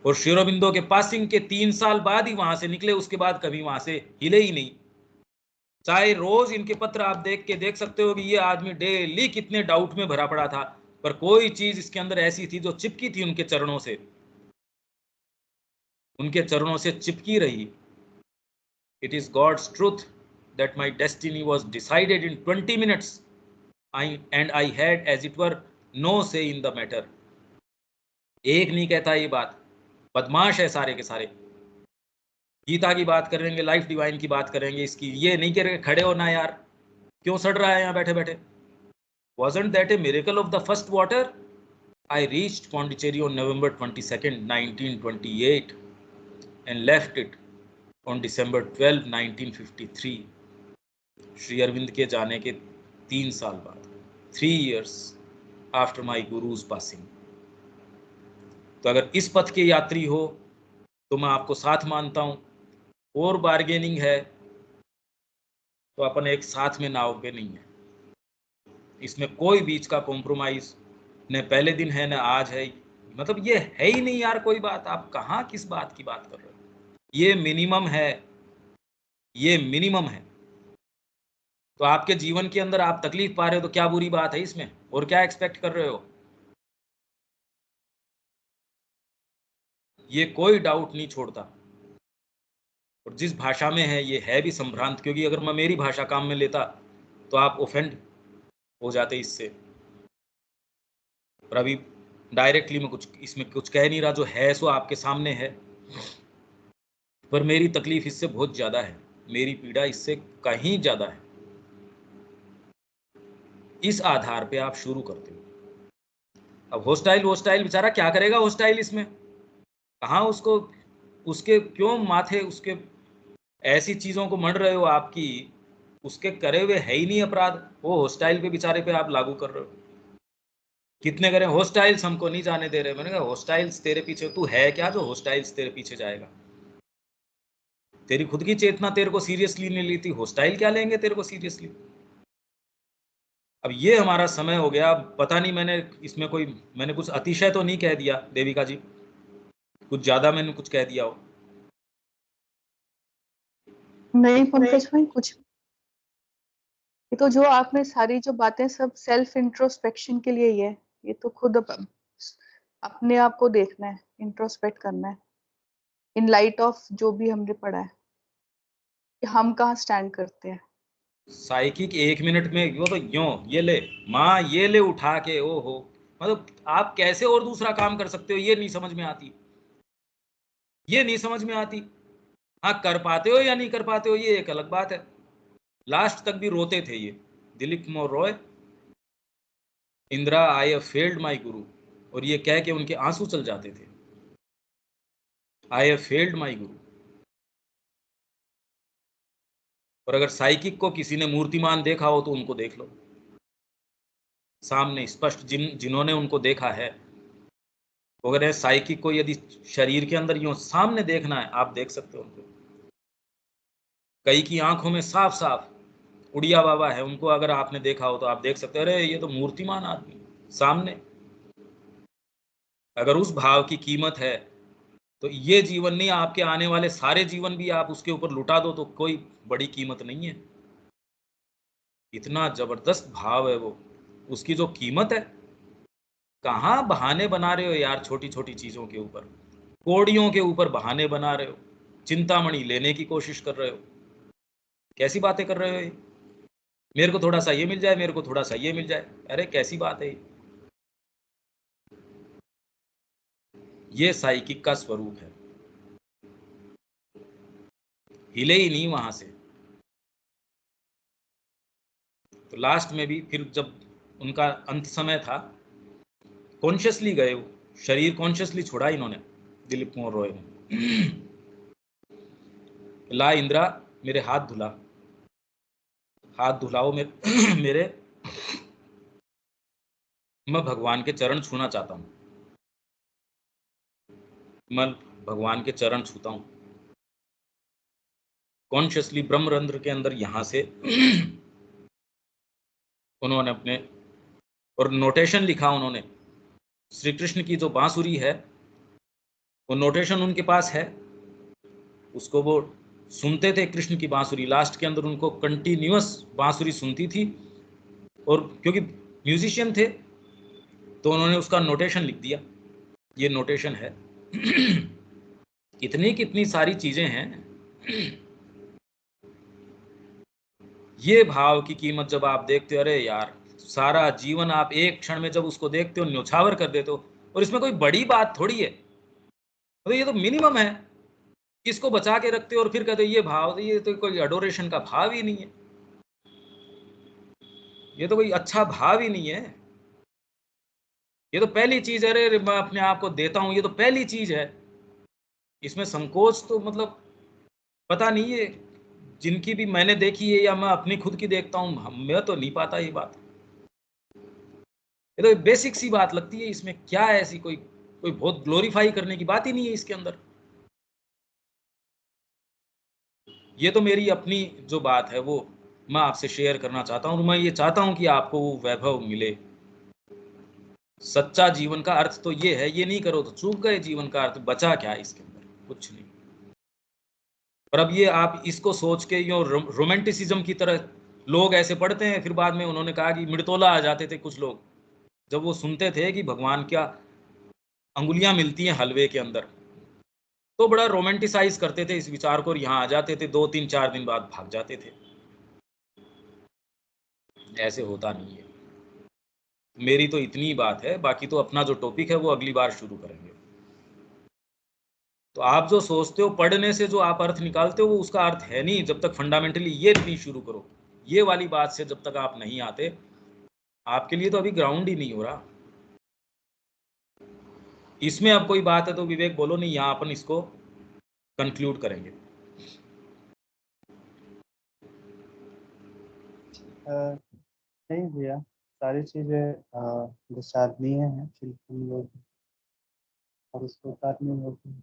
और श्री अरबिंदो के passing के 3 साल बाद ही वहां से निकले, उसके बाद कभी वहां से हिले ही नहीं। चाहे रोज इनके पत्र आप देख सकते हो कि ये आदमी डेली कितने डाउट में भरा पड़ा था, पर कोई चीज इसके अंदर ऐसी थी जो चिपकी थी उनके चरणों से, उनके चरणों से चिपकी रही। It is God's truth that my destiny was decided in 20 minutes and I had as it were no say in the matter। एक नहीं कहता ये बात, बदमाश है सारे के सारे। गीता की बात करेंगे, लाइफ डिवाइन की बात करेंगे, इसकी ये नहीं कह रहे खड़े हो ना यार, क्यों सड़ रहा है यहाँ बैठे बैठे। Wasn't that a miracle of the first water? I reached Pondicherry on November 22nd, 1928 and left it on December 12, 1953। Shri Arvind के जाने के 3 साल बाद, 3 years after my gurus passing. तो अगर इस पथ के यात्री हो तो मैं आपको साथ मानता हूं, और बार्गेनिंग है तो अपन एक साथ में नाव पे नहीं है। इसमें कोई बीच का कॉम्प्रोमाइज न पहले दिन है न आज है, मतलब ये है ही नहीं यार कोई बात। आप कहाँ किस बात की बात कर रहे हो, ये मिनिमम है, ये मिनिमम है। तो आपके जीवन के अंदर आप तकलीफ पा रहे हो तो क्या बुरी बात है इसमें, और क्या एक्सपेक्ट कर रहे हो। ये कोई डाउट नहीं छोड़ता। और जिस भाषा में है ये है भी संभ्रांत, क्योंकि अगर मैं मेरी भाषा काम में लेता तो आप ऑफेंड हो जाते इससे। और अभी डायरेक्टली मैं कुछ इसमें कुछ कह नहीं रहा, जो है सो आपके सामने है। पर मेरी तकलीफ इससे बहुत ज्यादा है, मेरी पीड़ा इससे कहीं ज्यादा है। इस आधार पे आप शुरू करते हो। अब होस्टाइल बेचारा क्या करेगा होस्टाइल इसमें, कहाँ उसको, उसके क्यों माथे उसके ऐसी चीजों को मढ़ रहे हो आपकी, उसके करे हुए है ही नहीं अपराध, वो होस्टाइल पे बेचारे पे आप लागू कर रहे हो। कितने करें होस्टाइल्स, हमको नहीं जाने दे रहे। मैंने कहा होस्टाइल्स तेरे पीछे तू है क्या जो होस्टाइल्स तेरे पीछे जाएगा। तेरी खुद की चेतना तेरे को सीरियसली नहीं लेती, होस्टाइल क्या लेंगे तेरे को सीरियसली। अब ये हमारा समय हो गया। पता नहीं मैंने कुछ अतिशय तो नहीं कह दिया देविका जी, कुछ ज्यादा मैंने कुछ कह दिया हो। नहीं पंकज भाई, कुछ ये तो जो आपने सारी जो बातें सब सेल्फ इंट्रोस्पेक्शन के लिए ही है। ये तो खुद अपने आप को देखना है, इंट्रोस्पेक्ट करना है इन लाइट ऑफ जो भी हमने पढ़ा है कि हम कहाँ स्टैंड करते हैं। साइकिक 1 मिनट में वो तो यूं ये ले माँ, ये ले उठा के, ओ हो, मतलब आप कैसे और दूसरा काम कर सकते हो, ये नहीं समझ में आती, ये नहीं समझ में आती। हाँ कर पाते हो या नहीं कर पाते हो ये एक अलग बात है। लास्ट तक भी रोते थे ये Dilip Kumar Roy, Indira I have failed my guru, और ये कह के उनके आंसू चल जाते थे, आई हैव फेल्ड माई गुरु। और अगर साइकिक को किसी ने मूर्तिमान देखा हो तो उनको देख लो सामने स्पष्ट, जिन्होंने उनको देखा है। अगर साइकिक को यदि शरीर के अंदर यूं सामने देखना है, आप देख सकते हो उनको। कई की आंखों में साफ साफ उड़िया बाबा है, उनको अगर आपने देखा हो तो आप देख सकते हो, अरे ये तो मूर्तिमान आदमी सामने। अगर उस भाव की कीमत है तो ये जीवन नहीं, आपके आने वाले सारे जीवन भी आप उसके ऊपर लुटा दो तो कोई बड़ी कीमत नहीं है। इतना जबरदस्त भाव है वो, उसकी जो कीमत है। कहाँ बहाने बना रहे हो यार छोटी छोटी चीजों के ऊपर, कोड़ियों के ऊपर बहाने बना रहे हो, चिंतामणि लेने की कोशिश कर रहे हो। कैसी बातें कर रहे हो ये, मेरे को थोड़ा सा ये मिल जाए, मेरे को थोड़ा सा ये मिल जाए, अरे कैसी बात है ये साइकिक का स्वरूप है। हिले ही नहीं वहां से। तो लास्ट में भी फिर जब उनका अंत समय था, कॉन्शियसली गए, वो शरीर कॉन्शियसली छोड़ा इन्होंने, दिलीप कुमार रॉय ने। ला इंदिरा मेरे हाथ धुला, हाथ धुलाओ मेरे, मैं भगवान के चरण छूना चाहता हूँ, मैं भगवान के चरण छूता हूँ कॉन्शियसली ब्रह्मरंध्र के अंदर। यहाँ से उन्होंने अपने और नोटेशन लिखा उन्होंने, श्री कृष्ण की जो बांसुरी है वो नोटेशन उनके पास है, उसको वो सुनते थे कृष्ण की बांसुरी, लास्ट के अंदर उनको कंटिन्यूअस बांसुरी सुनती थी, और क्योंकि म्यूजिशियन थे तो उन्होंने उसका नोटेशन लिख दिया, ये नोटेशन है। कितनी सारी चीजें हैं। ये भाव की कीमत जब आप देखते हो, अरे यार सारा जीवन आप एक क्षण में जब उसको देखते हो न्यौछावर कर देते हो, और इसमें कोई बड़ी बात थोड़ी है, तो ये तो मिनिमम है, इसको बचा के रखते हो और फिर कहते हो ये भाव, ये तो कोई एडोरेशन का भाव ही नहीं है, ये तो कोई अच्छा भाव ही नहीं है, ये तो पहली चीज है, अरे मैं अपने आप को देता हूं, ये तो पहली चीज है। इसमें संकोच तो मतलब पता नहीं है, जिनकी भी मैंने देखी है या मैं अपनी खुद की देखता हूं, मैं तो नहीं पाता ये बात। ये तो बेसिक सी बात लगती है, इसमें क्या है ऐसी कोई बहुत ग्लोरीफाई करने की बात ही नहीं है इसके अंदर। ये तो मेरी अपनी जो बात है वो मैं आपसे शेयर करना चाहता हूँ, और मैं ये चाहता हूँ कि आपको वो वैभव मिले। सच्चा जीवन का अर्थ तो ये है, ये नहीं करो तो चूक गए जीवन का अर्थ, बचा क्या इसके अंदर, कुछ नहीं। पर अब ये आप इसको सोच के यो रोमांटिसिज्म की तरह लोग ऐसे पढ़ते हैं, फिर बाद में उन्होंने कहा कि मिर्तोला आ जाते थे कुछ लोग, जब वो सुनते थे कि भगवान क्या अंगुलियां मिलती हैं हलवे के अंदर, तो बड़ा रोमांटिसाइज करते थे इस विचार को, और यहाँ आ जाते थे, 2-3-4 दिन बाद भाग जाते थे। ऐसे होता नहीं है। मेरी तो इतनी बात है, बाकी तो अपना जो टॉपिक है वो अगली बार शुरू करेंगे। तो आप जो सोचते हो पढ़ने से जो आप अर्थ निकालते हो वो उसका अर्थ है नहीं, जब तक फंडामेंटली ये नहीं शुरू करो, ये वाली बात से जब तक आप नहीं आते, आपके लिए तो अभी ग्राउंड ही नहीं हो रहा। इसमें अब कोई बात है तो विवेक बोलो, नहीं यहाँ अपन इसको कंक्लूड करेंगे। नहीं भैया, सारी चीजें विचारणीय हैं, बिल्कुल लोग, और उसको उतारनी होगी।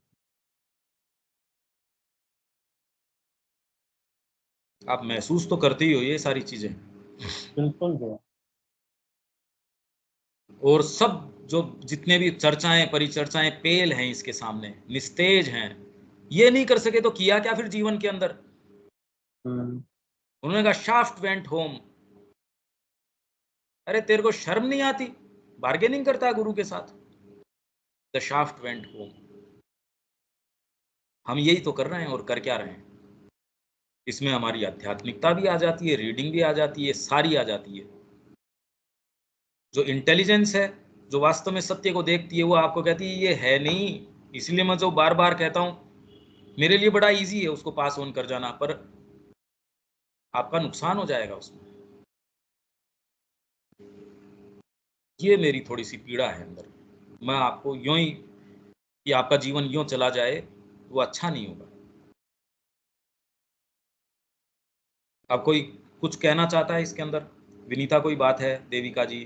आप महसूस तो करते ही हो ये सारी चीजें, बिल्कुल भैया। और सब जो जितने भी चर्चाएं परिचर्चाएं पेल हैं इसके सामने, निस्तेज हैं। ये नहीं कर सके तो किया क्या फिर जीवन के अंदर? उन्होंने कहा शाफ्ट वेंट होम। अरे तेरे को शर्म नहीं आती? बार्गेनिंग करता है गुरु के साथ। The shaft went home. हम यही तो कर रहे हैं, और कर क्या रहे हैं? इसमें हमारी आध्यात्मिकता भी आ जाती है, रीडिंग भी आ जाती है, सारी आ जाती है। जो इंटेलिजेंस है, जो वास्तव में सत्य को देखती है, वो आपको कहती है ये है नहीं। इसलिए मैं जो बार बार कहता हूं, मेरे लिए बड़ा इजी है उसको पास ऑन कर जाना, पर आपका नुकसान हो जाएगा उसमें। ये मेरी थोड़ी सी पीड़ा है अंदर। मैं आपको यूं ही कि आपका जीवन यूं चला जाए वो अच्छा नहीं होगा। अब कोई कुछ कहना चाहता है इसके अंदर? विनीता कोई बात है? देविका जी,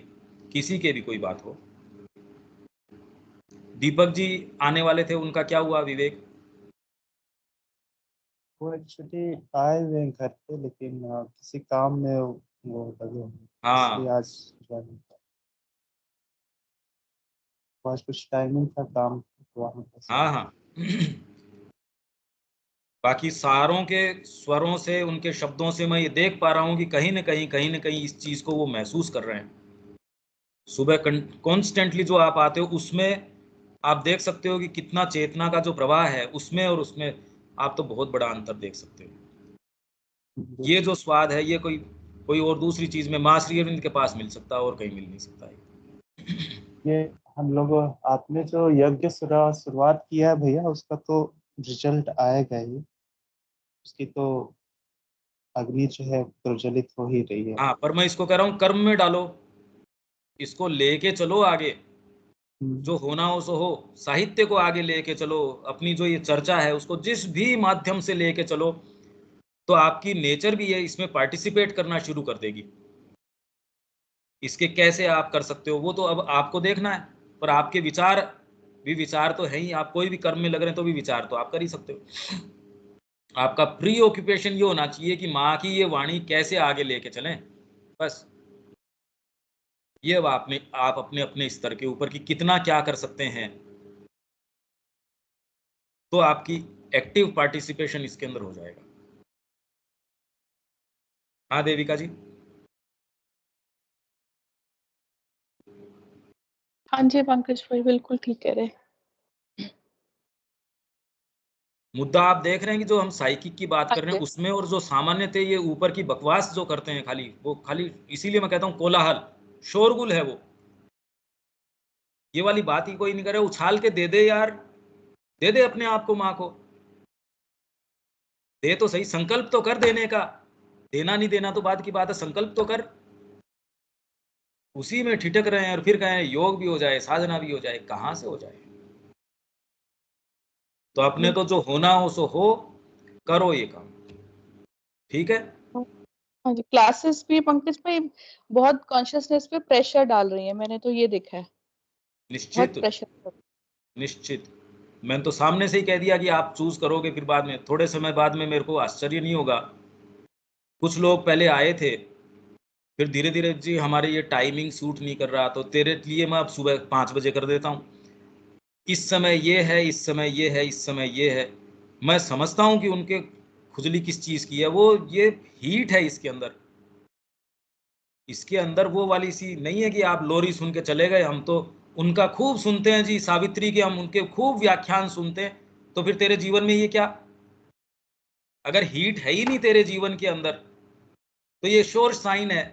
किसी के भी कोई बात हो। दीपक जी आने वाले थे, उनका क्या हुआ? विवेक, वो एक्चुअली आए हुए हैं घर पे, लेकिन किसी काम में वो लगे हुए हैं, इसलिए हाँ आज आज कुछ टाइमिंग था काम, तो वहाँ पे हाँ हाँ। बाकी सारों के स्वरों से, उनके शब्दों से मैं ये देख पा रहा हूँ कि कहीं न कहीं इस चीज को वो महसूस कर रहे हैं। सुबह कॉन्स्टेंटली जो आप आते हो उसमें आप देख सकते हो कि कितना चेतना का जो प्रवाह है उसमें और उसमें आप तो बहुत बड़ा अंतर देख सकते हो। ये जो स्वाद है ये कोई और दूसरी चीज में माँ श्री अरविंद के पास मिल सकता है और कहीं मिल नहीं सकता है। ये हम लोग, आपने जो यज्ञ शुरुआत किया है भैया, उसका तो रिजल्ट आएगा ही, उसकी तो अग्नि जो है प्रज्वलित हो ही रही है। हाँ, पर मैं इसको कह रहा हूँ कर्म में डालो, इसको लेके चलो आगे, जो होना हो सो हो। साहित्य को आगे लेके चलो, अपनी जो ये चर्चा है उसको जिस भी माध्यम से लेके चलो, तो आपकी नेचर भी है इसमें पार्टिसिपेट करना शुरू कर देगी। इसके कैसे आप कर सकते हो वो तो अब आपको देखना है, पर आपके विचार भी विचार तो है ही। आप कोई भी कर्म में लग रहे हैं तो भी विचार तो आप कर ही सकते हो। आपका प्री ऑक्यूपेशन ये होना चाहिए कि माँ की ये वाणी कैसे आगे लेके चलें, बस। ये अब आप अपने अपने स्तर के ऊपर कि कितना क्या कर सकते हैं, तो आपकी एक्टिव पार्टिसिपेशन इसके अंदर हो जाएगा। हाँ देविका जी। हाँ जी पंकज भाई, बिल्कुल ठीक कह रहे। मुद्दा आप देख रहे हैं कि जो हम साइकिक की बात कर रहे हैं हाँ उसमें, और जो सामान्य थे ये ऊपर की बकवास जो करते हैं खाली, वो खाली इसीलिए मैं कहता हूँ कोलाहल, शोरगुल है वो। ये वाली बात ही कोई नहीं करे, उछाल के दे दे यार, दे दे अपने आप को माँ को, दे तो सही, संकल्प तो कर देने का। देना नहीं देना तो बात की बात है, संकल्प तो कर। उसी में ठिठक रहे हैं और फिर कहें योग भी हो जाए, साधना भी हो जाए, कहां से हो जाए। तो अपने तो जो होना हो सो हो, करो ये काम, ठीक है। हाँ जी, क्लासेस भी पंकज भाई बहुत कॉन्शियसनेस पे प्रेशर डाल रही है, मैंने तो ये देखा है, बहुत निश्चित, प्रेशर। निश्चित। मैंने तो सामने से ही कह दिया कि आप चूज करोगे, फिर बाद में थोड़े समय बाद में मेरे को आश्चर्य नहीं होगा। कुछ लोग पहले आए थे, फिर धीरे धीरे जी हमारे ये टाइमिंग सूट नहीं कर रहा, तो तेरे लिए मैं अब सुबह 5 बजे कर देता हूँ। इस समय ये है, इस समय ये है, इस समय ये है। मैं समझता हूँ कि उनके खुजली किस चीज़ की है, वो ये हीट है इसके अंदर। इसके अंदर वो वाली सी नहीं है कि आप लोरी सुन के चले गए। हम तो उनका खूब सुनते हैं जी, सावित्री के हम उनके खूब व्याख्यान सुनते हैं। तो फिर तेरे जीवन में ये क्या? अगर हीट है ही नहीं तेरे जीवन के अंदर, तो ये श्योर साइन है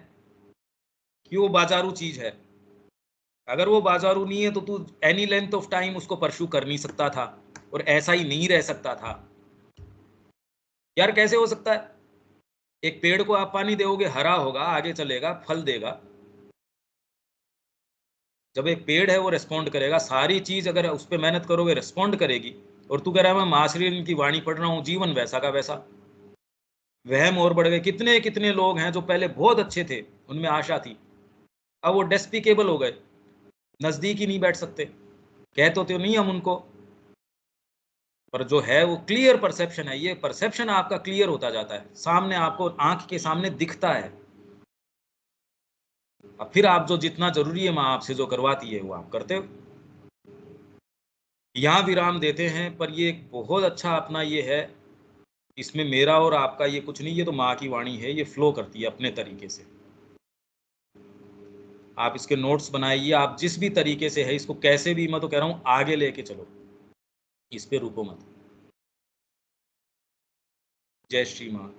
कि वो बाजारू चीज है। अगर वो बाजारू नहीं है तो तू एनी लेंथ ऑफ टाइम उसको परस्यू कर नहीं सकता था, और ऐसा ही नहीं रह सकता था। यार कैसे हो सकता है? एक पेड़ को आप पानी दोगे, हरा होगा, आगे चलेगा, फल देगा। जब एक पेड़ है वो रेस्पॉन्ड करेगा, सारी चीज अगर उस पर मेहनत करोगे रेस्पॉन्ड करेगी। और तू कह रहा है मैं मासरी की वाणी पढ़ रहा हूँ, जीवन वैसा का वैसा। वहम और बढ़ गए। कितने कितने लोग हैं जो पहले बहुत अच्छे थे, उनमें आशा थी, अब वो डेस्पिकेबल हो गए, नजदीक ही नहीं बैठ सकते। कहते तो नहीं हम उनको, पर जो है वो क्लियर परसेप्शन है। ये परसेप्शन आपका क्लियर होता जाता है, सामने आपको आंख के सामने दिखता है। अब फिर आप जो जितना जरूरी है माँ आपसे जो करवाती है वो आप करते हो। यहाँ विराम देते हैं, पर ये एक बहुत अच्छा अपना ये है, इसमें मेरा और आपका ये कुछ नहीं, ये तो माँ की वाणी है, ये फ्लो करती है अपने तरीके से। आप इसके नोट्स बनाइए, आप जिस भी तरीके से है इसको, कैसे भी, मैं तो कह रहा हूँ आगे लेके चलो, इस पे रुको मत। जय श्री माँ।